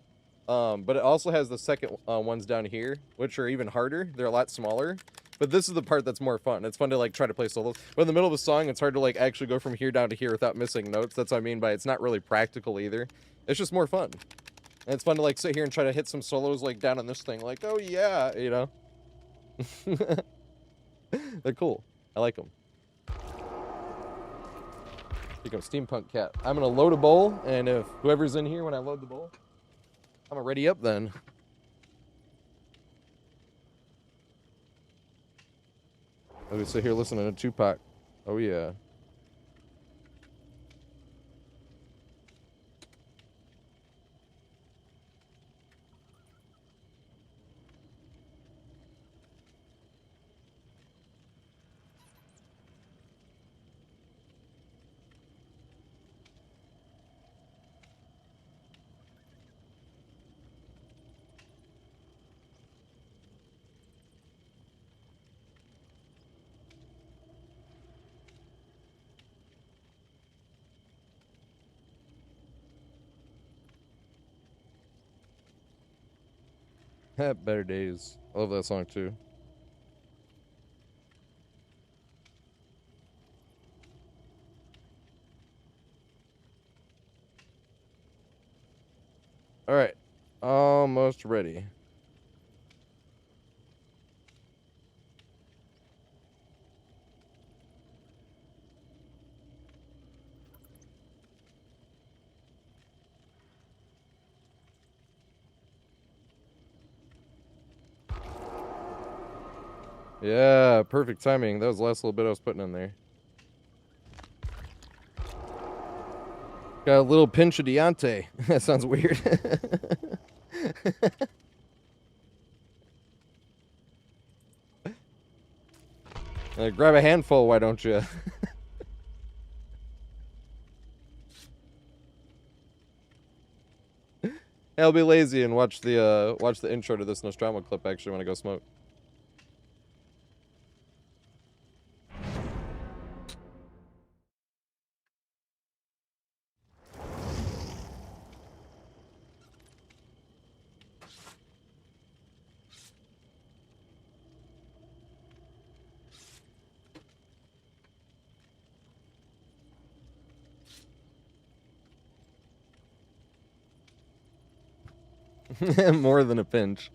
But it also has the second ones down here, which are even harder. They're a lot smaller. But this is the part that's more fun. It's fun to, like, try to play solos. But in the middle of a song, it's hard to, like, actually go from here down to here without missing notes. That's what I mean by it's not really practical either. It's just more fun. And it's fun to, like, sit here and try to hit some solos, like, down on this thing. Like, oh, yeah, you know? They're cool. I like them. Become Steampunk Cat. I'm going to load a bowl, and if whoever's in here when I load the bowl, I'm going to ready up then. Let me sit here listening to Tupac. Oh, yeah. Better Days. I love that song too. All right. Almost ready. Yeah, perfect timing. That was the last little bit I was putting in there. Got a little pinch of Deontay. That sounds weird. Grab a handful, why don't you? I'll be lazy and watch the intro to this Nostromo clip actually when I go smoke. More than a pinch.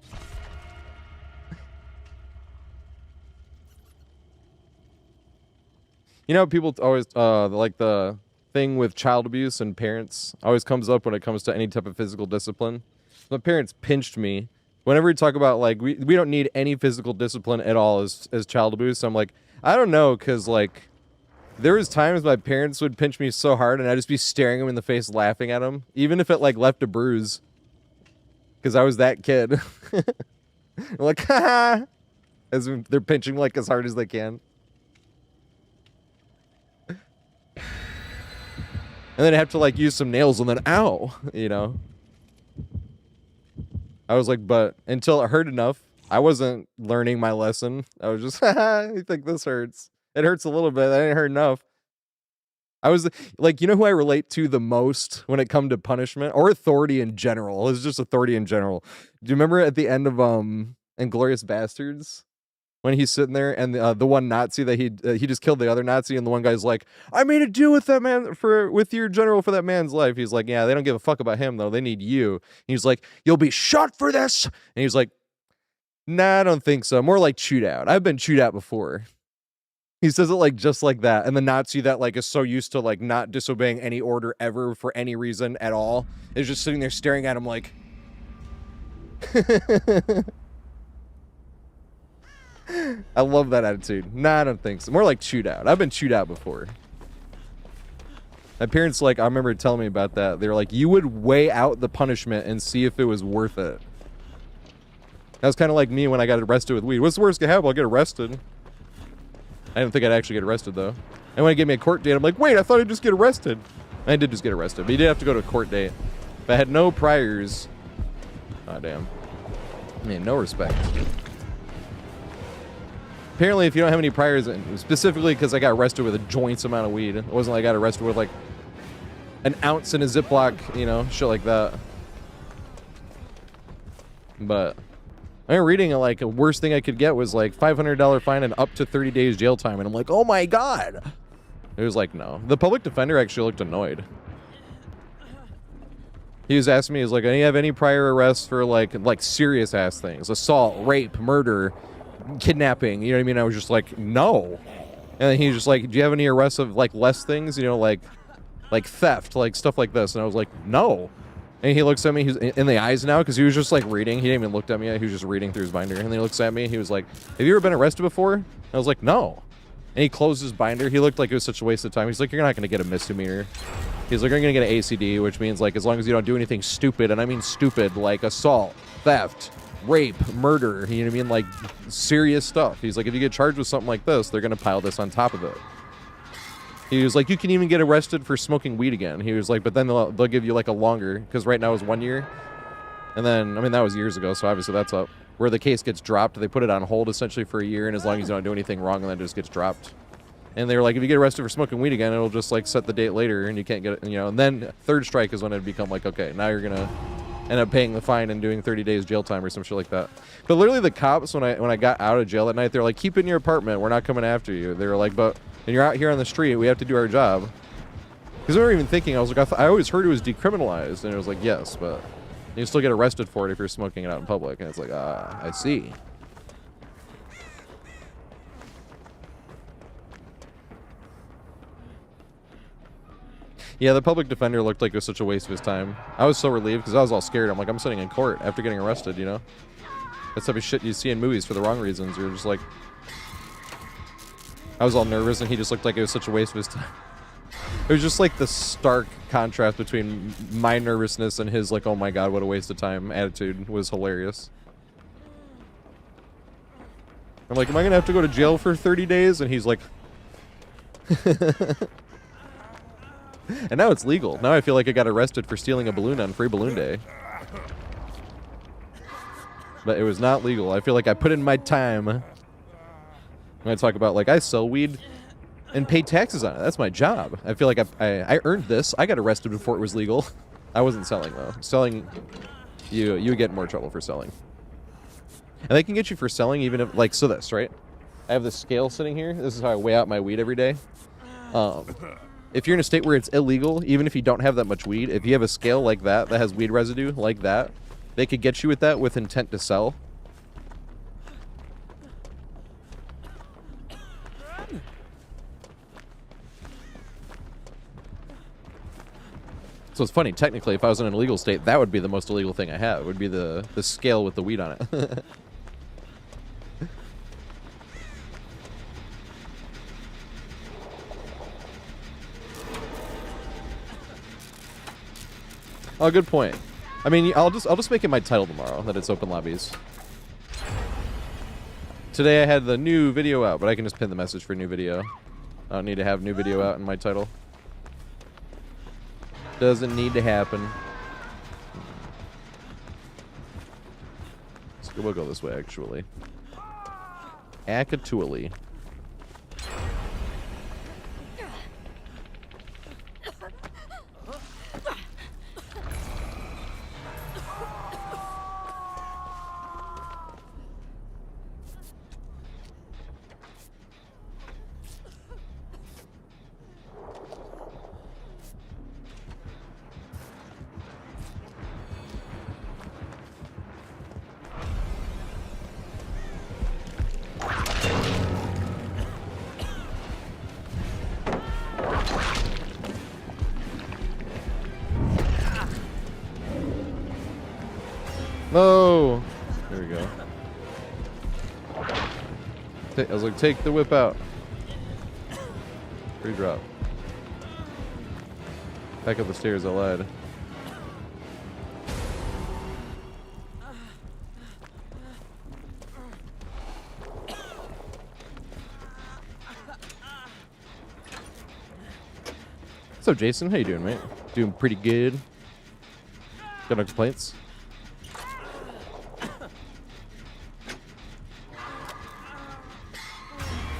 You know, people always like the thing with child abuse and parents always comes up when it comes to any type of physical discipline. My parents pinched me. Whenever we talk about like we don't need any physical discipline at all as child abuse, I'm like, I don't know, because like there was times my parents would pinch me so hard and I'd just be staring them in the face laughing at them, even if it like left a bruise, because I was that kid. Like, haha, as they're pinching like as hard as they can. And then I have to like use some nails and then ow, you know. I was like, but until it hurt enough, I wasn't learning my lesson. I was just, haha, you think this hurts? It hurts a little bit. That didn't hurt enough. I was like, you know who I relate to the most when it come to punishment or authority in general? It's just authority in general. Do you remember at the end of Inglourious Bastards? When he's sitting there and the one Nazi that he just killed the other Nazi, and the one guy's like, I made a deal with that man with your general for that man's life. He's like, yeah, they don't give a fuck about him though. They need you. And he's like, you'll be shot for this. And he's like, nah, I don't think so. More like chewed out. I've been chewed out before. He says it like just like that. And the Nazi that like is so used to like not disobeying any order ever for any reason at all is just sitting there staring at him like I love that attitude. Nah, I don't think so. More like chewed out. I've been chewed out before. My parents, like, I remember telling me about that. They were like, you would weigh out the punishment and see if it was worth it. That was kind of like me when I got arrested with weed. What's the worst that could happen? I'll get arrested. I didn't think I'd actually get arrested, though. And when he gave me a court date, I'm like, wait, I thought I'd just get arrested. I did just get arrested, but you did have to go to a court date. If I had no priors... Oh, damn. I mean, no respect. Apparently, if you don't have any priors, specifically because I got arrested with a joints amount of weed, it wasn't like I got arrested with like an ounce in a Ziploc, you know, shit like that. But I remember reading it like a worst thing I could get was like $500 fine and up to 30 days jail time, and I'm like, oh my god. It was like, no. The public defender actually looked annoyed. He was asking me, he's like, do you have any prior arrests for like serious ass things, assault, rape, murder, kidnapping, you know what I mean? I was just like, no. And then he was just like, do you have any arrests of like less things, you know, like theft, like stuff like this? And I was like, no. And he looks at me, he's in the eyes now, because he was just like reading. He didn't even look at me yet. He was just reading through his binder. And then he looks at me, he was like, have you ever been arrested before? And I was like, no. And he closed his binder. He looked like it was such a waste of time. He's like, you're not going to get a misdemeanor. He's like, you're going to get an ACD, which means like as long as you don't do anything stupid, and I mean stupid, like assault, theft, rape, murder, you know what I mean? Like serious stuff. He's like, if you get charged with something like this, they're going to pile this on top of it. He was like, you can even get arrested for smoking weed again. He was like, but then they'll give you like a longer, because right now is 1 year. And then, I mean, that was years ago, so obviously that's up. Where the case gets dropped, they put it on hold essentially for a year, and as long as you don't do anything wrong, and then it just gets dropped. And they were like, if you get arrested for smoking weed again, it'll just like set the date later, and you can't get it, you know. And then third strike is when it'd become like, okay, now you're gonna end up paying the fine and doing 30 days jail time or some shit like that. But literally the cops, when I got out of jail at night, they're like, keep it in your apartment, we're not coming after you. They were like, but and you're out here on the street, we have to do our job. Because we were even thinking, I was like, I always heard it was decriminalized, and it was like, yes, but you still get arrested for it if you're smoking it out in public. And it's like, ah, I see. Yeah, the public defender looked like it was such a waste of his time. I was so relieved because I was all scared. I'm like, I'm sitting in court after getting arrested, you know? That's type of shit you see in movies for the wrong reasons. You're just like... I was all nervous, and he just looked like it was such a waste of his time. It was just like the stark contrast between my nervousness and his, like, oh my god, what a waste of time attitude was hilarious. I'm like, am I going to have to go to jail for 30 days? And he's like... And now it's legal. Now I feel like I got arrested for stealing a balloon on Free Balloon Day. But it was not legal. I feel like I put in my time. When I talk about, like, I sell weed and pay taxes on it. That's my job. I feel like I earned this. I got arrested before it was legal. I wasn't selling, though. Selling, you get in more trouble for selling. And they can get you for selling even if, like, so this, right? I have this scale sitting here. This is how I weigh out my weed every day. If you're in a state where it's illegal, even if you don't have that much weed, if you have a scale like that has weed residue like that, they could get you with that with intent to sell. So it's funny, technically, if I was in an illegal state, that would be the most illegal thing I have. It would be the scale with the weed on it. Oh, good point. I mean, I'll just make it my title tomorrow that it's open lobbies. Today I had the new video out, but I can just pin the message for new video. I don't need to have new video out in my title. Doesn't need to happen. So we'll go this way, actually. Akatually. No! There we go. I was like, take the whip out. Free drop. Back up the stairs, I lied. What's up, Jason? How you doing, mate? Doing pretty good. Got no complaints?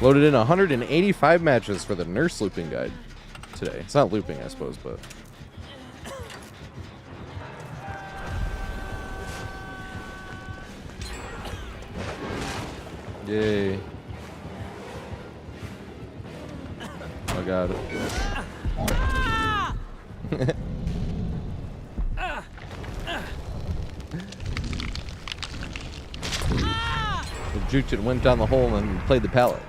Loaded in 185 matches for the nurse looping guide today. It's not looping, I suppose, but... Yay. Oh, God. The juked it, went down the hole, and played the pallet.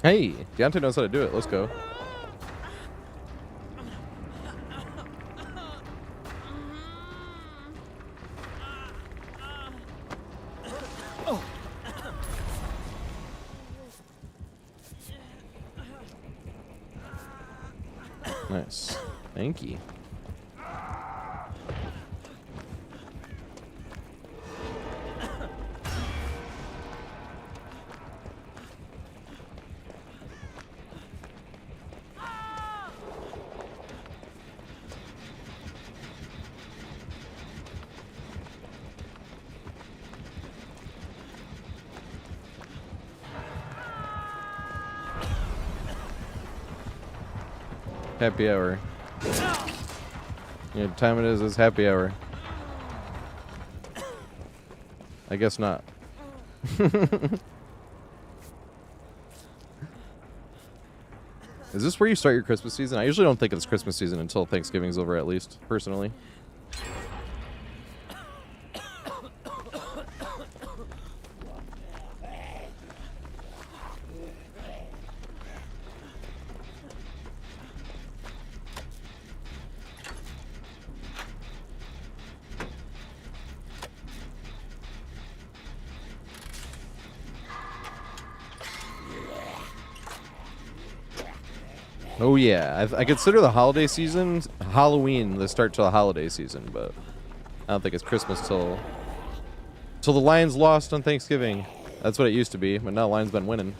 Hey, Deontay knows how to do it. Let's go. Nice. Thank you. Happy hour. Yeah, time it is happy hour. I guess not. Is this where you start your Christmas season? I usually don't think it's Christmas season until Thanksgiving's over, at least, personally. Oh yeah, I consider the holiday season, Halloween, the start to the holiday season, but I don't think it's Christmas till the Lions lost on Thanksgiving. That's what it used to be, but now the Lions been winning.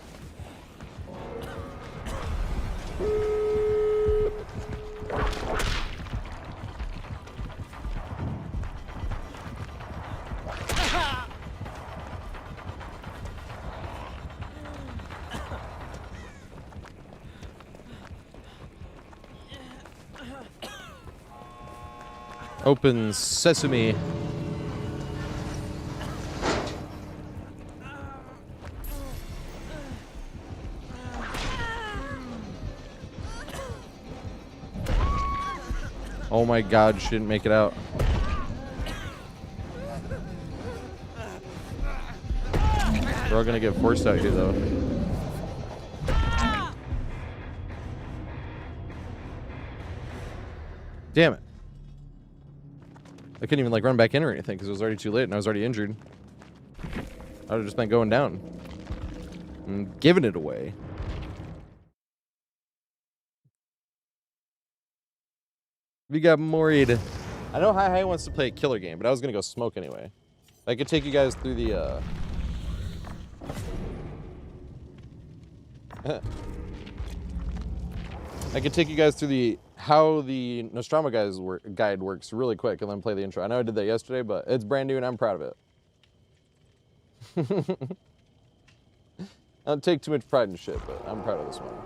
Open sesame. Oh my god, she didn't make it out. We're all gonna get forced out here though. Damn it. I couldn't even like run back in or anything because it was already too late and I was already injured. I would have just been going down and giving it away. We got Moried. I know Hi wants to play a killer game, but I was gonna go smoke anyway. I could take you guys through the I could take you guys through the how the Nostromo guide works really quick and then play the intro. I know I did that yesterday, but it's brand new and I'm proud of it. I don't take too much pride in shit, but I'm proud of this one.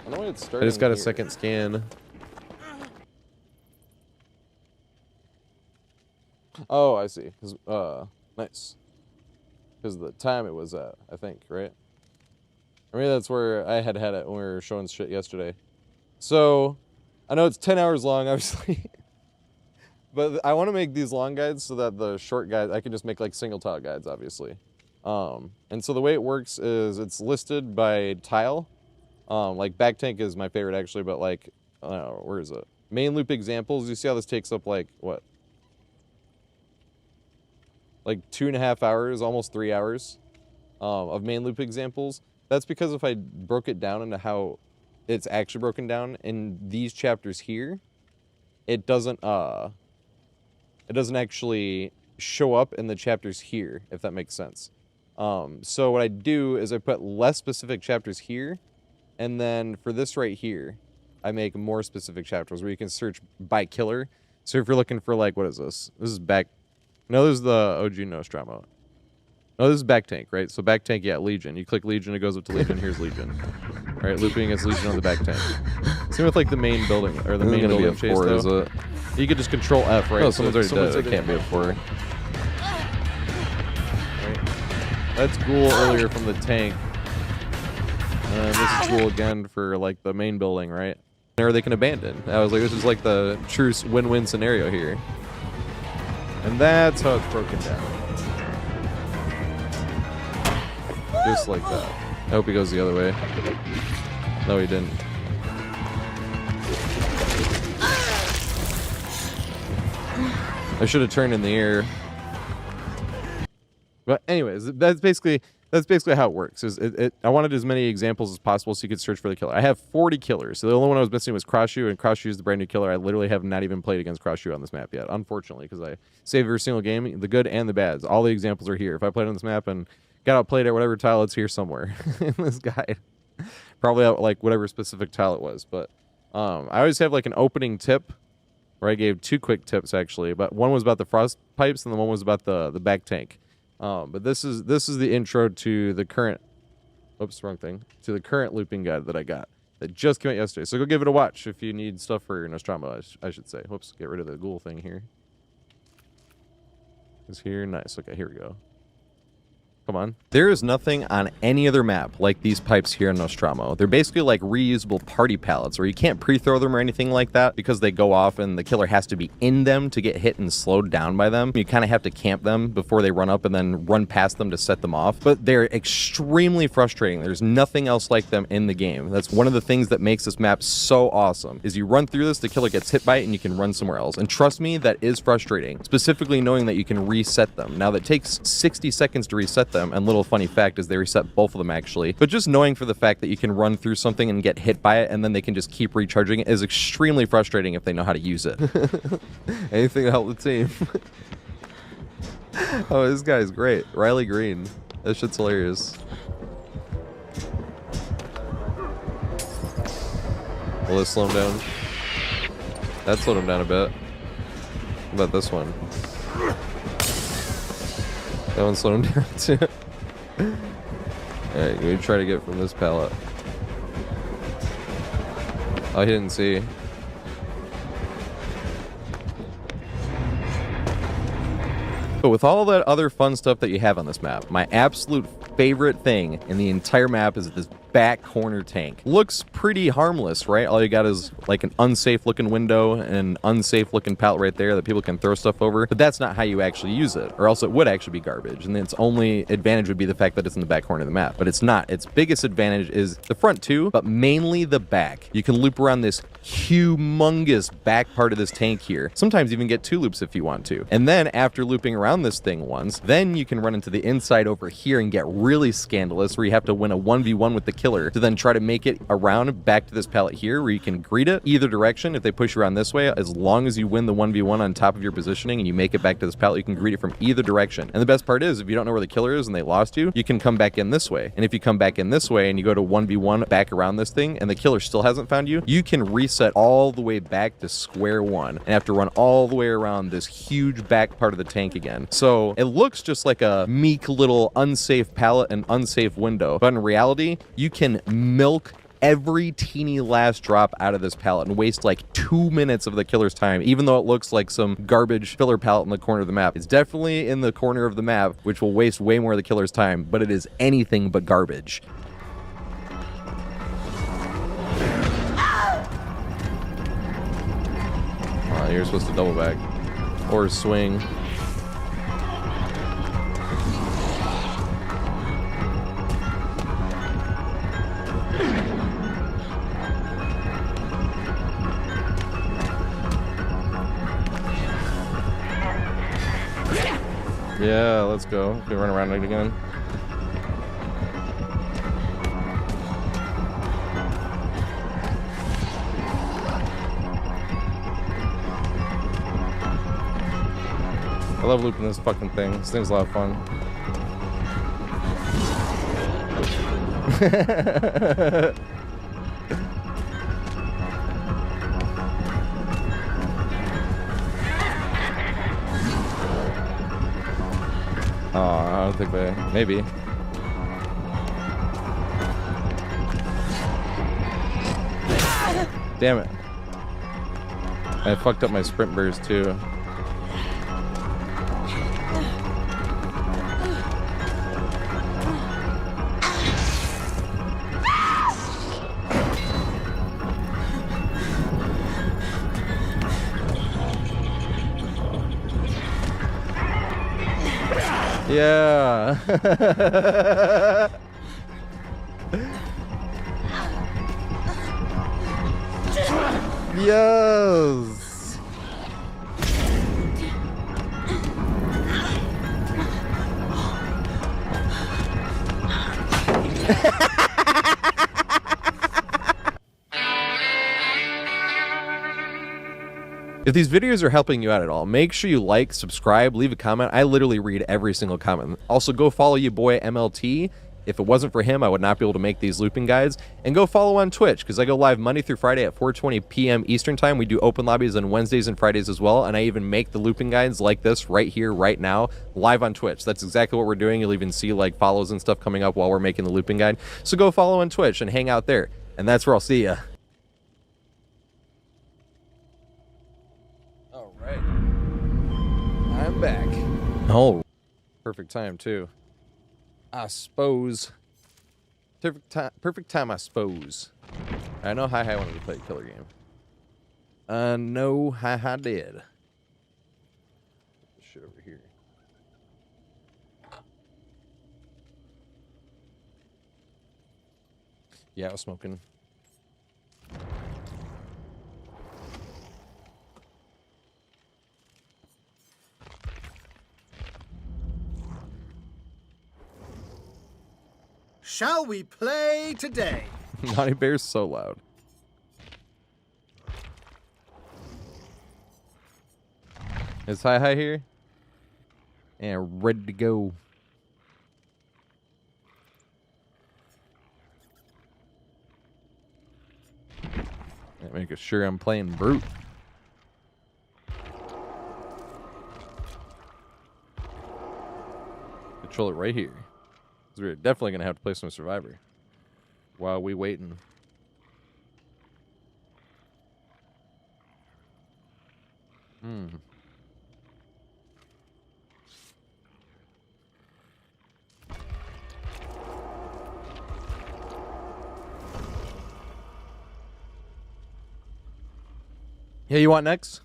I know it's starting. I just got a second scan. Oh, I see. Nice. Because of the time it was at, I think, right? I mean, that's where I had it when we were showing shit yesterday. So, I know it's 10 hours long, obviously. But I want to make these long guides so that the short guides, I can just make like single tile guides, obviously. And so the way it works is it's listed by tile. Like back tank is my favorite actually, but like, I don't know, where is it? Main loop examples, you see how this takes up like, what? Like 2.5 hours, almost 3 hours of main loop examples. That's because if I broke it down into how it's actually broken down in these chapters here, it doesn't actually show up in the chapters here, if that makes sense. So what I do is I put less specific chapters here, and then for this right here, I make more specific chapters where you can search by killer. So if you're looking for like, what is this? This is back. No, this is the OG Nostromo. No, this is back tank, right? So back tank, yeah, Legion. You click Legion, it goes up to Legion. Here's Legion. Right, looping against Legion on the back tank. Same with like the main building or the main building chase. Though. Is it? You could just control F, right? Oh, someone's already dead. It can't be a 4. Right. That's Ghoul earlier from the tank. And this is Ghoul again for like the main building, right? Or they can abandon. I was like, this is like the true win-win scenario here. And that's how it's broken down. Just like that. I hope he goes the other way. No, he didn't. I should have turned in the air. But anyways, that's basically how it works. I wanted as many examples as possible so you could search for the killer. I have 40 killers. So the only one I was missing was Crossshoe, and Crossshoe is the brand new killer. I literally have not even played against Crossshoe on this map yet, unfortunately, because I save every single game, the good and the bads. All the examples are here. If I played on this map and got outplayed at whatever tile, it's here somewhere in this guide. Probably out like whatever specific tile it was. But I always have like an opening tip where I gave 2 quick tips actually, but one was about the frost pipes and the one was about the back tank. But this is the intro to the current, oops, wrong thing, to the current looping guide that I got that just came out yesterday. So go give it a watch if you need stuff for your Nostromo, I should say. Whoops, get rid of the ghoul thing here. Is here, nice. Okay, here we go. Come on. There is nothing on any other map like these pipes here in Nostromo. They're basically like reusable party pallets where you can't pre-throw them or anything like that because they go off and the killer has to be in them to get hit and slowed down by them. You kind of have to camp them before they run up and then run past them to set them off. But they're extremely frustrating. There's nothing else like them in the game. That's one of the things that makes this map so awesome is you run through this, the killer gets hit by it, and you can run somewhere else. And trust me, that is frustrating, specifically knowing that you can reset them. Now that takes 60 seconds to reset them. And little funny fact is they reset both of them actually, but just knowing for the fact that you can run through something and get hit by it and then they can just keep recharging it is extremely frustrating if they know how to use it. Anything to help the team. Oh, this guy's great. Riley Green. That shit's hilarious. Will this slow him down? That slowed him down a bit. What about this one? That one slowed him down too. Alright, we try to get from this pallet. Oh, he didn't see. But with all that other fun stuff that you have on this map, my absolute favorite thing in the entire map is this back corner tank. Looks pretty harmless, right? All you got is like an unsafe looking window and an unsafe looking pallet right there that people can throw stuff over, but that's not how you actually use it, or else it would actually be garbage, and its only advantage would be the fact that it's in the back corner of the map, but it's not. Its biggest advantage is the front too, but mainly the back. You can loop around this humongous back part of this tank here, sometimes even get 2 loops if you want to, and then after looping around this thing once, then you can run into the inside over here and get really scandalous, where you have to win a 1v1 with the killer to then try to make it around back to this pallet here, where you can greet it either direction. If they push you around this way, as long as you win the 1v1 on top of your positioning and you make it back to this pallet, you can greet it from either direction. And the best part is, if you don't know where the killer is and they lost you, you can come back in this way. And if you come back in this way and you go to 1v1 back around this thing and the killer still hasn't found you, you can reset all the way back to square one and have to run all the way around this huge back part of the tank again. So it looks just like a meek little unsafe pallet and unsafe window, but in reality, you can milk every teeny last drop out of this pallet and waste like 2 minutes of the killer's time, even though it looks like some garbage filler pallet in the corner of the map. It's definitely in the corner of the map, which will waste way more of the killer's time, but it is anything but garbage. You're supposed to double back or swing. Yeah, let's go. We run around it again. I love looping this fucking thing. This thing's a lot of fun. Oh, I don't think they... Maybe. Damn it. I fucked up my sprint burst too. Yeah. Yes. If these videos are helping you out at all, make sure you like, subscribe, leave a comment. I literally read every single comment. Also, go follow your boy MLT. If it wasn't for him, I would not be able to make these looping guides. And go follow on Twitch, because I go live Monday through Friday at 4:20 p.m. Eastern Time. We do open lobbies on Wednesdays and Fridays as well, and I even make the looping guides like this right here, right now, live on Twitch. That's exactly what we're doing. You'll even see like follows and stuff coming up while we're making the looping guide. So go follow on Twitch and hang out there. And that's where I'll see ya. All right. I'm back. Oh, perfect time too. I suppose. Perfect time, I suppose. I know Hi wanted to play a killer game. I know Hi did. Put this shit over here. Yeah, I was smoking. Shall we play today? Naughty Bear's so loud. Is Hi here? And ready to go. Making sure I'm playing brute. Control it right here. Because we're definitely going to have to play some Survivor while we waiting. Yeah, you want next?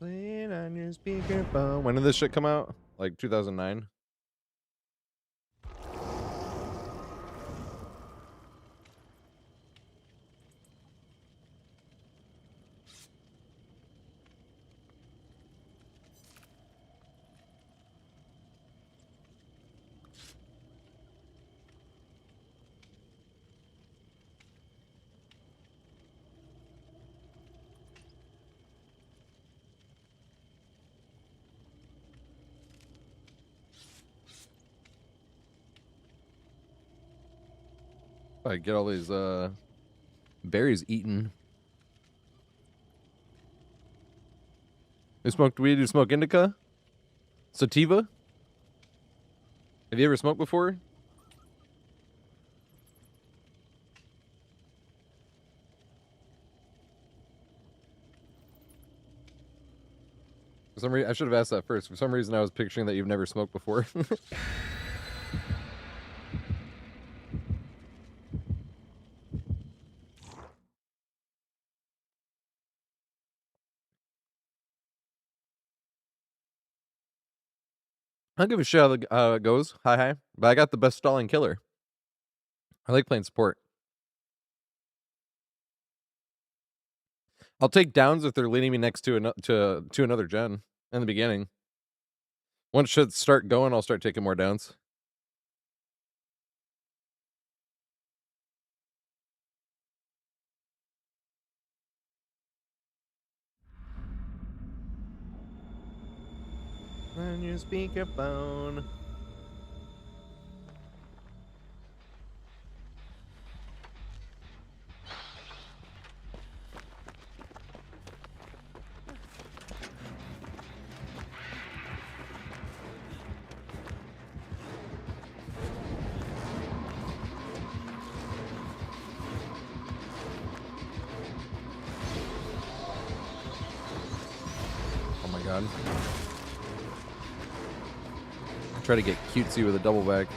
Play it on your speakerphone. When did this shit come out? Like 2009? I get all these berries eaten. You smoked weed? You smoke indica? Sativa? Have you ever smoked before? For some reason, I should have asked that first. For some reason, I was picturing that you've never smoked before. I don't give a shit how it goes. Hi. But I got the best stalling killer. I like playing support. I'll take downs if they're leading me next to another gen in the beginning. Once shit start going, I'll start taking more downs. On your speakerphone. Oh my god. Try to get cutesy with a double back.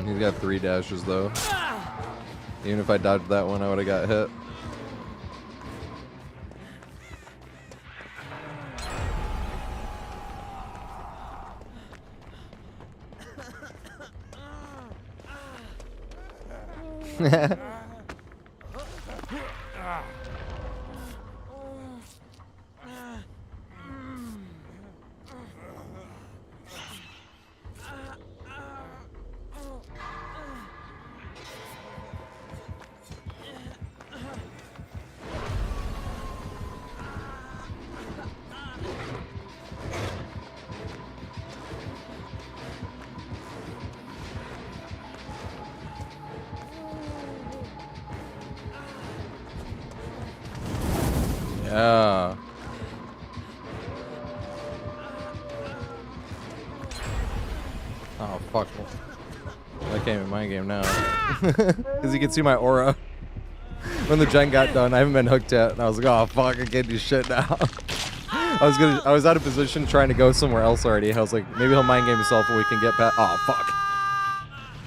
He's got 3 dashes though. Even if I dodged that one, I would have got hit. Yeah. Oh, fuck. I can't even mind game now. Because you can see my aura. When the gen got done, I haven't been hooked yet. And I was like, oh, fuck, I can't do shit now. I was out of position trying to go somewhere else already. I was like, maybe he'll mind game himself and we can get past. Oh, fuck.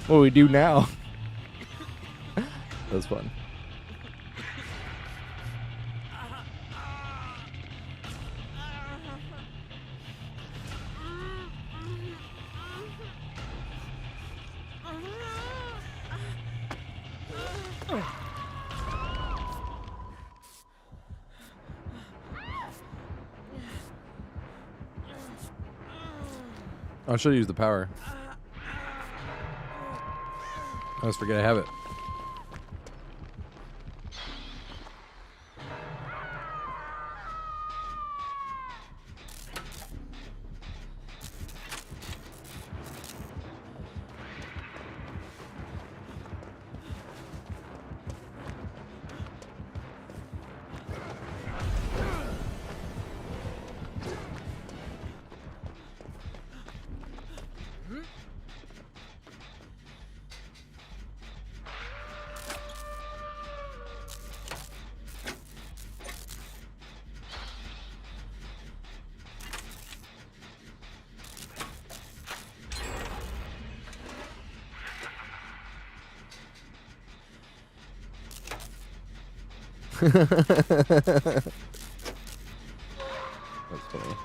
What do we do now? That was fun. I should use the power. I always forget I have it. That's funny.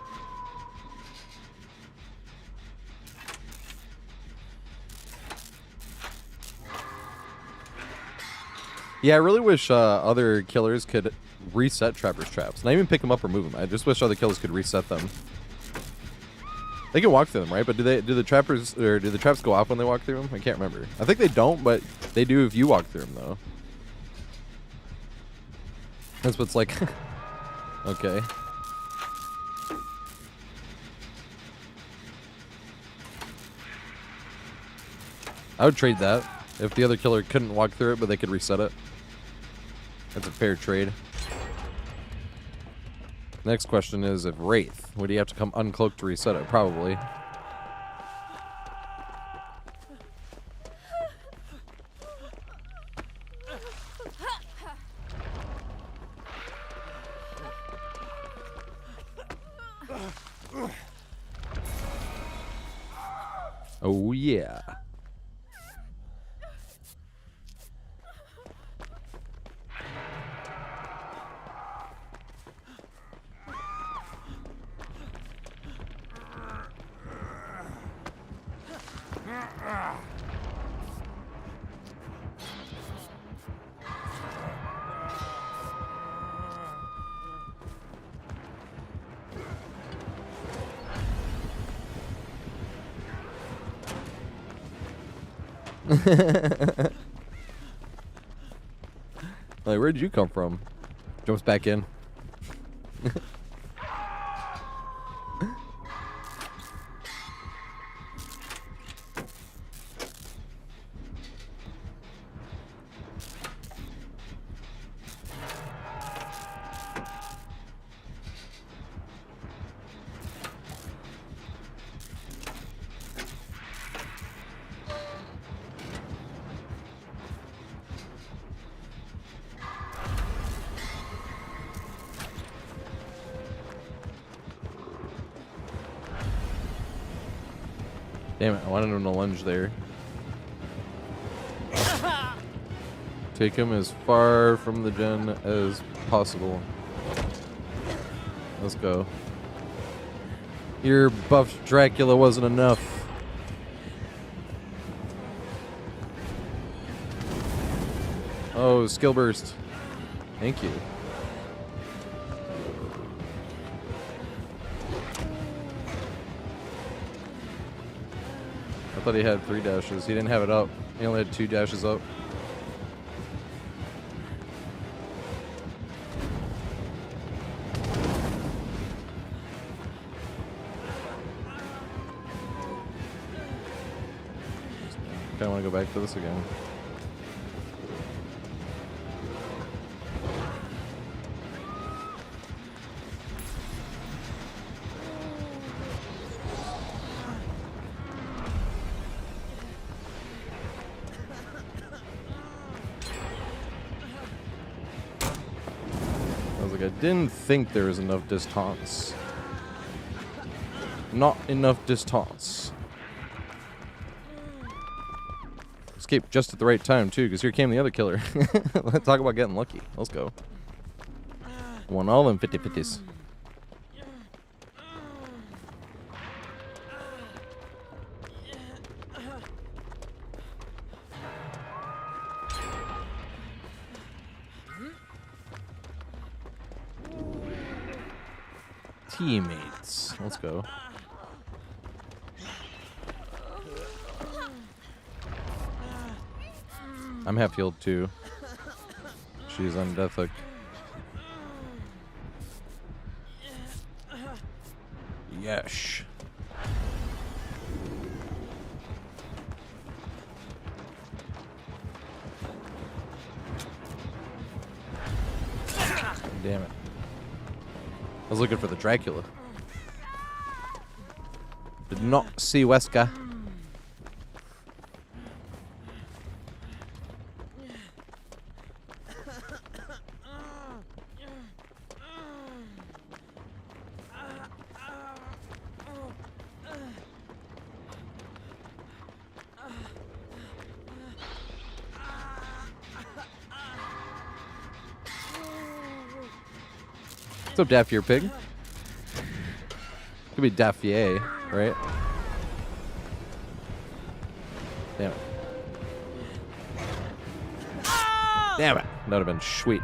Yeah, I really wish other killers could reset Trapper's traps. Not even pick them up or move them. I just wish other killers could reset them. They can walk through them, right? But do the trappers, or do the traps go off when they walk through them? I can't remember. I think they don't, but they do if you walk through them, though. That's what's like. Okay. I would trade that if the other killer couldn't walk through it, but they could reset it. That's a fair trade. Next question is, if Wraith, would he have to come uncloaked to reset it? Probably. Oh yeah. Like, where'd you come from? Jumps back in. Damn it, I wanted him to lunge there. Take him as far from the gen as possible. Let's go. Your buffed Dracula wasn't enough. Oh, skill burst. Thank you. I thought he had 3 dashes. He didn't have it up. He only had 2 dashes up. Kinda wanna go back to this again. I didn't think there was enough distance. Not enough distance. Escaped just at the right time, too, because here came the other killer. Let's talk about getting lucky. Let's go. Won all them 50-50s. Teammates. Let's go. I'm half healed too. She's on death hook. Yes. Damn it. I was looking for the Dracula. Did not see Wesker. What's up, Daffy, your pig? Could be Daffy, right? Damn it. Damn it. That would have been sweet.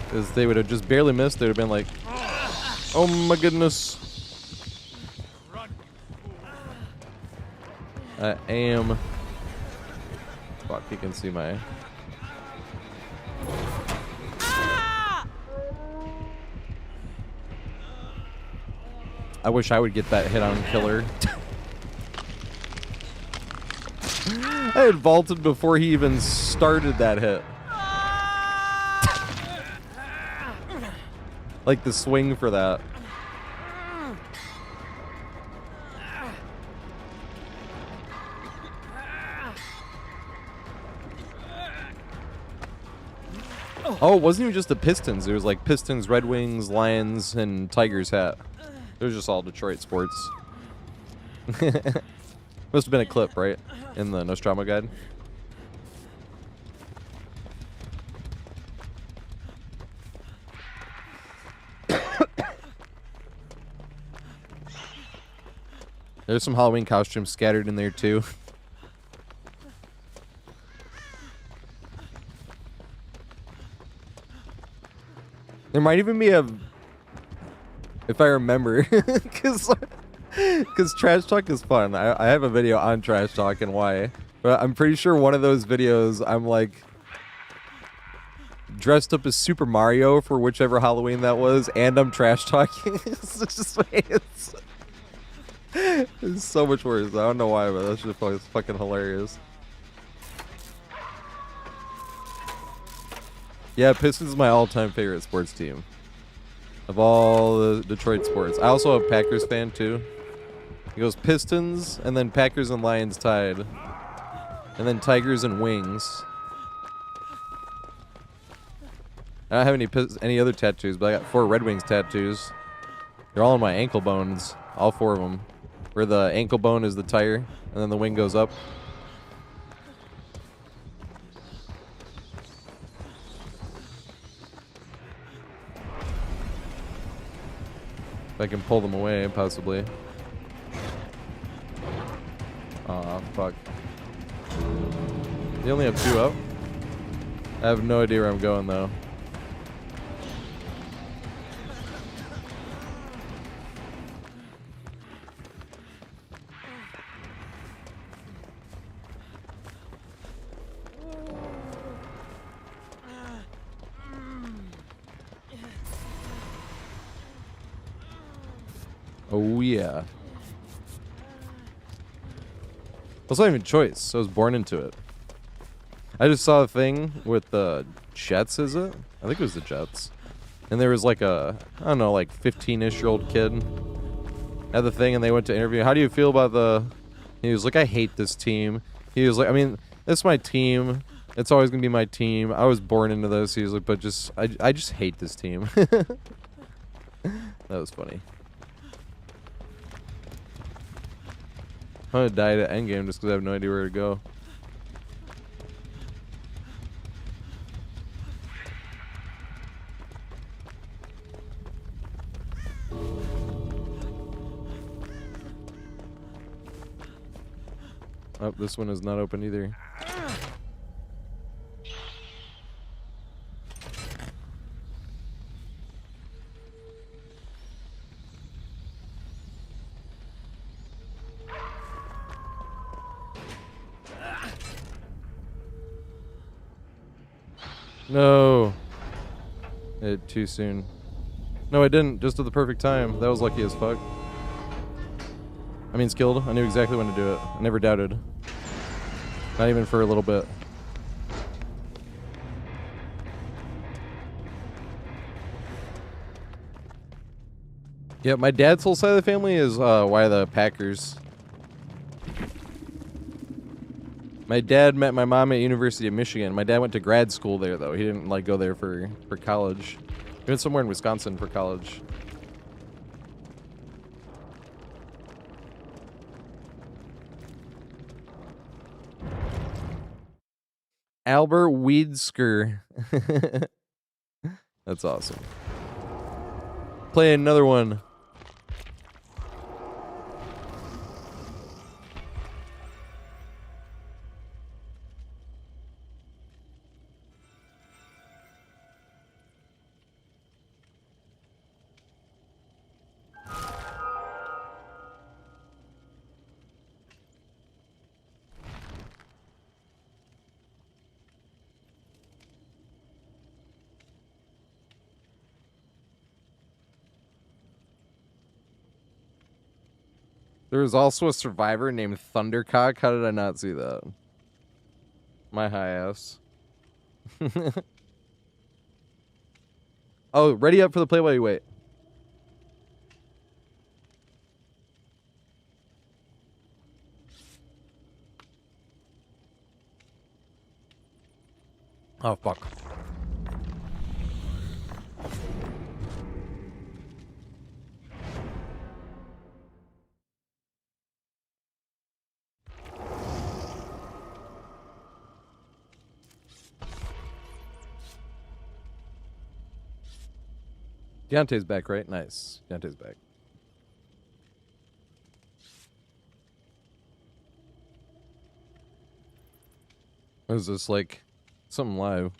Because they would have just barely missed. They would have been like, oh my goodness. I am. Fuck, you can see my. I wish I would get that hit on killer. I had vaulted before he even started that hit. Like the swing for that. Oh, it wasn't even just the Pistons. It was like Pistons, Red Wings, Lions, and Tigers hat. It was just all Detroit sports. Must have been a clip, right? In the Nostromo guide. There's some Halloween costumes scattered in there too. There might even be a, if I remember, because trash talk is fun. I have a video on trash talk and why, but I'm pretty sure one of those videos I'm like dressed up as Super Mario for whichever Halloween that was, and I'm trash talking. It's so much worse. I don't know why, but that's just fucking hilarious. Yeah, Pistons is my all-time favorite sports team. Of all the Detroit sports. I also a Packers fan, too. It goes Pistons, and then Packers and Lions tied. And then Tigers and Wings. I don't have any other tattoos, but I got 4 Red Wings tattoos. They're all on my ankle bones. All 4 of them. Where the ankle bone is the tire, and then the wing goes up. If I can pull them away, possibly. Aw, fuck. They only have 2 up? I have no idea where I'm going, though. Oh, yeah. That's not even choice. I was born into it. I just saw a thing with the Jets, is it? I think it was the Jets. And there was like a, I don't know, like 15-ish-year-old kid at the thing, and they went to interview. How do you feel about the... He was like, I hate this team. He was like, I mean, it's my team. It's always going to be my team. I was born into this. He was like, but just, I just hate this team. That was funny. I'm gonna die at endgame just because I have no idea where to go. Oh, this one is not open either. No. Too soon. No, I didn't. Just at the perfect time. That was lucky as fuck. I mean, skilled. I knew exactly when to do it. I never doubted. Not even for a little bit. Yeah, my dad's whole side of the family is why the Packers. My dad met my mom at University of Michigan. My dad went to grad school there, though. He didn't like go there for college. He went somewhere in Wisconsin for college. Albert Weedsker. That's awesome. Play another one. There was also a survivor named Thundercock. How did I not see that? My high ass. Oh, ready up for the play while you wait. Oh, fuck. Deontay's back, right? Nice. Deontay's back. What is this, like, something live?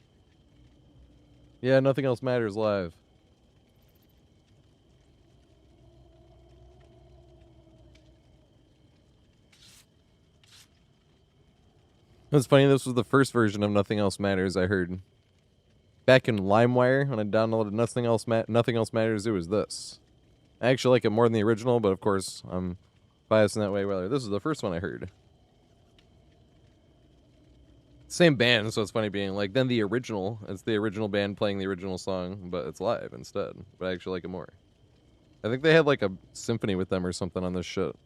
Yeah, Nothing Else Matters live. It's funny, this was the first version of Nothing Else Matters I heard. Back in LimeWire, when I downloaded Nothing Else Matters, it was this. I actually like it more than the original, but of course, I'm biased in that way. Well, this is the first one I heard. Same band, so it's funny being like, then the original, it's the original band playing the original song, but it's live instead. But I actually like it more. I think they had like a symphony with them or something on this shit.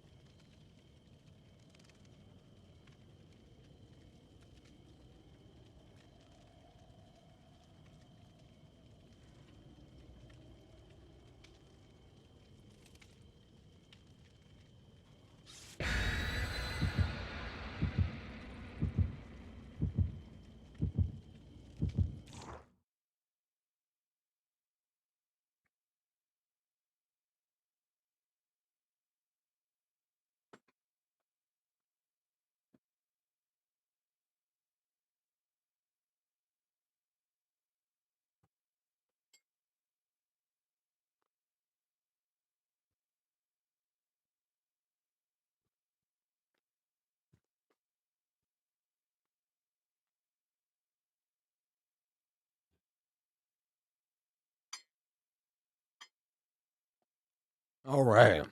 All right.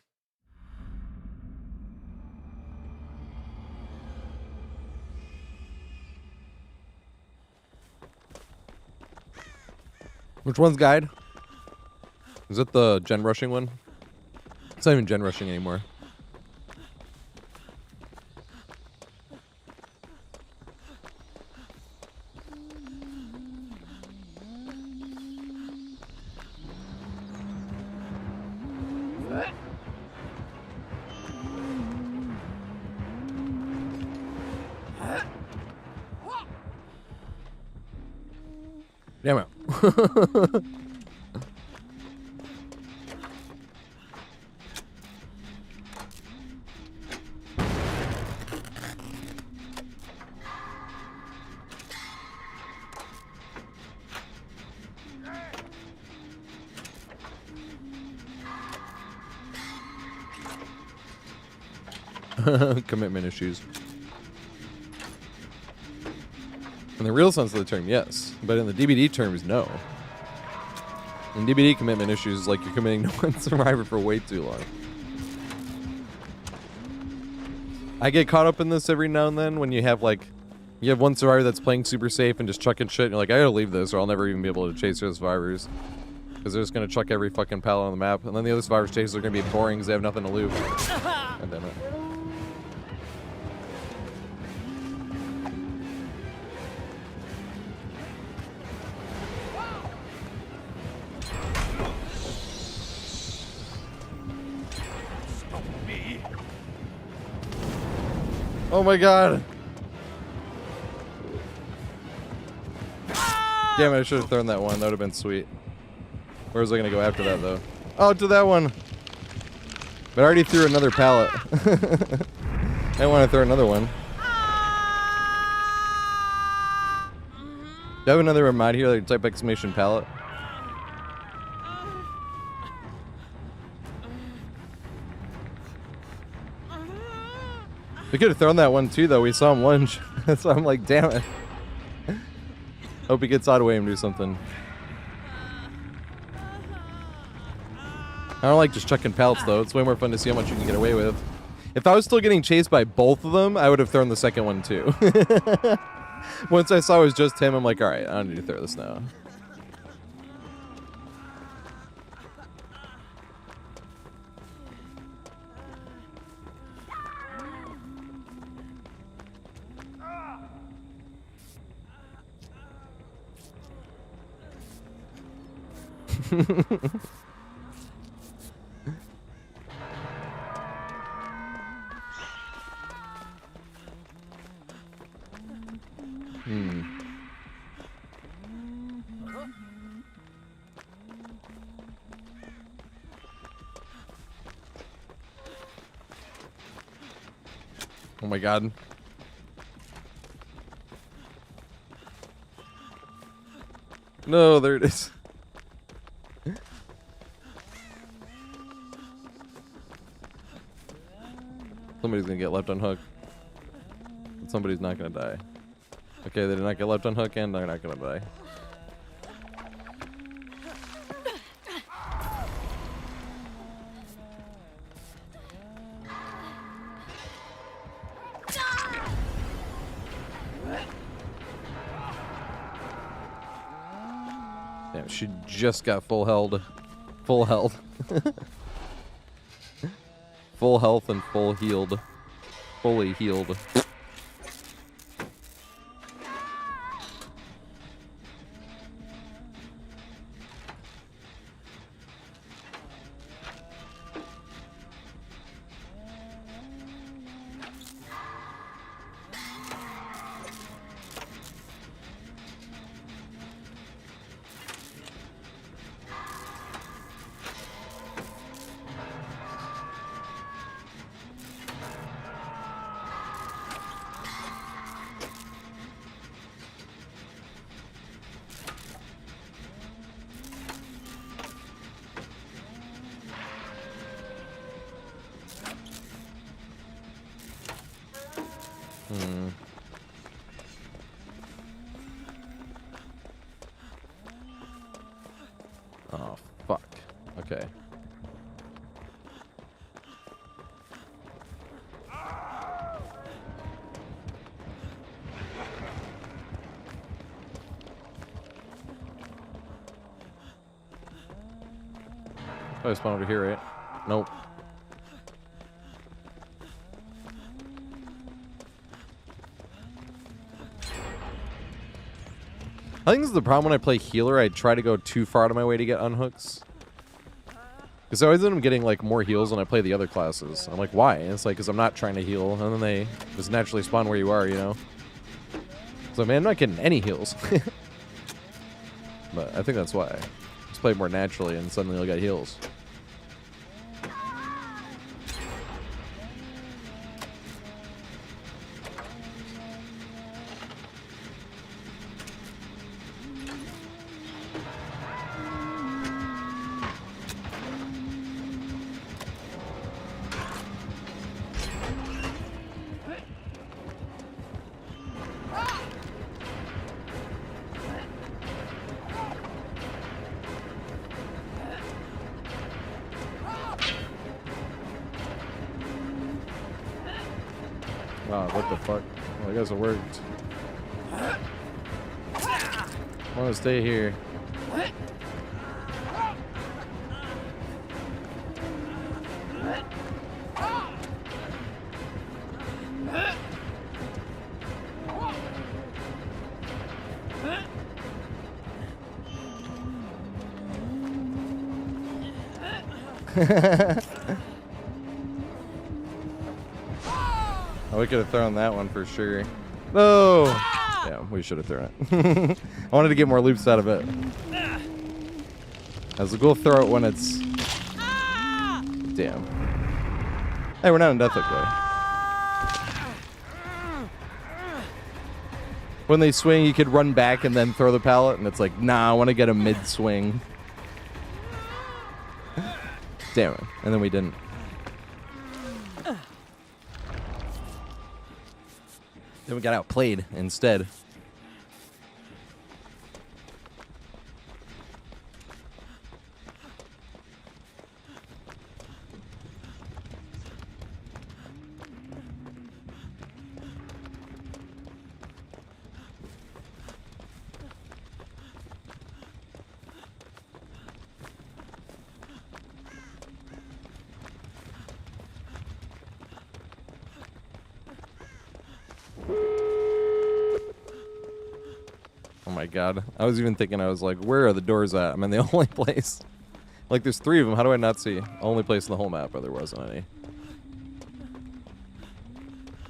Which one's guide? Is it the gen rushing one? It's not even gen rushing anymore. Damn it. Commitment issues. In the real sense of the term, yes. But in the DBD terms, no. In DBD, commitment issues is like you're committing to one survivor for way too long. I get caught up in this every now and then when you have like, you have one survivor that's playing super safe and just chucking shit, and you're like, I gotta leave this or I'll never even be able to chase those survivors. Because they're just gonna chuck every fucking pallet on the map, and then the other survivors' chases are gonna be boring because they have nothing to loot. God damn it. Oh my god! Damn it, I should have thrown that one. That would have been sweet. Where was I gonna go after that though? Oh, to that one. But I already threw another pallet. I want to throw another one. Do I have another mod here, like type exclamation pallet? We could have thrown that one too, though. We saw him lunge. So I'm like, damn it. Hope he gets out of the way and do something. I don't like just chucking pallets, though. It's way more fun to see how much you can get away with. If I was still getting chased by both of them, I would have thrown the second one, too. Once I saw it was just him, I'm like, alright, I don't need to throw this now. Oh my god. No, there it is. Somebody's gonna get left on hook. But somebody's not gonna die. Okay, they did not get left on hook and they're not gonna die. Damn, she just got full held. Full health. Full health and full healed. Fully healed. Oh, fuck. Okay. Oh, I spawned over here, right? Nope. I think this is the problem when I play healer. I try to go too far out of my way to get unhooks. Because I always end up getting like more heals when I play the other classes. I'm like, why? And it's like, because I'm not trying to heal. And then they just naturally spawn where you are, you know? So, man, I'm not getting any heals. But I think that's why. Just play more naturally and suddenly you'll get heals. Wow, what the fuck? Well, I guess it worked. I want to stay here. Oh, we could have thrown that one for sure. No! Yeah, we should have thrown it. I wanted to get more loops out of it. As a go throw it when it's... Damn. Hey, we're not in Death Hook, though. When they swing, you could run back and then throw the pallet, and it's like, nah, I want to get a mid-swing. Damn it. And then we didn't. Then we got outplayed instead. Oh my god. I was even thinking, I was like, where are the doors at? I'm in the only place. Like, there's 3 of them. How do I not see? Only place in the whole map where there wasn't any.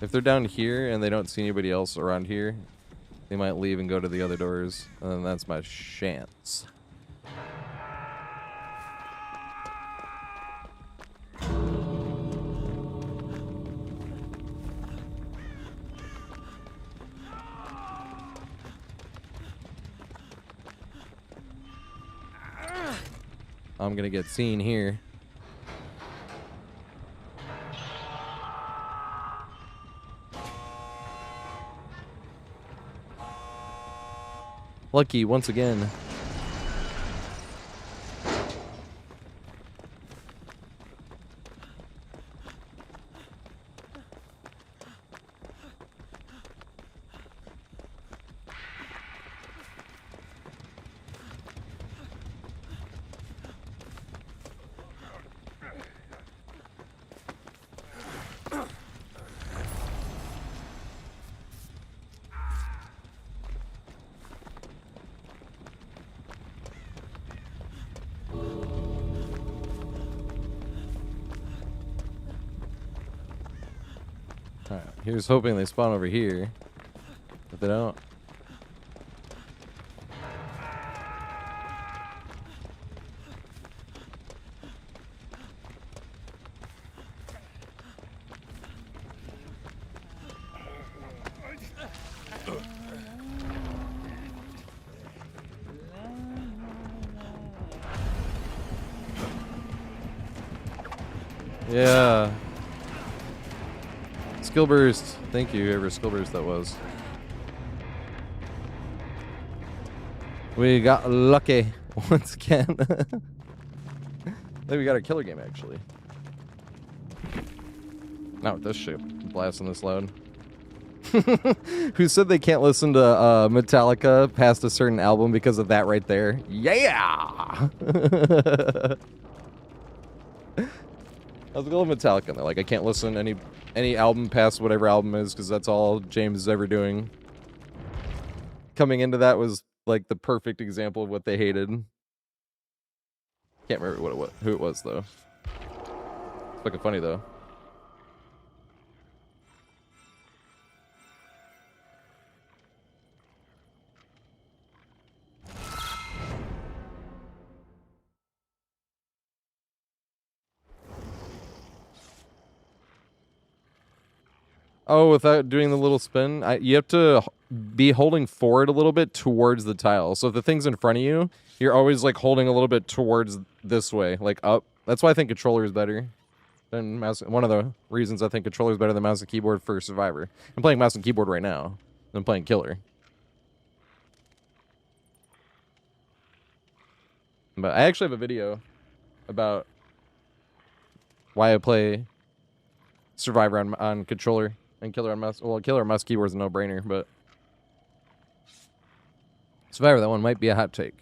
If they're down here and they don't see anybody else around here, they might leave and go to the other doors. And then that's my chance. I'm gonna get seen here. Lucky once again. Alright, here's hoping they spawn over here. If they don't. Yeah. Skill burst. Thank you, whoever skill burst that was. We got lucky once again. Maybe we got a killer game actually. Not with this shit blasting this loud. Who said they can't listen to Metallica past a certain album because of that right there? Yeah. How's it going with Metallica? They're like, I can't listen to any album past whatever album is because that's all James is ever doing. Coming into that was like the perfect example of what they hated. Can't remember who it was though. It's fucking funny though. Oh, without doing the little spin? You have to be holding forward a little bit towards the tile. So if the thing's in front of you, you're always like holding a little bit towards this way, like up. That's why I think controller is better than mouse. One of the reasons I think controller is better than mouse and keyboard for Survivor. I'm playing mouse and keyboard right now. I'm playing Killer. But I actually have a video about why I play Survivor on controller and Killer on mouse. Well, Killer on mouse keyboard is a no-brainer, but Survivor, that one might be a hot take.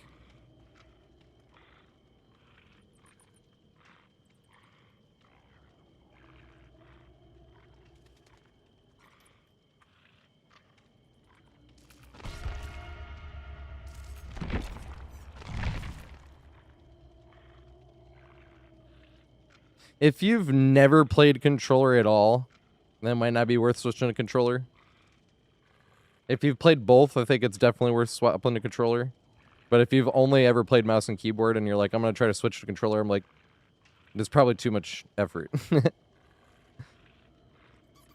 If you've never played controller at all, that might not be worth switching to controller. If you've played both, I think it's definitely worth swapping to controller. But if you've only ever played mouse and keyboard and you're like, I'm going to try to switch to controller, I'm like, it's probably too much effort.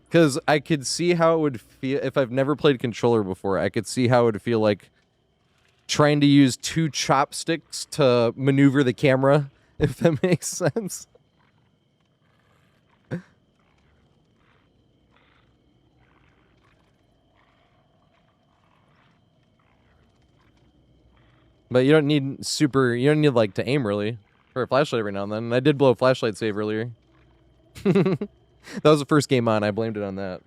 Because I could see how it would feel, if I've never played controller before, I could see how it would feel like trying to use 2 chopsticks to maneuver the camera, if that makes sense. But you don't need like to aim really for a flashlight every now and then. And I did blow a flashlight save earlier. That was the first game on. I blamed it on that.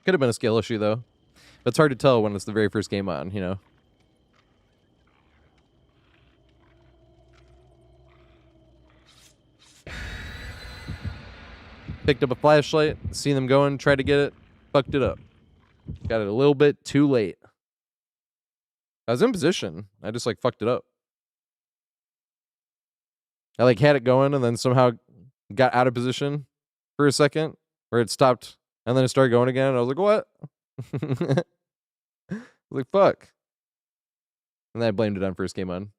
Could have been a skill issue though. But it's hard to tell when it's the very first game on, you know. Picked up a flashlight, seen them going, tried to get it, fucked it up. Got it a little bit too late. I was in position. I just like fucked it up. I like had it going and then somehow got out of position for a second where it stopped and then it started going again. And I was like, what? I was like, fuck. And then I blamed it on first game on.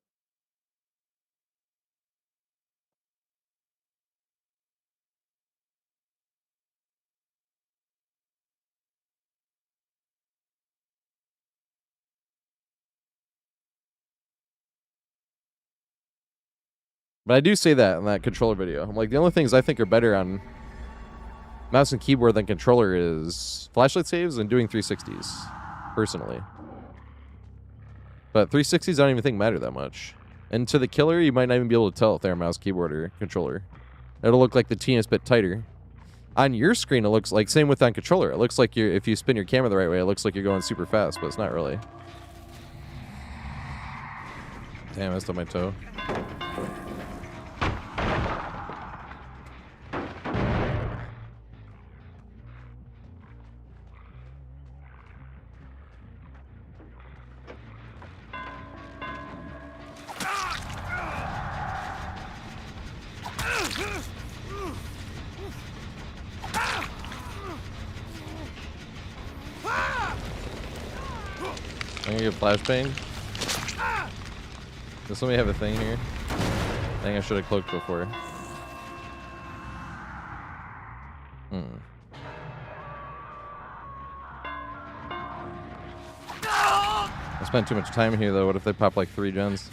But I do say that in that controller video. I'm like, the only things I think are better on mouse and keyboard than controller is flashlight saves and doing 360s, personally. But 360s I don't even think matter that much. And to the killer, you might not even be able to tell if they're a mouse, keyboard, or controller. It'll look like the teeniest bit tighter. On your screen, it looks like, same with on controller, it looks like you're, if you spin your camera the right way, it looks like you're going super fast, but it's not really. Damn, I stubbed my toe. I'm gonna get flashbang. Does somebody have a thing here? I think I should have cloaked before. I spent too much time here though. What if they pop like 3 gens?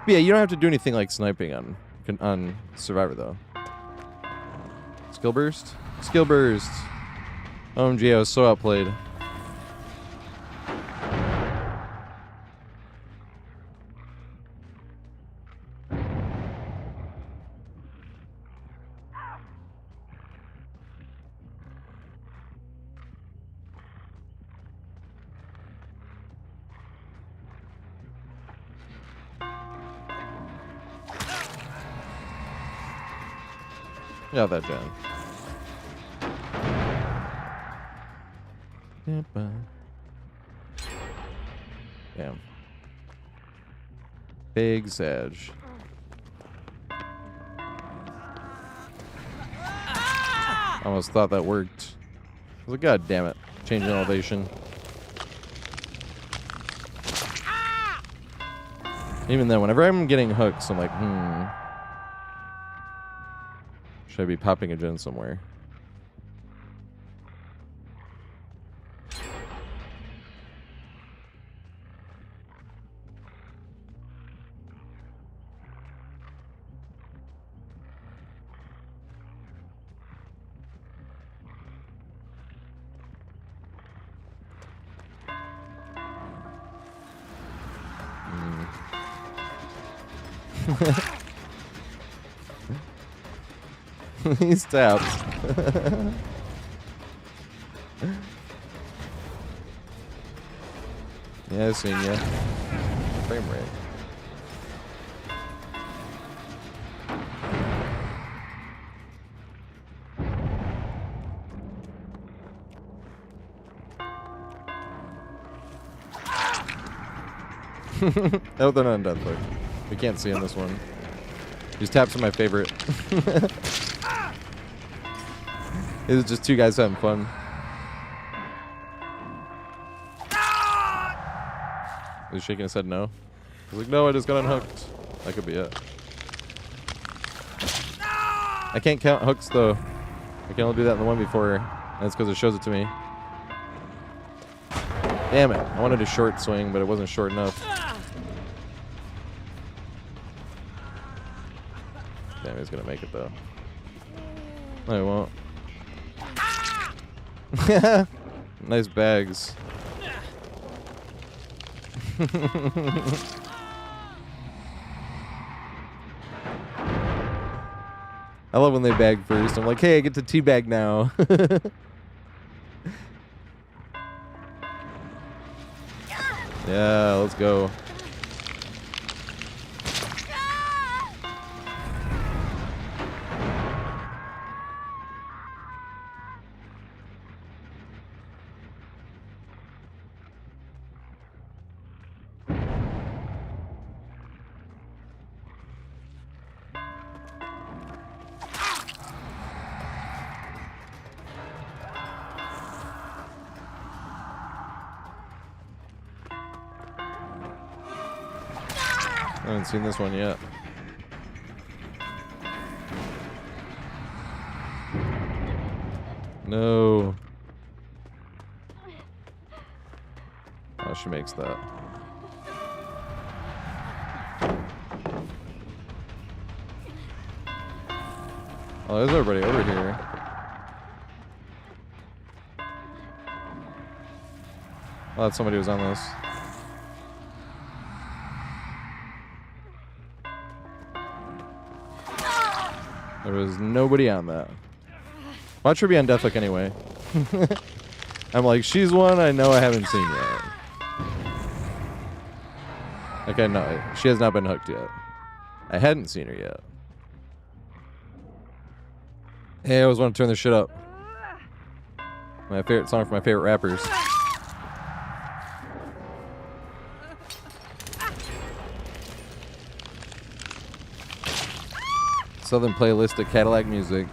But yeah, you don't have to do anything like sniping on Survivor though. Skill burst? Skill burst! OMG, I was so outplayed. Yeah, that gen. Damn. Big Sag. Almost thought that worked. I was like, God damn it. Changing elevation. Even then, whenever I'm getting hooks, I'm like, should I be popping a gen somewhere? He's tapped. Yeah, I've seen ya. Frame rate. Oh, they're not in Deathloop. We can't see on this one. These taps are my favorite. It was just two guys having fun. He's shaking his head no. He's like, no, I just got unhooked. That could be it. I can't count hooks though. I can only do that in the one before. And that's because it shows it to me. Damn it. I wanted a short swing, but it wasn't short enough. Damn, he's gonna make it though. No, he won't. Nice bags. I love when they bag first. I'm like, hey, I get to teabag now. Yeah, let's go. I haven't seen this one yet. No. Oh, she makes that. Oh, there's everybody over here. Oh, that's somebody who's on this. There was nobody on that. Watch her be on Deathhook anyway. I'm like, she's one I know I haven't seen yet. Okay, no, she has not been hooked yet. I hadn't seen her yet. Hey, I always want to turn this shit up. My favorite song for my favorite rappers. Southern playlist of Cadillac music.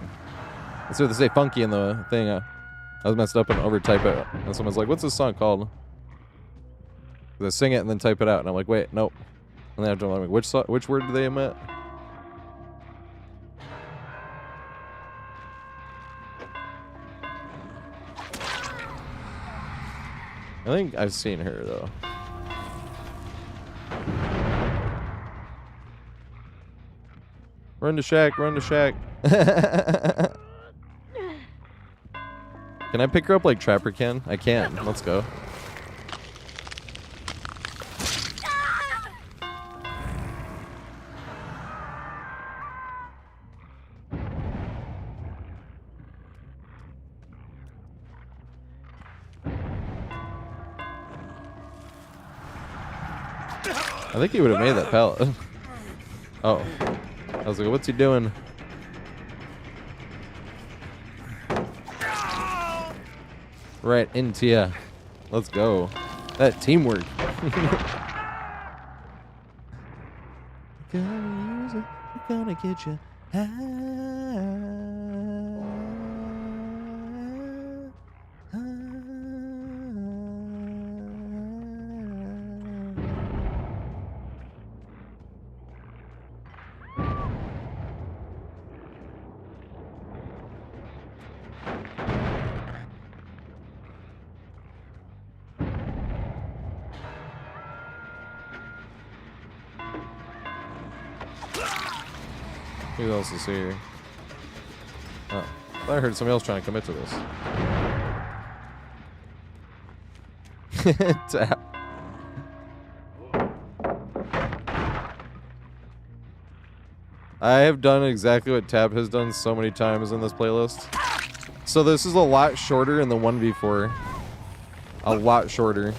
That's what they say funky in the thing. I was messed up and overtype it. And someone's like, what's this song called? They sing it and then type it out. And I'm like, wait, nope. And then after I'm like, which word do they omit? I think I've seen her though. Run to Shack, run to Shack. Can I pick her up like Trapper can? I can. Let's go. I think he would have made that pallet. Oh. I was like, what's he doing? Right into ya. Let's go. That teamwork. Gonna use it. Gonna get you Who else is here? Oh, I thought I heard somebody else trying to commit to this. Tap. I have done exactly what Tab has done so many times in this playlist. So this is a lot shorter than the 1v4. A lot shorter.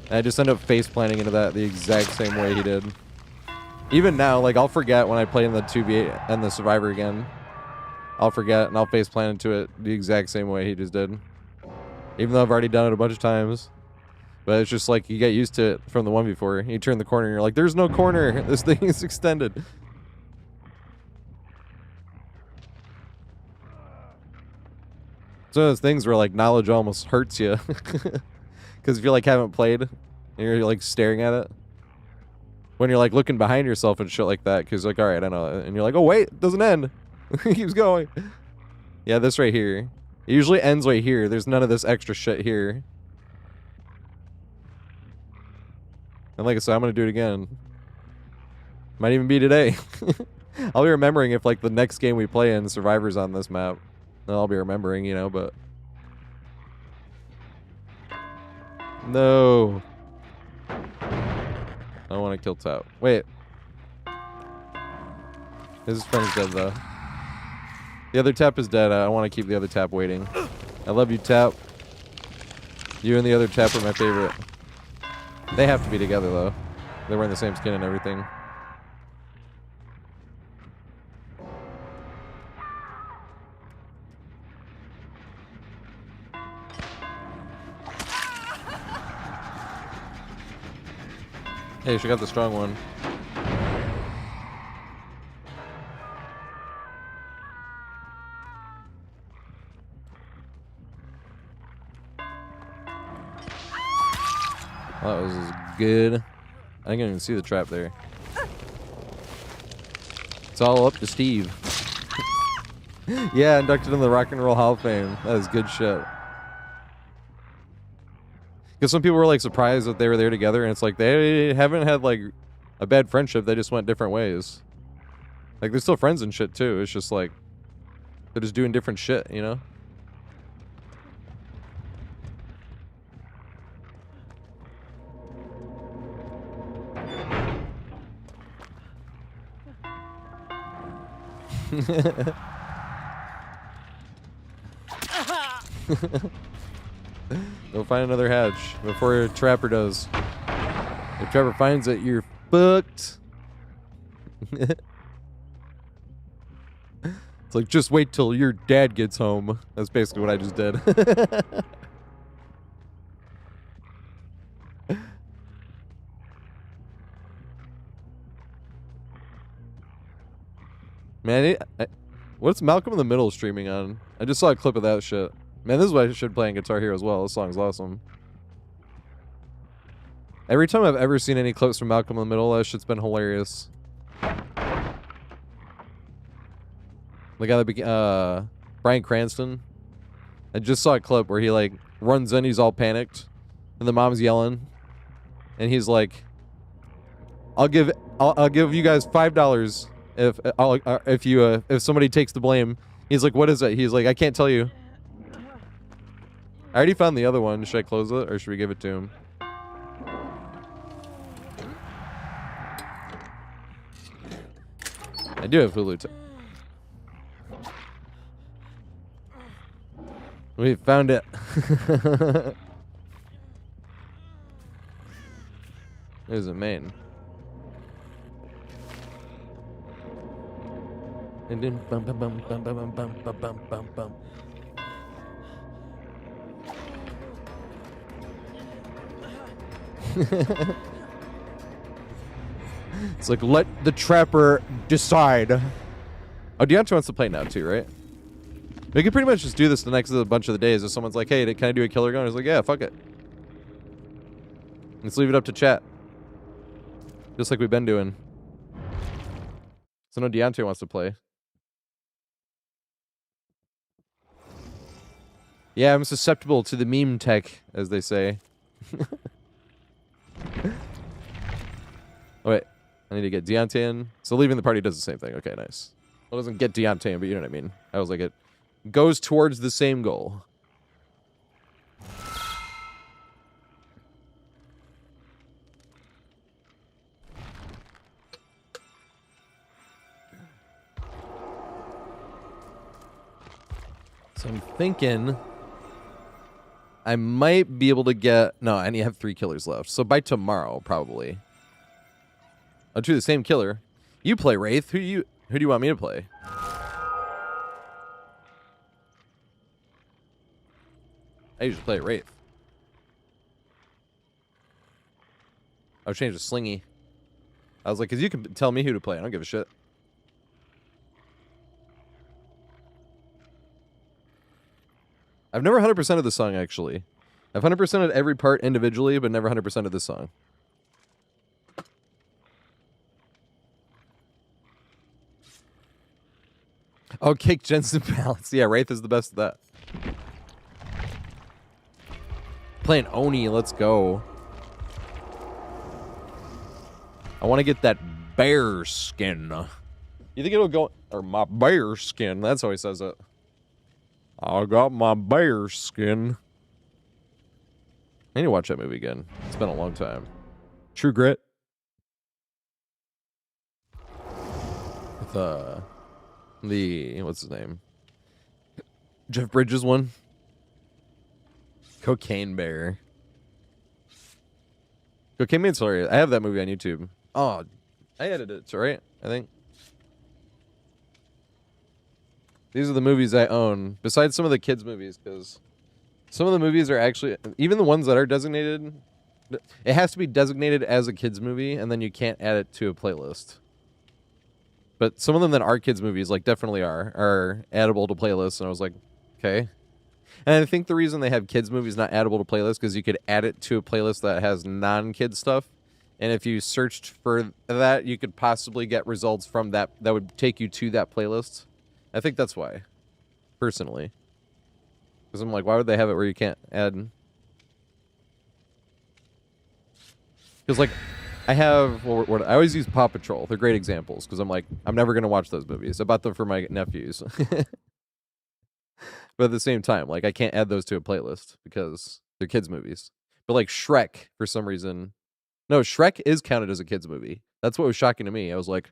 And I just end up face planting into that the exact same way he did. Even now, like, I'll forget when I play in the 2v8 and the Survivor again. I'll forget and I'll face plant into it the exact same way he just did. Even though I've already done it a bunch of times. But it's just like you get used to it from the 1v4. You turn the corner and you're like, there's no corner. This thing is extended. It's one of those things where like knowledge almost hurts you. Because if you like haven't played, and you're like staring at it. When you're like looking behind yourself and shit like that, because like, all right, I know. And you're like, oh wait, it doesn't end. It keeps going. Yeah, this right here. It usually ends right here. There's none of this extra shit here. And like I said, I'm gonna do it again. Might even be today. I'll be remembering if like the next game we play in Survivor's on this map. Then I'll be remembering, you know, but... No. I don't want to kill Tap. Wait. His friend's dead though. The other Tap is dead. I want to keep the other Tap waiting. I love you, Tap. You and the other Tap are my favorite. They have to be together though. They're wearing the same skin and everything. Hey, she got the strong one. Well, that was good. I didn't even see the trap there. It's all up to Steve. Yeah, inducted in the Rock and Roll Hall of Fame. That is good shit. Because some people were like surprised that they were there together, and it's like they haven't had like a bad friendship. They just went different ways. Like they're still friends and shit too. It's just like they're just doing different shit, you know? Go find another hatch before your trapper does. If Trapper finds it, you're fucked. It's like, just wait till your dad gets home. That's basically what I just did. Man, what's Malcolm in the Middle streaming on? I just saw a clip of that shit. Man, this is why I should play on Guitar Hero as well. This song's awesome. Every time I've ever seen any clips from Malcolm in the Middle, that shit's been hilarious. The guy that Bryan Cranston. I just saw a clip where he like runs in, he's all panicked, and the mom's yelling, and he's like, I'll give you guys $5 if somebody takes the blame." He's like, "What is it?" He's like, "I can't tell you." I already found the other one. Should I close it or should we give it to him? I do have Hulu. We found it. There's a main. And then bum bum bum bum bum bum bum bum bum bum. It's like, let the trapper decide. Oh, Deontay wants to play now too, right? We could pretty much just do this the next bunch of the days. If someone's like, hey, can I do a killer gun? He's like, yeah, fuck it. Let's leave it up to chat. Just like we've been doing. So no, Deontay wants to play. Yeah, I'm susceptible to the meme tech, as they say. Oh, wait. I need to get Deontay in. So leaving the party does the same thing. Okay, nice. Well, it doesn't get Deontay in, but you know what I mean. I was like, it goes towards the same goal. So I'm thinking I might be able to get... No, I only have 3 killers left. So by tomorrow, probably. I'll do the same killer. You play Wraith. Who do you want me to play? I usually play Wraith. I'll change to Slingy. I was like, because you can tell me who to play. I don't give a shit. I've never 100% of the song, actually. I've 100% of every part individually, but never 100% of the song. Oh, Cake Jensen Palace. Yeah, Wraith is the best of that. Playing Oni, let's go. I want to get that bear skin. You think it'll go... Or my bear skin. That's how he says it. I got my bear skin. I need to watch that movie again. It's been a long time. True Grit. With, what's his name? Jeff Bridges one. Cocaine Bear. Cocaine Bear's hilarious. I have that movie on YouTube. Oh, I edited it, right? I think. These are the movies I own, besides some of the kids' movies, because some of the movies are actually, even the ones that are designated, it has to be designated as a kids' movie, and then you can't add it to a playlist. But some of them that are kids' movies, like, definitely are addable to playlists, and I was like, okay. And I think the reason they have kids' movies not addable to playlists, because you could add it to a playlist that has non-kid stuff, and if you searched for that, you could possibly get results from that would take you to that playlist. I think that's why, personally. Because I'm like, why would they have it where you can't add? Because, like, I have... Well, I always use Paw Patrol. They're great examples. Because I'm like, I'm never going to watch those movies. I bought them for my nephews. But at the same time, like, I can't add those to a playlist. Because they're kids' movies. But, like, Shrek, for some reason... No, Shrek is counted as a kids' movie. That's what was shocking to me. I was like...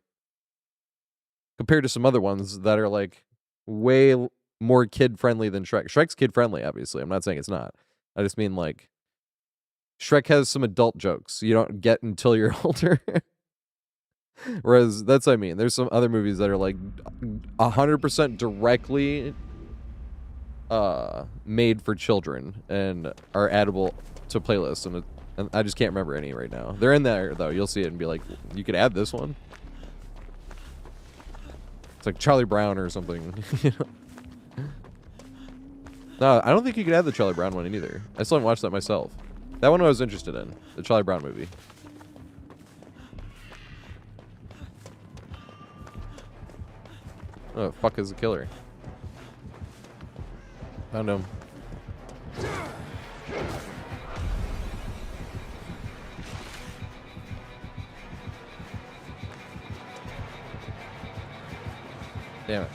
Compared to some other ones that are, like, way more kid-friendly than Shrek. Shrek's kid-friendly, obviously. I'm not saying it's not. I just mean, like, Shrek has some adult jokes you don't get until you're older. Whereas, that's what I mean. There's some other movies that are, like, 100% directly made for children and are addable to playlists. And I just can't remember any right now. They're in there, though. You'll see it and be like, you could add this one. It's like Charlie Brown or something. You know? No, I don't think you could add the Charlie Brown one either. I still haven't watched that myself. That one I was interested in. The Charlie Brown movie. Oh, fuck is the killer? Found him. Damn it.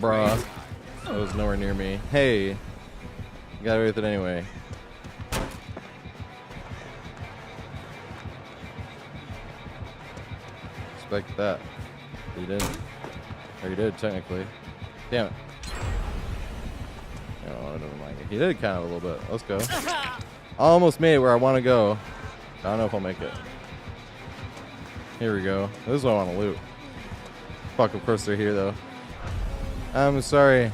Bruh. That was nowhere near me. Hey. Got away with it anyway. Expect that. You didn't. Or you did, technically. Damn it. Oh, never mind. He did kind of a little bit. Let's go. Almost made it where I want to go. I don't know if I'll make it. Here we go. This is what I want to loot. Fuck, of course they're here, though. I'm sorry.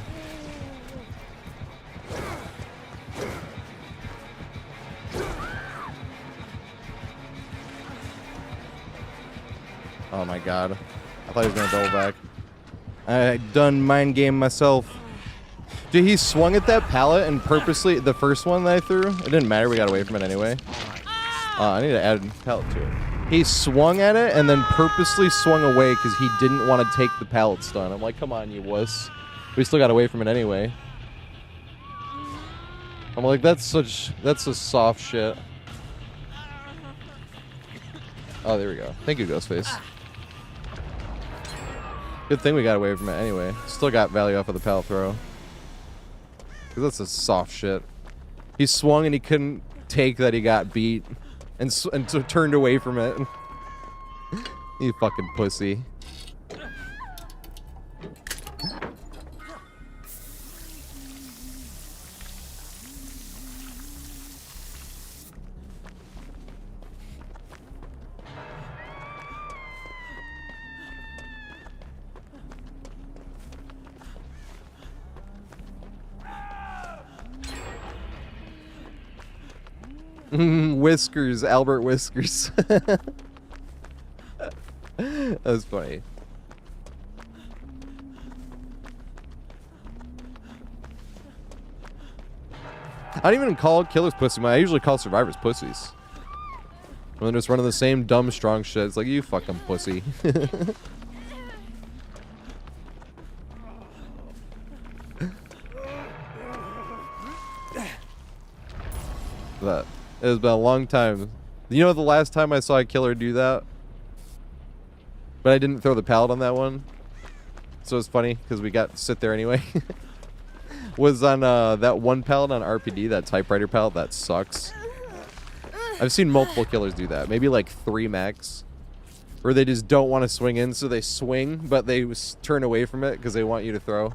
Oh my god. I thought he was going to double back. I done mind game myself. Dude, he swung at that pallet and purposely, the first one that I threw, it didn't matter, we got away from it anyway. I need to add a pallet to it. He swung at it and then purposely swung away because he didn't want to take the pallet stun. I'm like, come on, you wuss. We still got away from it anyway. I'm like, that's a soft shit. Oh, there we go. Thank you, Ghostface. Good thing we got away from it anyway. Still got value off of the pallet throw. Because that's a soft shit. He swung and he couldn't take that he got beat. And turned away from it. You fucking pussy. Whiskers, Albert Whiskers. That was funny. I don't even call killers pussy. I usually call survivors pussies. When they're just running the same dumb strong shit. It's like, you fucking pussy. That it has been a long time. You know the last time I saw a killer do that? But I didn't throw the pallet on that one. So it's funny because we got to sit there anyway. Was on that one pallet on RPD, that typewriter pallet. That sucks. I've seen multiple killers do that. Maybe like 3 max. Where they just don't want to swing in, so they swing, but they turn away from it because they want you to throw.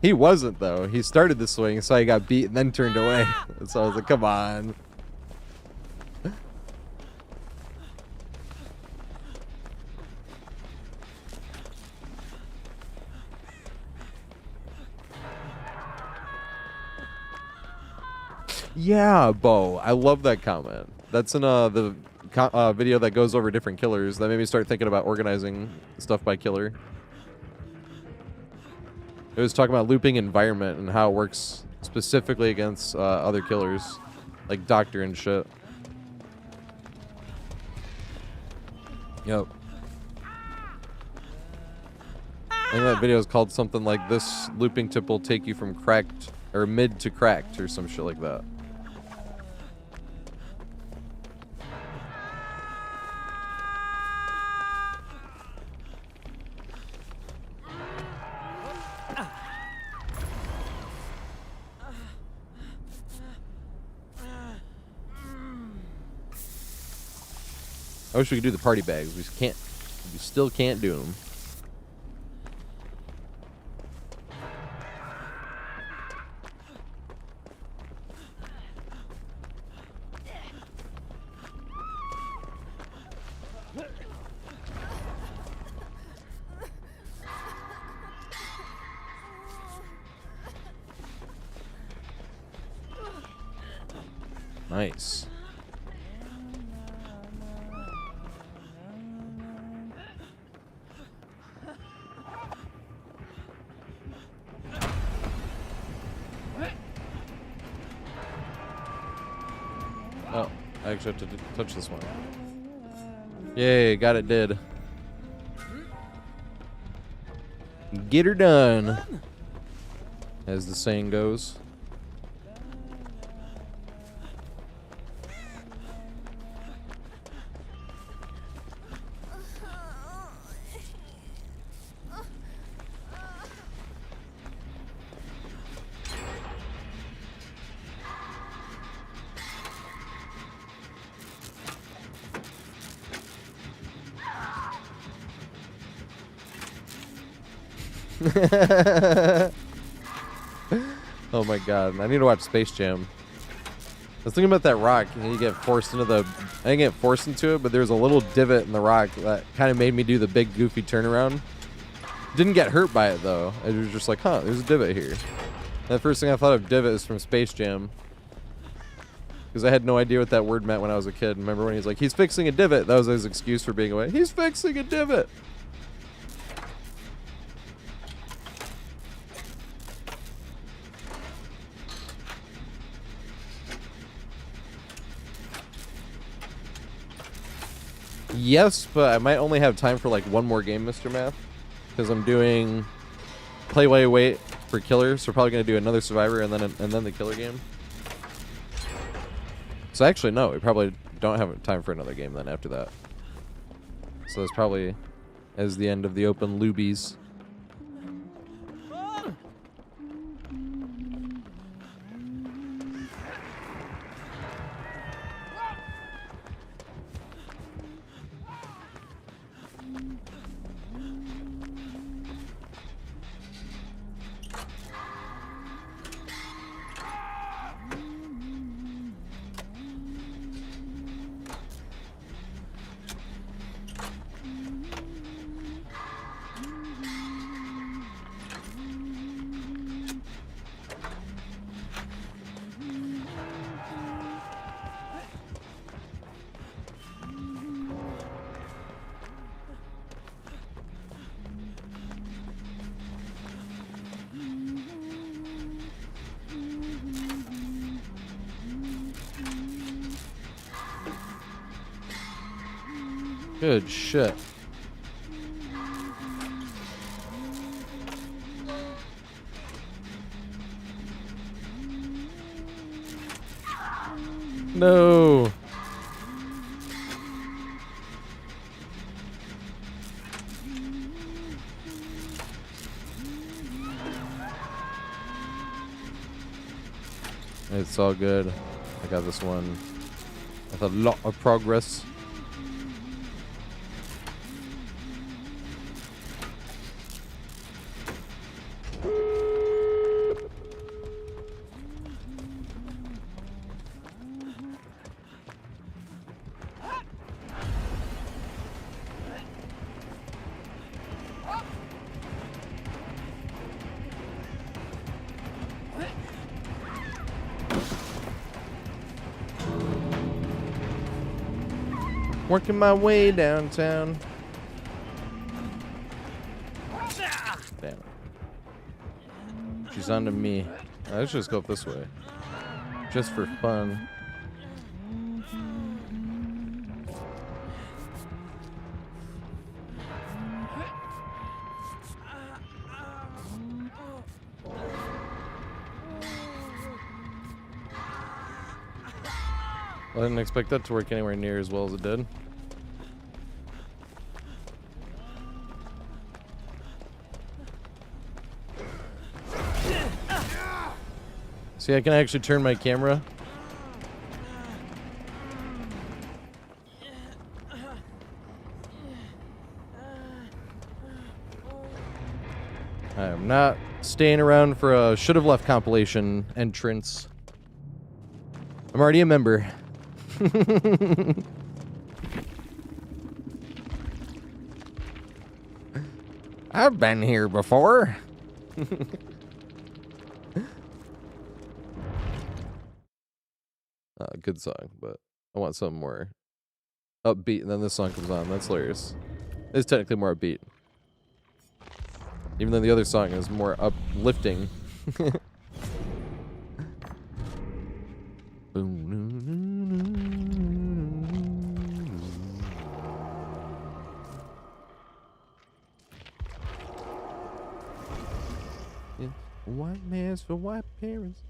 He wasn't, though. He started the swing, so he got beat and then turned away. So I was like, come on. Yeah, Bo. I love that comment. That's in the video that goes over different killers. That made me start thinking about organizing stuff by killer. It was talking about looping environment and how it works specifically against other killers, like Doctor and shit. Yep. I think that video is called something like "This looping tip will take you from cracked or mid to cracked" or some shit like that. I wish we could do the party bags. We can't. We still can't do them. Nice. Oh, I actually have to touch this one. Yay, got it did. Get her done, as the saying goes. Oh my god, I need to watch Space Jam. I was thinking about that rock, and you get forced into the... I didn't get forced into it, but there's a little divot in the rock that kind of made me do the big goofy turnaround. Didn't get hurt by it, though. I was just like, huh, there's a divot here. And the first thing I thought of divot is from Space Jam. Because I had no idea what that word meant when I was a kid. Remember when he's like, he's fixing a divot? That was his excuse for being away. He's fixing a divot! Yes, but I might only have time for like one more game, Mr. Math. Because I'm doing play while you wait for killer, so we're probably going to do another survivor and then the killer game. So actually, no, we probably don't have time for another game then after that. So it's probably as the end of the open loobies. Good shit. No. It's all good. I got this one with a lot of progress. Working my way downtown. Damn it. She's onto me. Let's just go up this way. Just for fun. I didn't expect that to work anywhere near as well as it did. See, I can actually turn my camera. I am not staying around for a should have left compilation entrance. I'm already a member. I've been here before. Good song, but I want something more upbeat, and then this song comes on. That's hilarious. It's technically more upbeat, even though the other song is more uplifting. White man's for white parents.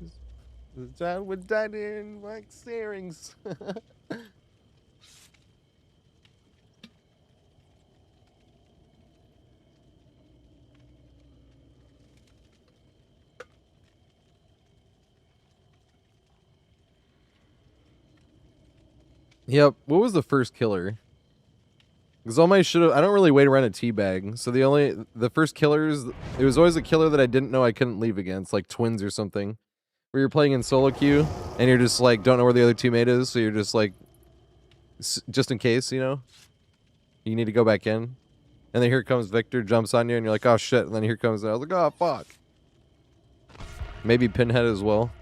The child would die in like earrings. Yep. What was the first killer? Because all my shit, I don't really wait around a teabag. So the first killers, there was always a killer that I didn't know I couldn't leave against, like twins or something. Where you're playing in solo queue, and you're just like, don't know where the other teammate is, so you're just like, just in case, you know? You need to go back in. And then here comes Victor, jumps on you, and you're like, oh shit, and then here comes, I was like, oh fuck. Maybe Pinhead as well.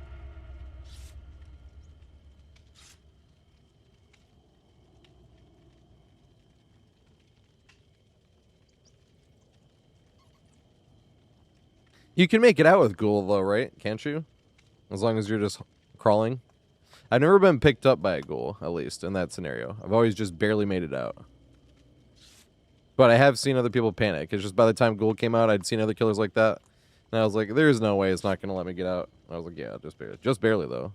You can make it out with Ghoul, though, right? Can't you? As long as you're just crawling. I've never been picked up by a Ghoul, at least, in that scenario. I've always just barely made it out. But I have seen other people panic. It's just by the time Ghoul came out, I'd seen other killers like that. And I was like, there's no way it's not going to let me get out. And I was like, yeah, just barely. Just barely, though.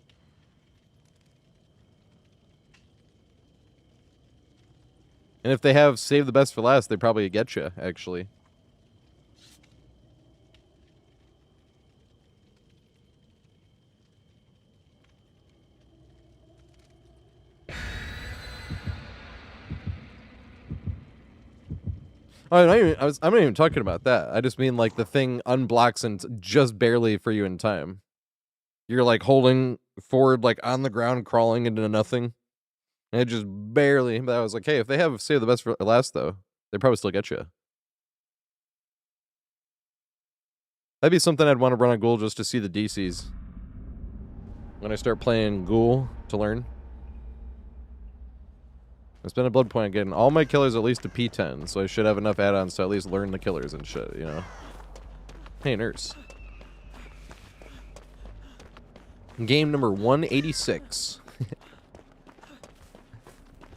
And if they have saved the best for last, they probably get you, actually. Oh, I'm not even talking about that. I just mean like the thing unblocks and just barely for you in time. You're like holding forward, like on the ground, crawling into nothing. And it just barely. But I was like, hey, if they have save the best for last, though, they probably still get you. That'd be something I'd want to run on Ghoul just to see the DCs. When I start playing Ghoul to learn. I spent a blood point on getting all my killers at least to P10, so I should have enough add-ons to at least learn the killers and shit, you know? Hey, nurse. Game number 186.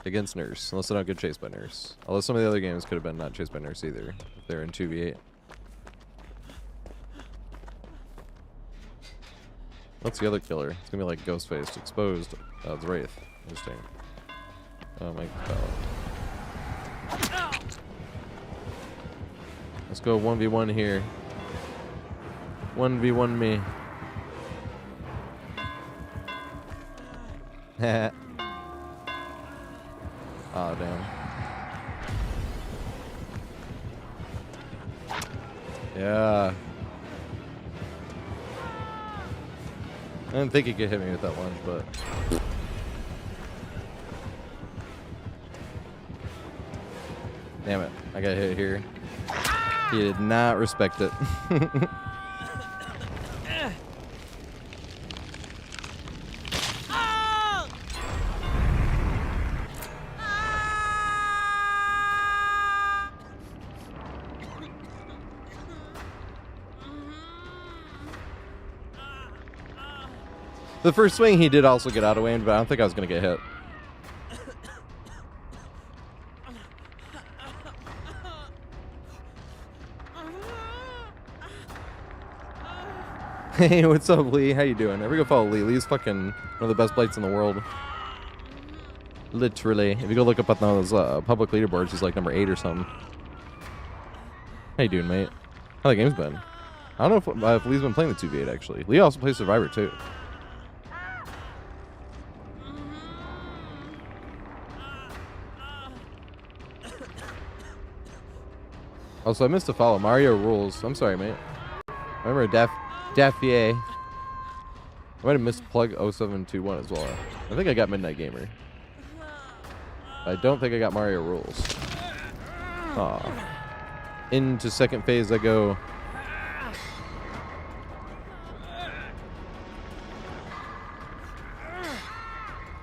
against Nurse, unless I don't get chased by Nurse. Although some of the other games could have been not chased by Nurse either, if they're in 2v8. What's the other killer? It's gonna be like Ghostface, exposed. Oh, it's Wraith. Interesting. Oh my god. Let's go 1v1 here. 1v1 me. Heh. Oh, damn. Yeah. I didn't think he could hit me with that lunge, but... Damn it. I got hit here. He did not respect it. The first swing he did also get out of range, but I don't think I was going to get hit. Hey, what's up, Lee? How you doing? Everybody go follow Lee. Lee's fucking one of the best blights in the world. Literally. If you go look up on those public leaderboards, he's like number 8 or something. How you doing, mate? How the game's been? I don't know if Lee's been playing the 2v8, actually. Lee also plays Survivor, too. Also, I missed a follow. Mario rules. I'm sorry, mate. Remember Daffier. I might have missed plug 0721 as well. I think I got Midnight Gamer. I don't think I got Mario rules. Aw. Into second phase I go.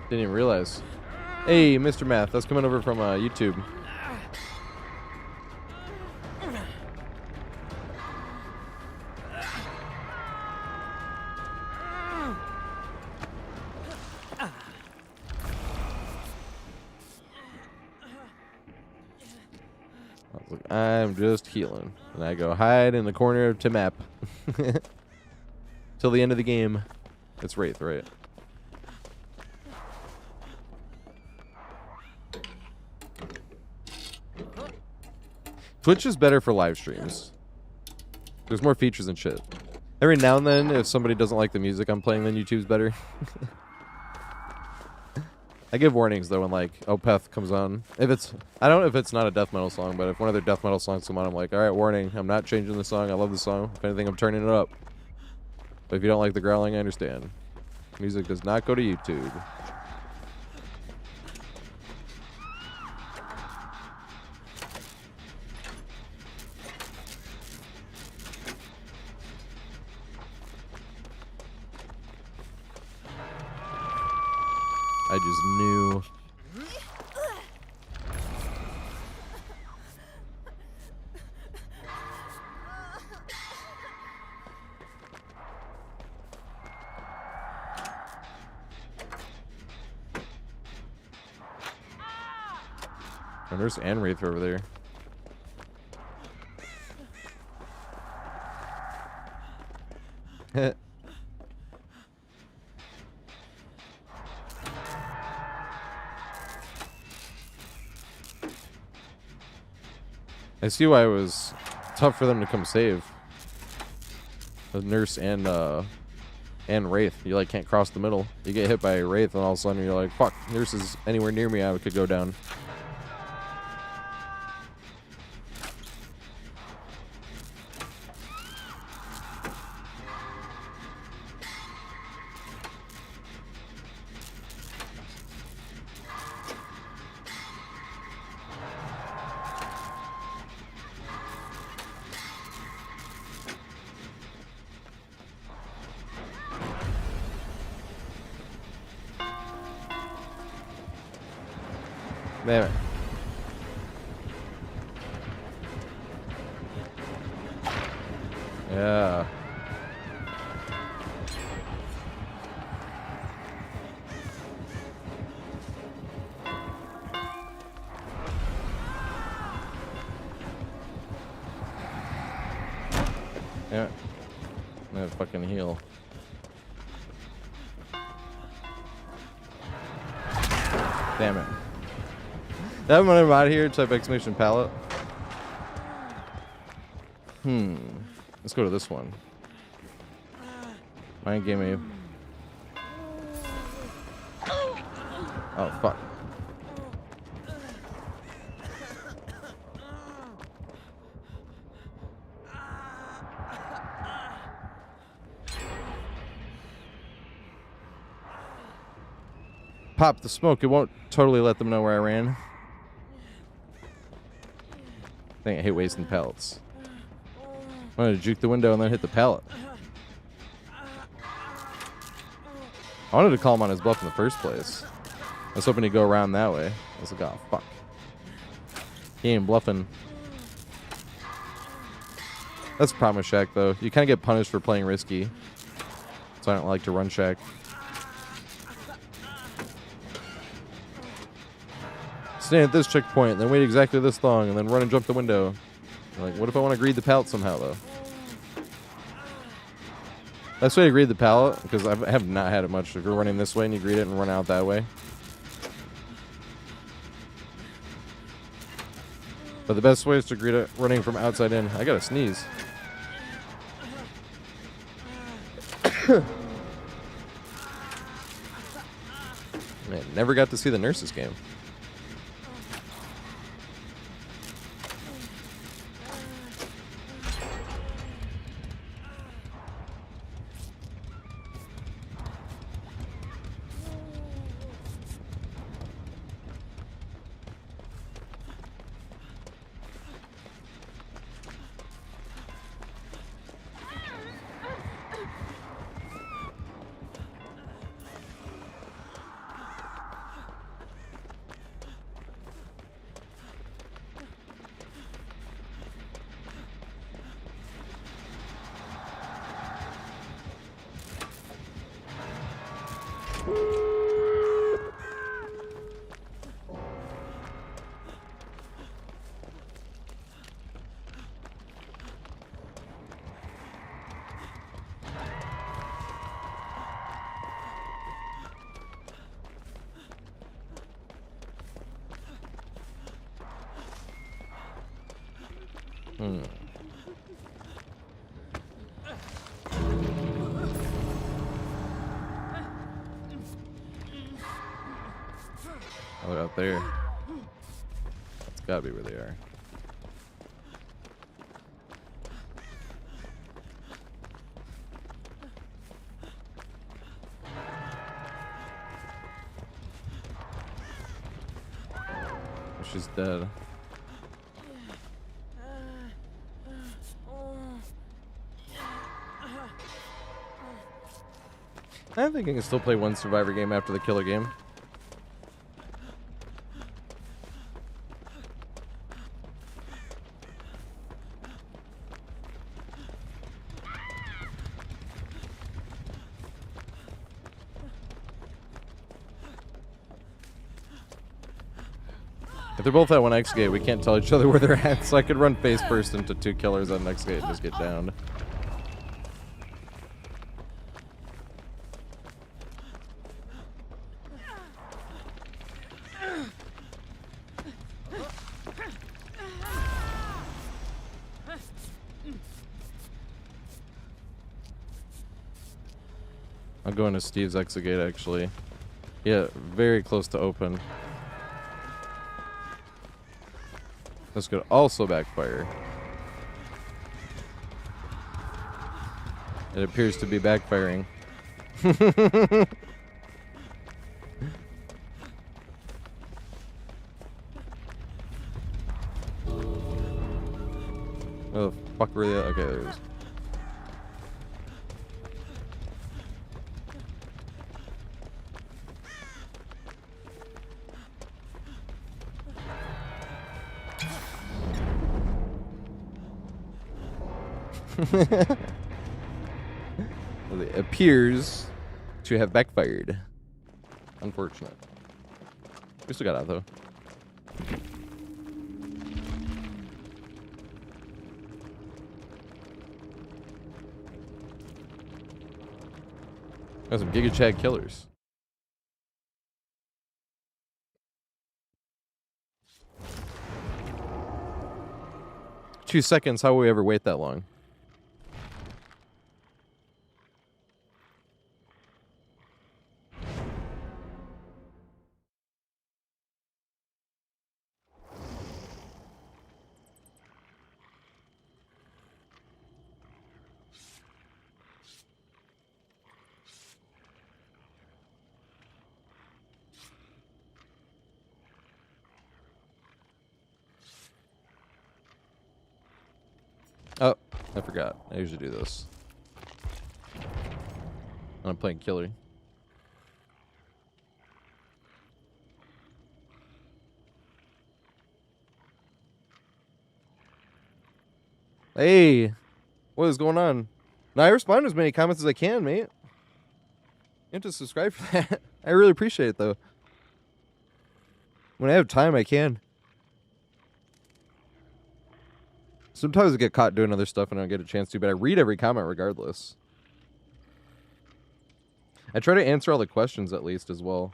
Didn't even realize. Hey, Mr. Math. That's coming over from YouTube. I'm just healing. And I go hide in the corner of map. Till the end of the game. It's Wraith, right? Twitch is better for live streams. There's more features and shit. Every now and then, if somebody doesn't like the music I'm playing, then YouTube's better. I give warnings though when like Opeth comes on. If it's, I don't know if it's not a death metal song, but if one of their death metal songs come on, I'm like, all right, warning, I'm not changing the song. I love the song. If anything, I'm turning it up. But if you don't like the growling, I understand. Music does not go to YouTube. I just knew. Oh, there's Anne Wraith over there. I see why it was tough for them to come save. The Nurse and Wraith. You like can't cross the middle. You get hit by a Wraith and all of a sudden you're like, fuck, Nurse is anywhere near me, I could go down. Damn it. Yeah. Yeah. That fucking heal. Damn it. That one I'm out of here. Type exclamation pallet. Let's go to this one. Mind game Abe. Oh, fuck. Pop the smoke. It won't totally let them know where I ran. Dang, I hate wasting pellets. I wanted to juke the window and then hit the pallet. I wanted to call him on his bluff in the first place. I was hoping he'd go around that way. I was like, oh, fuck. He ain't bluffing. That's the problem with Shack, though. You kind of get punished for playing risky. So I don't like to run Shack. Stand at this checkpoint, then wait exactly this long, and then run and jump the window. Like, what if I want to greed the pallet somehow, though? Best way to greed the pallet, because I have not had it much. If you're running this way and you greed it and run out that way. But the best way is to greet it running from outside in. I gotta sneeze. Man, never got to see the nurses game. Oh, they're out there. That's gotta be where they are. She's dead. I think I can still play one survivor game after the killer game. If they're both at one X gate, we can't tell each other where they're at, so I could run face first into two killers on X gate and just get downed. I'll go into Steve's exit gate, actually. Yeah, very close to open. This could also backfire. It appears to be backfiring. Oh, the fuck were they at? Okay, there it is. Well, it appears to have backfired. Unfortunate. We still got out though. Got some Giga Chad killers. Two seconds. How will we ever wait that long? Oh, I forgot. I usually do this. I'm playing killer. Hey, what is going on? Now I respond to as many comments as I can, mate. You have to subscribe for that. I really appreciate it, though. When I have time, I can. Sometimes I get caught doing other stuff and I don't get a chance to, but I read every comment regardless. I try to answer all the questions at least as well.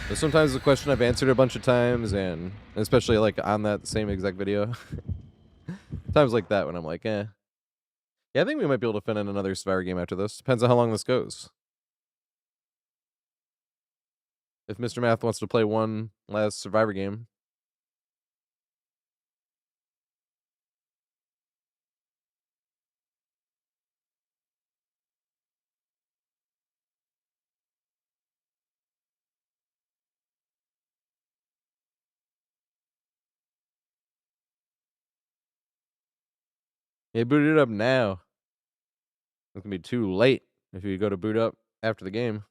But sometimes the question I've answered a bunch of times, and especially like on that same exact video. Times like that when I'm like, eh. Yeah, I think we might be able to fit in another Survivor game after this. Depends on how long this goes. If Mr. Math wants to play one last Survivor game. Yeah, boot it up now. It's gonna be too late if you go to boot up after the game.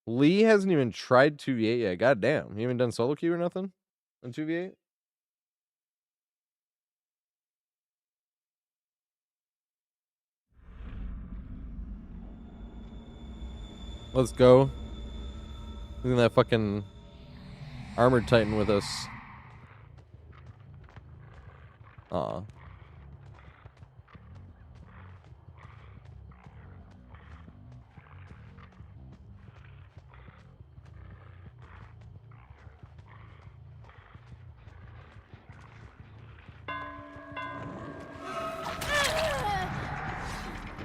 Lee hasn't even tried 2v8 yet. God damn. You haven't done solo queue or nothing on 2v8? Let's go. Look at that fucking armored titan with us. Aw.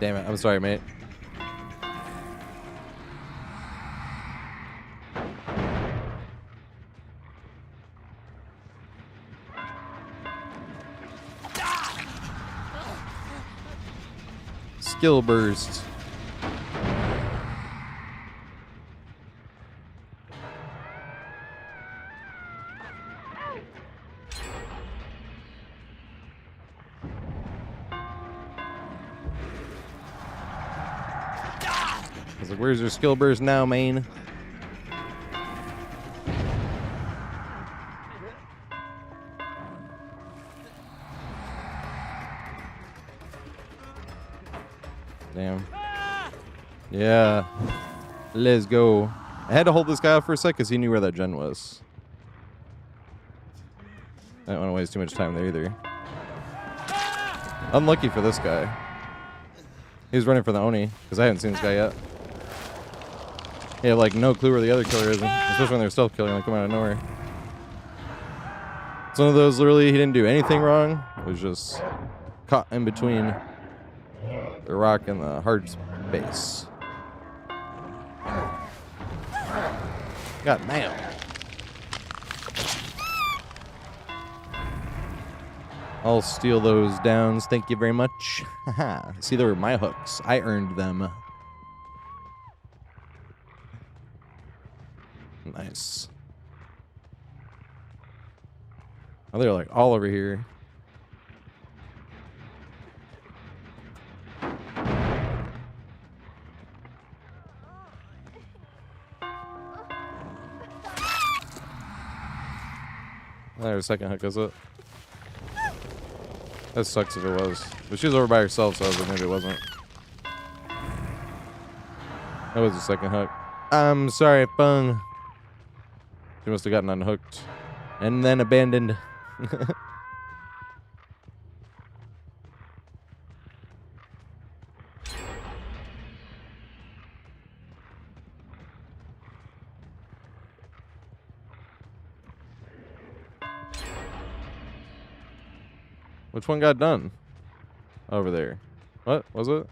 Damn it. I'm sorry, mate. Skill burst. I was like, where's your skill burst now, man? Damn. Yeah. Let's go. I had to hold this guy off for a sec because he knew where that gen was. I don't want to waste too much time there either. Unlucky for this guy. He was running for the Oni because I haven't seen this guy yet. He had like no clue where the other killer is, especially when they're stealth killing, like come out of nowhere. It's one of those literally he didn't do anything wrong. It was just caught in between the rock and the hard space. God damn. I'll steal those downs. Thank you very much. Haha. See, they were my hooks. I earned them. Nice. Oh, they're like all over here. There's a second hook, is it? That sucks if it was. But she was over by herself, so I was like, maybe it wasn't. That was the second hook. I'm sorry, Fung. She must have gotten unhooked. And then abandoned. Which one got done? Over there. What was it?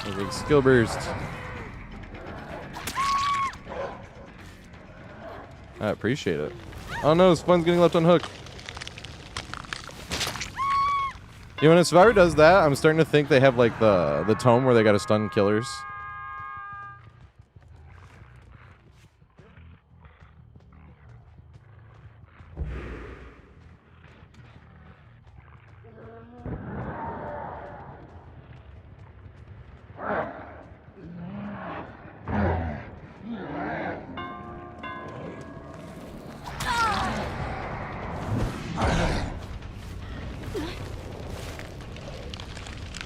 A big skill burst. I appreciate it. Oh no, Spun's getting left unhooked. You know, when a survivor does that, I'm starting to think they have like the tome where they gotta stun killers.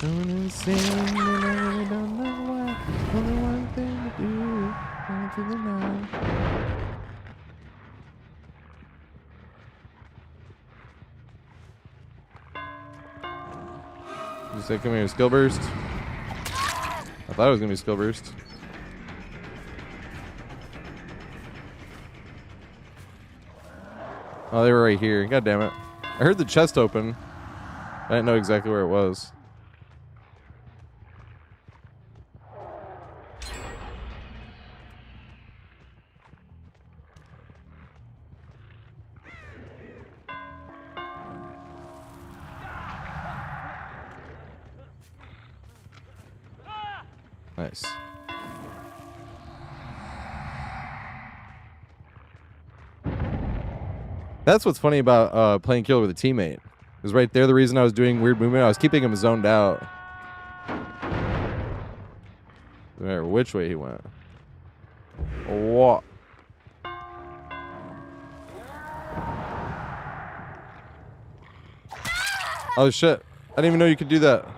Going insane, and I really don't know why. Only one thing to do, run through the night. You say come here, skill burst? I thought it was gonna be skill burst. Oh, they were right here. God damn it. I heard the chest open. I didn't know exactly where it was. Nice. That's what's funny about playing killer with a teammate. Is right there the reason I was doing weird movement. I was keeping him zoned out. No matter which way he went. What? Oh shit. I didn't even know you could do that.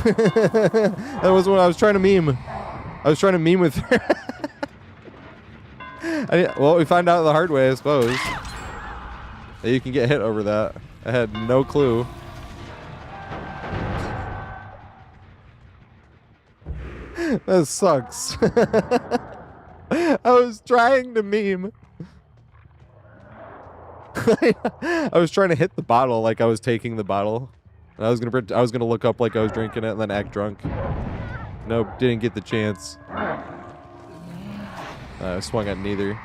That was what I was trying to meme. I was trying to meme with her. Well, we find out the hard way, I suppose. That you can get hit over that. I had no clue. That sucks. I was trying to meme. I was trying to hit the bottle like I was taking the bottle. And I was gonna look up like I was drinking it and then act drunk. Nope, didn't get the chance. I swung at neither.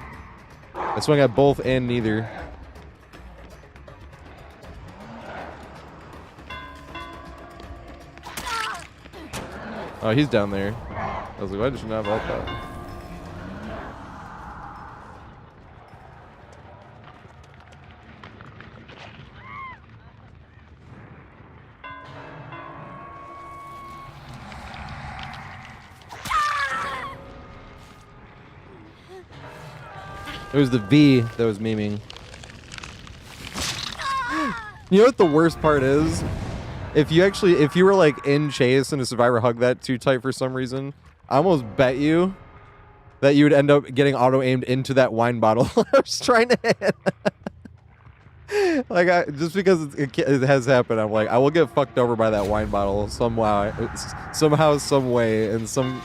I swung at both and neither. Oh, he's down there. I was like, why did you not vault that? It was the V that was memeing. You know what the worst part is? If you were like in chase and a survivor hugged that too tight for some reason, I almost bet you that you would end up getting auto-aimed into that wine bottle I was trying to hit. Like, just because it has happened, I'm like, I will get fucked over by that wine bottle somehow, some way, in some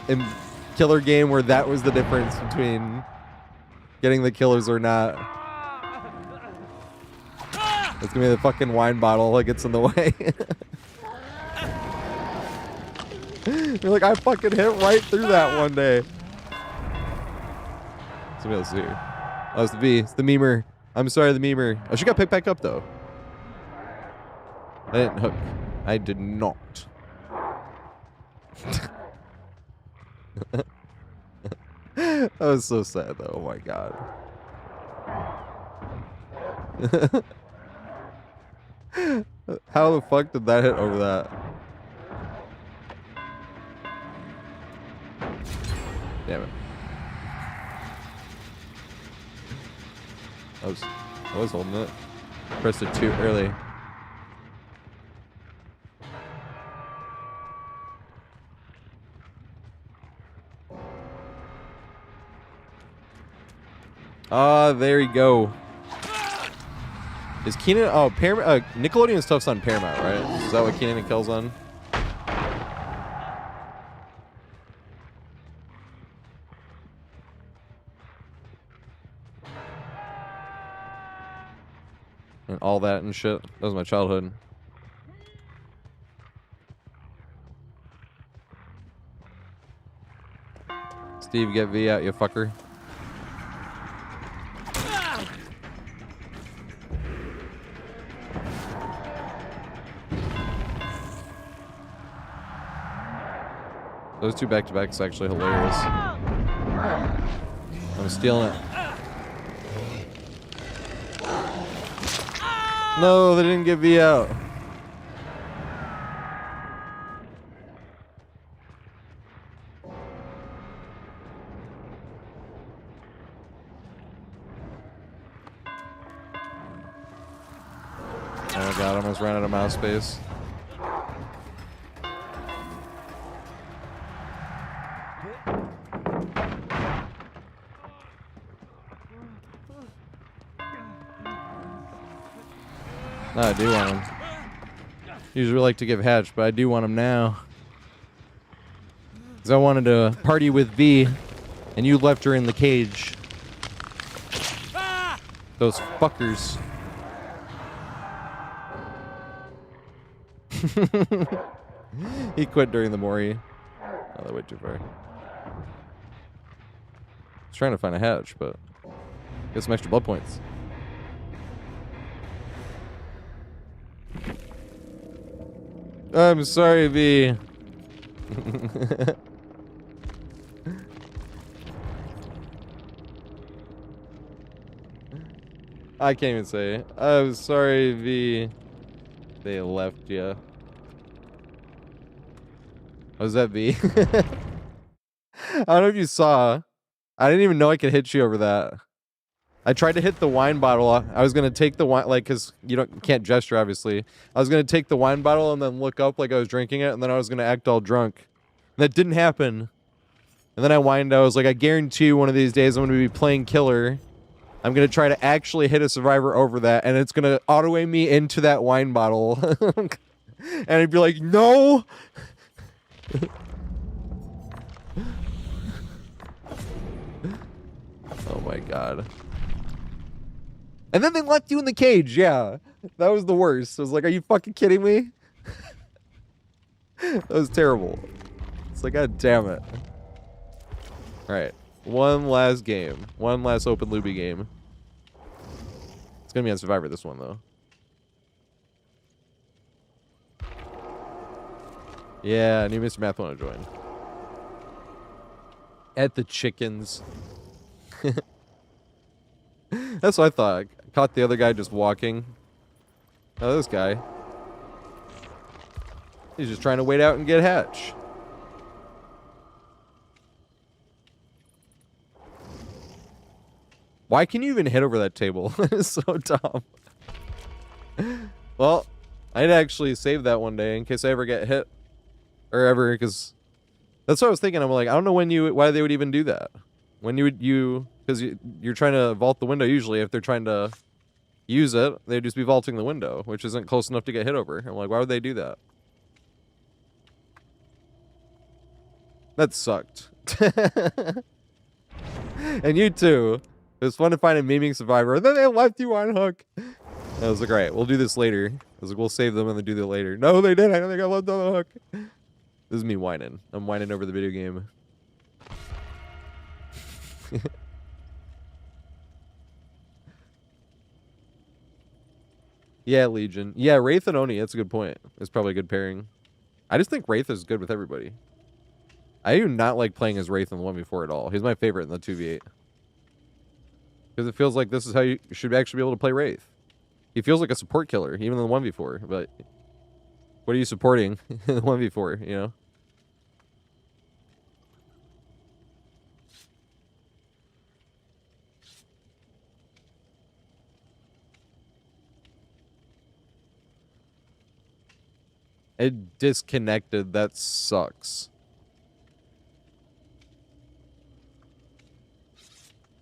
killer game where that was the difference between getting the killers or not. It's gonna be the fucking wine bottle that gets in the way. You're like, I fucking hit right through that one day. Somebody else here. Oh, it's the V. It's the memer. I'm sorry, the memer. Oh, she got picked back up, though. I didn't hook. I did not. That was so sad, though. Oh, my God. How the fuck did that hit over that? Damn it. I was holding it. Pressed it too early. Ah, there you go. Is Keenan? Oh, Nickelodeon stuff's on Paramount, right? Is that what Keenan and Kel's on? And all that and shit. That was my childhood. Steve, get V out, you fucker. Those two back-to-backs actually hilarious. I'm stealing it. No, they didn't get V out. Oh my god, I almost ran out of mouse space. No, I do want him. Usually like to give Hatch, but I do want him now. Because I wanted to party with V, and you left her in the cage. Those fuckers. He quit during the Mori. Oh, that went too far. I was trying to find a Hatch, but get some extra blood points. I'm sorry, V. I can't even say. I'm sorry, V. They left you. Was that V? I don't know if you saw. I didn't even know I could hit you over that. I tried to hit the wine bottle. I was gonna take the wine, like, cause you can't gesture, obviously. I was gonna take the wine bottle and then look up like I was drinking it, and then I was gonna act all drunk. And that didn't happen. And then I whined. I was like, I guarantee you, one of these days I'm gonna be playing killer. I'm gonna try to actually hit a survivor over that, and it's gonna auto aim me into that wine bottle. And I'd be like, no. Oh my god. And then they left you in the cage, yeah. That was the worst. I was like, are you fucking kidding me? That was terrible. It's like, god damn it. Alright. One last game. One last open looby game. It's gonna be on Survivor, this one, though. Yeah, new Mr. Math wanna join. At the chickens. That's what I thought. I caught the other guy just walking. Oh, this guy. He's just trying to wait out and get Hatch. Why can you even hit over that table? It's so dumb. Well, I'd actually save that one day in case I ever get hit. Or ever, because that's what I was thinking. I'm like, I don't know why they would even do that. When because you're trying to vault the window usually. If they're trying to use it, they'd just be vaulting the window, which isn't close enough to get hit over. I'm like, why would they do that? That sucked. And you too. It was fun to find a memeing survivor, and then they left you on hook. I was like, all right, we'll do this later. I was like, we'll save them and then do that later. No, they didn't. I don't think I left on the hook. This is me whining. I'm whining over the video game. Yeah, Legion. Yeah, Wraith and Oni, that's a good point. It's probably a good pairing. I just think Wraith is good with everybody. I do not like playing as Wraith in the 1v4 at all. He's my favorite in the 2v8. Because it feels like this is how you should actually be able to play Wraith. He feels like a support killer, even in the 1v4. But what are you supporting in the 1v4, you know? It disconnected. That sucks.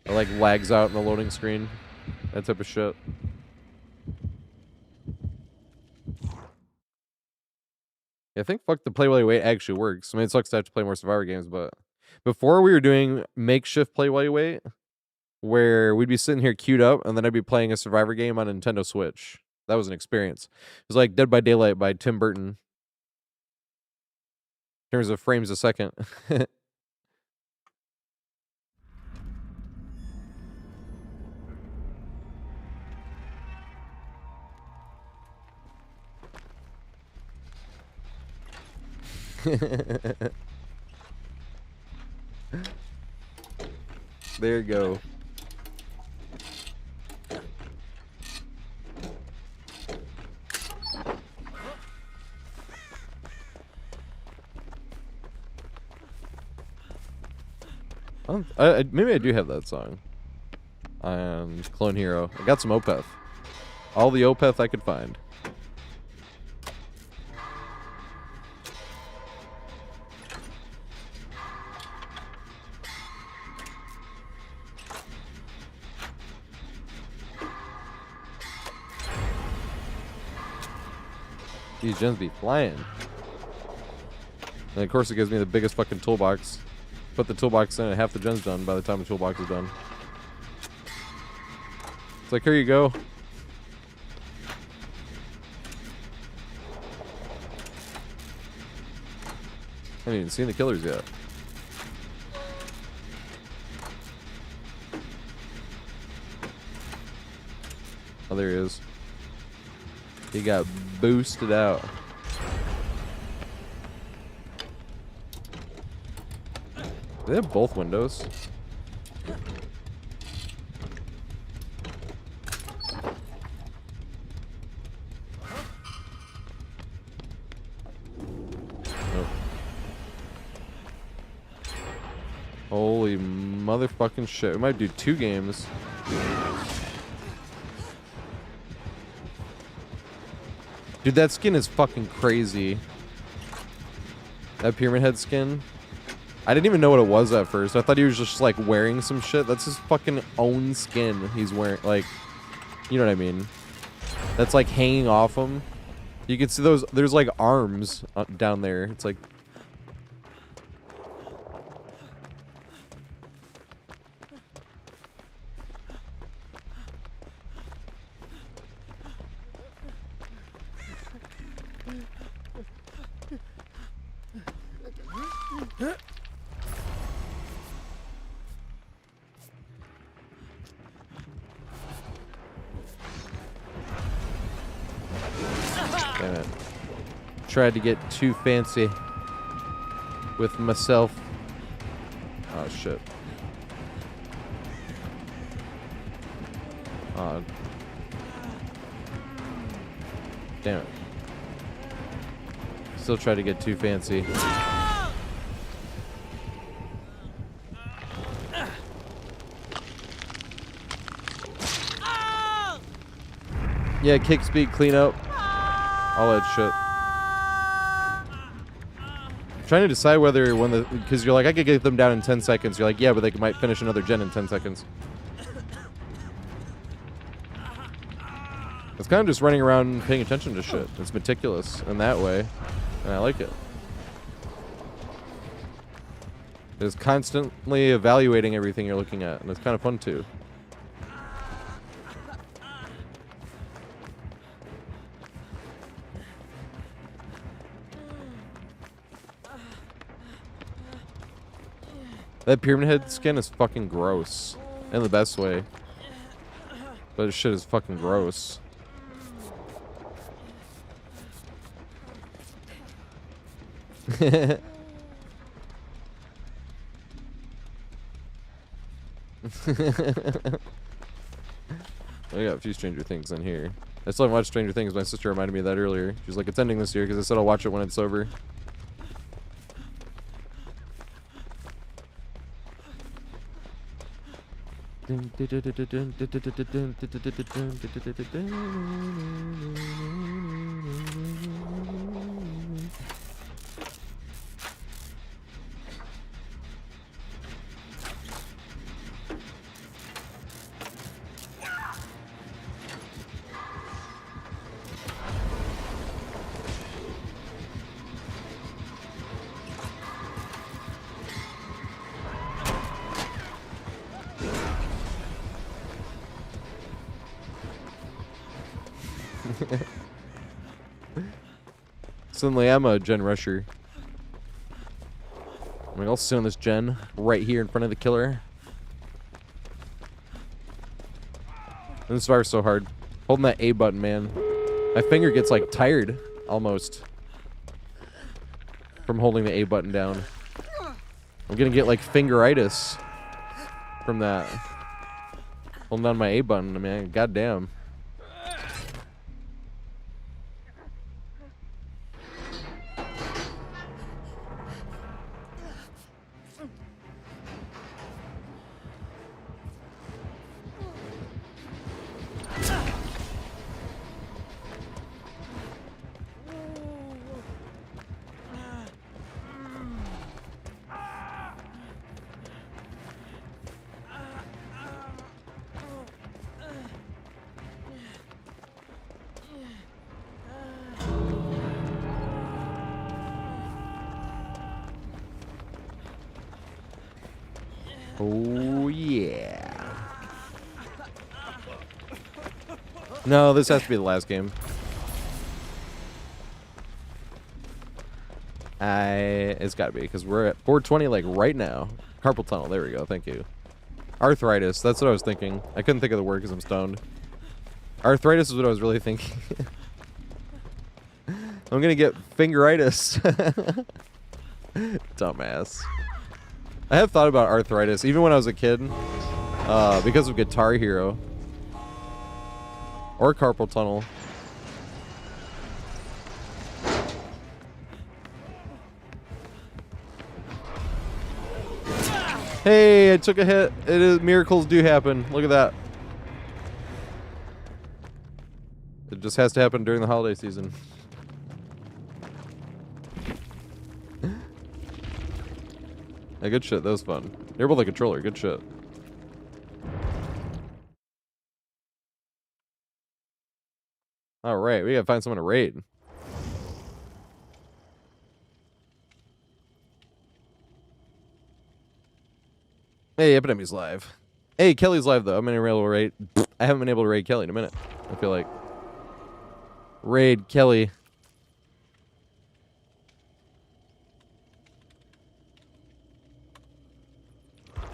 It like lags out in the loading screen. That type of shit. Yeah, I think fuck the play while you wait actually works. I mean, it sucks to have to play more Survivor games, but before we were doing makeshift play while you wait, where we'd be sitting here queued up, and then I'd be playing a Survivor game on a Nintendo Switch. That was an experience. It was like Dead by Daylight by Tim Burton. In terms of frames a second. There you go. Maybe I do have that song. Clone Hero. I got some Opeth. All the Opeth I could find. These gens be flying. And of course it gives me the biggest fucking toolbox. Put the toolbox in and half the gen's done by the time the toolbox is done. It's like, here you go. I haven't even seen the killers yet. Oh, there he is. He got boosted out. Do they have both windows? Nope. Holy motherfucking shit. We might do 2 games. Dude, that skin is fucking crazy. That Pyramid Head skin. I didn't even know what it was at first. I thought he was just like wearing some shit. That's his fucking own skin he's wearing. Like, you know what I mean? That's like hanging off him. You can see those. There's like arms down there. It's like. Damn it. Tried to get too fancy with myself. Oh shit. Damn it. Still try to get too fancy. Yeah, kick speed, clean up. All that shit. I'm trying to decide whether when the... Because you're like, I could get them down in 10 seconds. You're like, yeah, but they might finish another gen in 10 seconds. It's kind of just running around paying attention to shit. It's meticulous in that way. And I like it. It's constantly evaluating everything you're looking at. And it's kind of fun too. That Pyramid Head skin is fucking gross. In the best way. But this shit is fucking gross. I got a few Stranger Things in here. I still haven't watched Stranger Things. My sister reminded me of that earlier. She's like, it's ending this year because I said I'll watch it when it's over. Suddenly I'm a gen rusher. I mean, I'll sit on this gen right here in front of the killer. And this fire's so hard. Holding that A button, man. My finger gets like tired almost from holding the A button down. I'm gonna get like fingeritis from that. Holding down my A button, man. Goddamn. Oh, yeah. No, this has to be the last game. It's got to be, because we're at 420, like, right now. Carpal tunnel, there we go, thank you. Arthritis, that's what I was thinking. I couldn't think of the word because I'm stoned. Arthritis is what I was really thinking. I'm gonna get fingeritis. Dumbass. I have thought about arthritis, even when I was a kid, because of Guitar Hero. Or carpal tunnel. Hey, I took a hit. It is, miracles do happen. Look at that. It just has to happen during the holiday season. Yeah, good shit. That was fun. You're both a controller. Good shit. All right, we gotta find someone to raid. Hey, Epidemy's live. Hey, Kelly's live though. I'm gonna be able to raid. I haven't been able to raid Kelly in a minute. I feel like raid Kelly.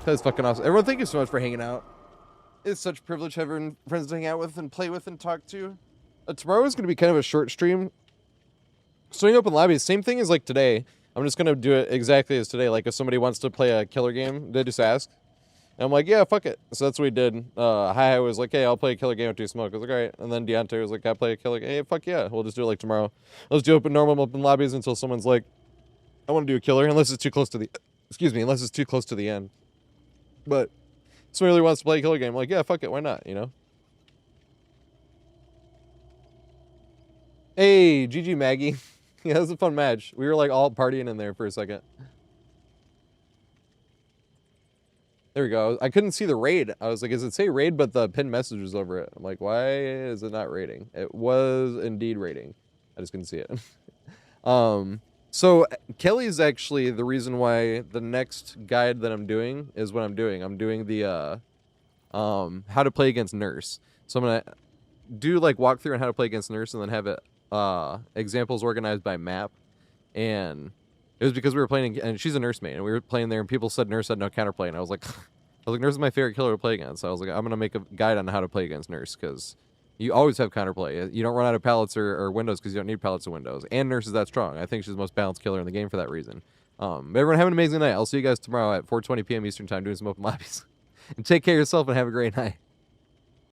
That's fucking awesome. Everyone, thank you so much for hanging out. It's such a privilege having friends to hang out with and play with and talk to. Tomorrow is going to be kind of a short stream. Starting open lobbies, same thing as like today. I'm just going to do it exactly as today. Like if somebody wants to play a killer game, they just ask. And I'm like, yeah, fuck it. So that's what we did. Hi was like, hey, I'll play a killer game with 2 Smoke. I was like, all right. And then Deontay was like, I play a killer game. Hey, fuck yeah. We'll just do it like tomorrow. Let's do normal open lobbies until someone's like, I want to do a killer. Unless it's too close to the, unless it's too close to the end. But somebody really wants to play a killer game. I'm like, yeah, fuck it. Why not? You know? Hey, GG Maggie. Yeah, that was a fun match. We were like all partying in there for a second. There we go. I couldn't see the raid. I was like, does it say raid? But the pinned message was over it. I'm like, why is it not raiding? It was indeed raiding. I just couldn't see it. So Kelly is actually the reason why the next guide that I'm doing is what I'm doing. I'm doing the how to play against Nurse. So I'm gonna do like walkthrough on how to play against Nurse and then have it examples organized by map. And it was because we were playing, and she's a Nurse main, and we were playing there, and people said Nurse had no counterplay, and I was like, Nurse is my favorite killer to play against. So I was like, I'm gonna make a guide on how to play against Nurse because you always have counterplay. You don't run out of pallets or windows because you don't need pallets or windows. And Nurse is that strong. I think she's the most balanced killer in the game for that reason. But everyone have an amazing night. I'll see you guys tomorrow at 4:20 p.m. Eastern time doing some open lobbies. And take care of yourself and have a great night.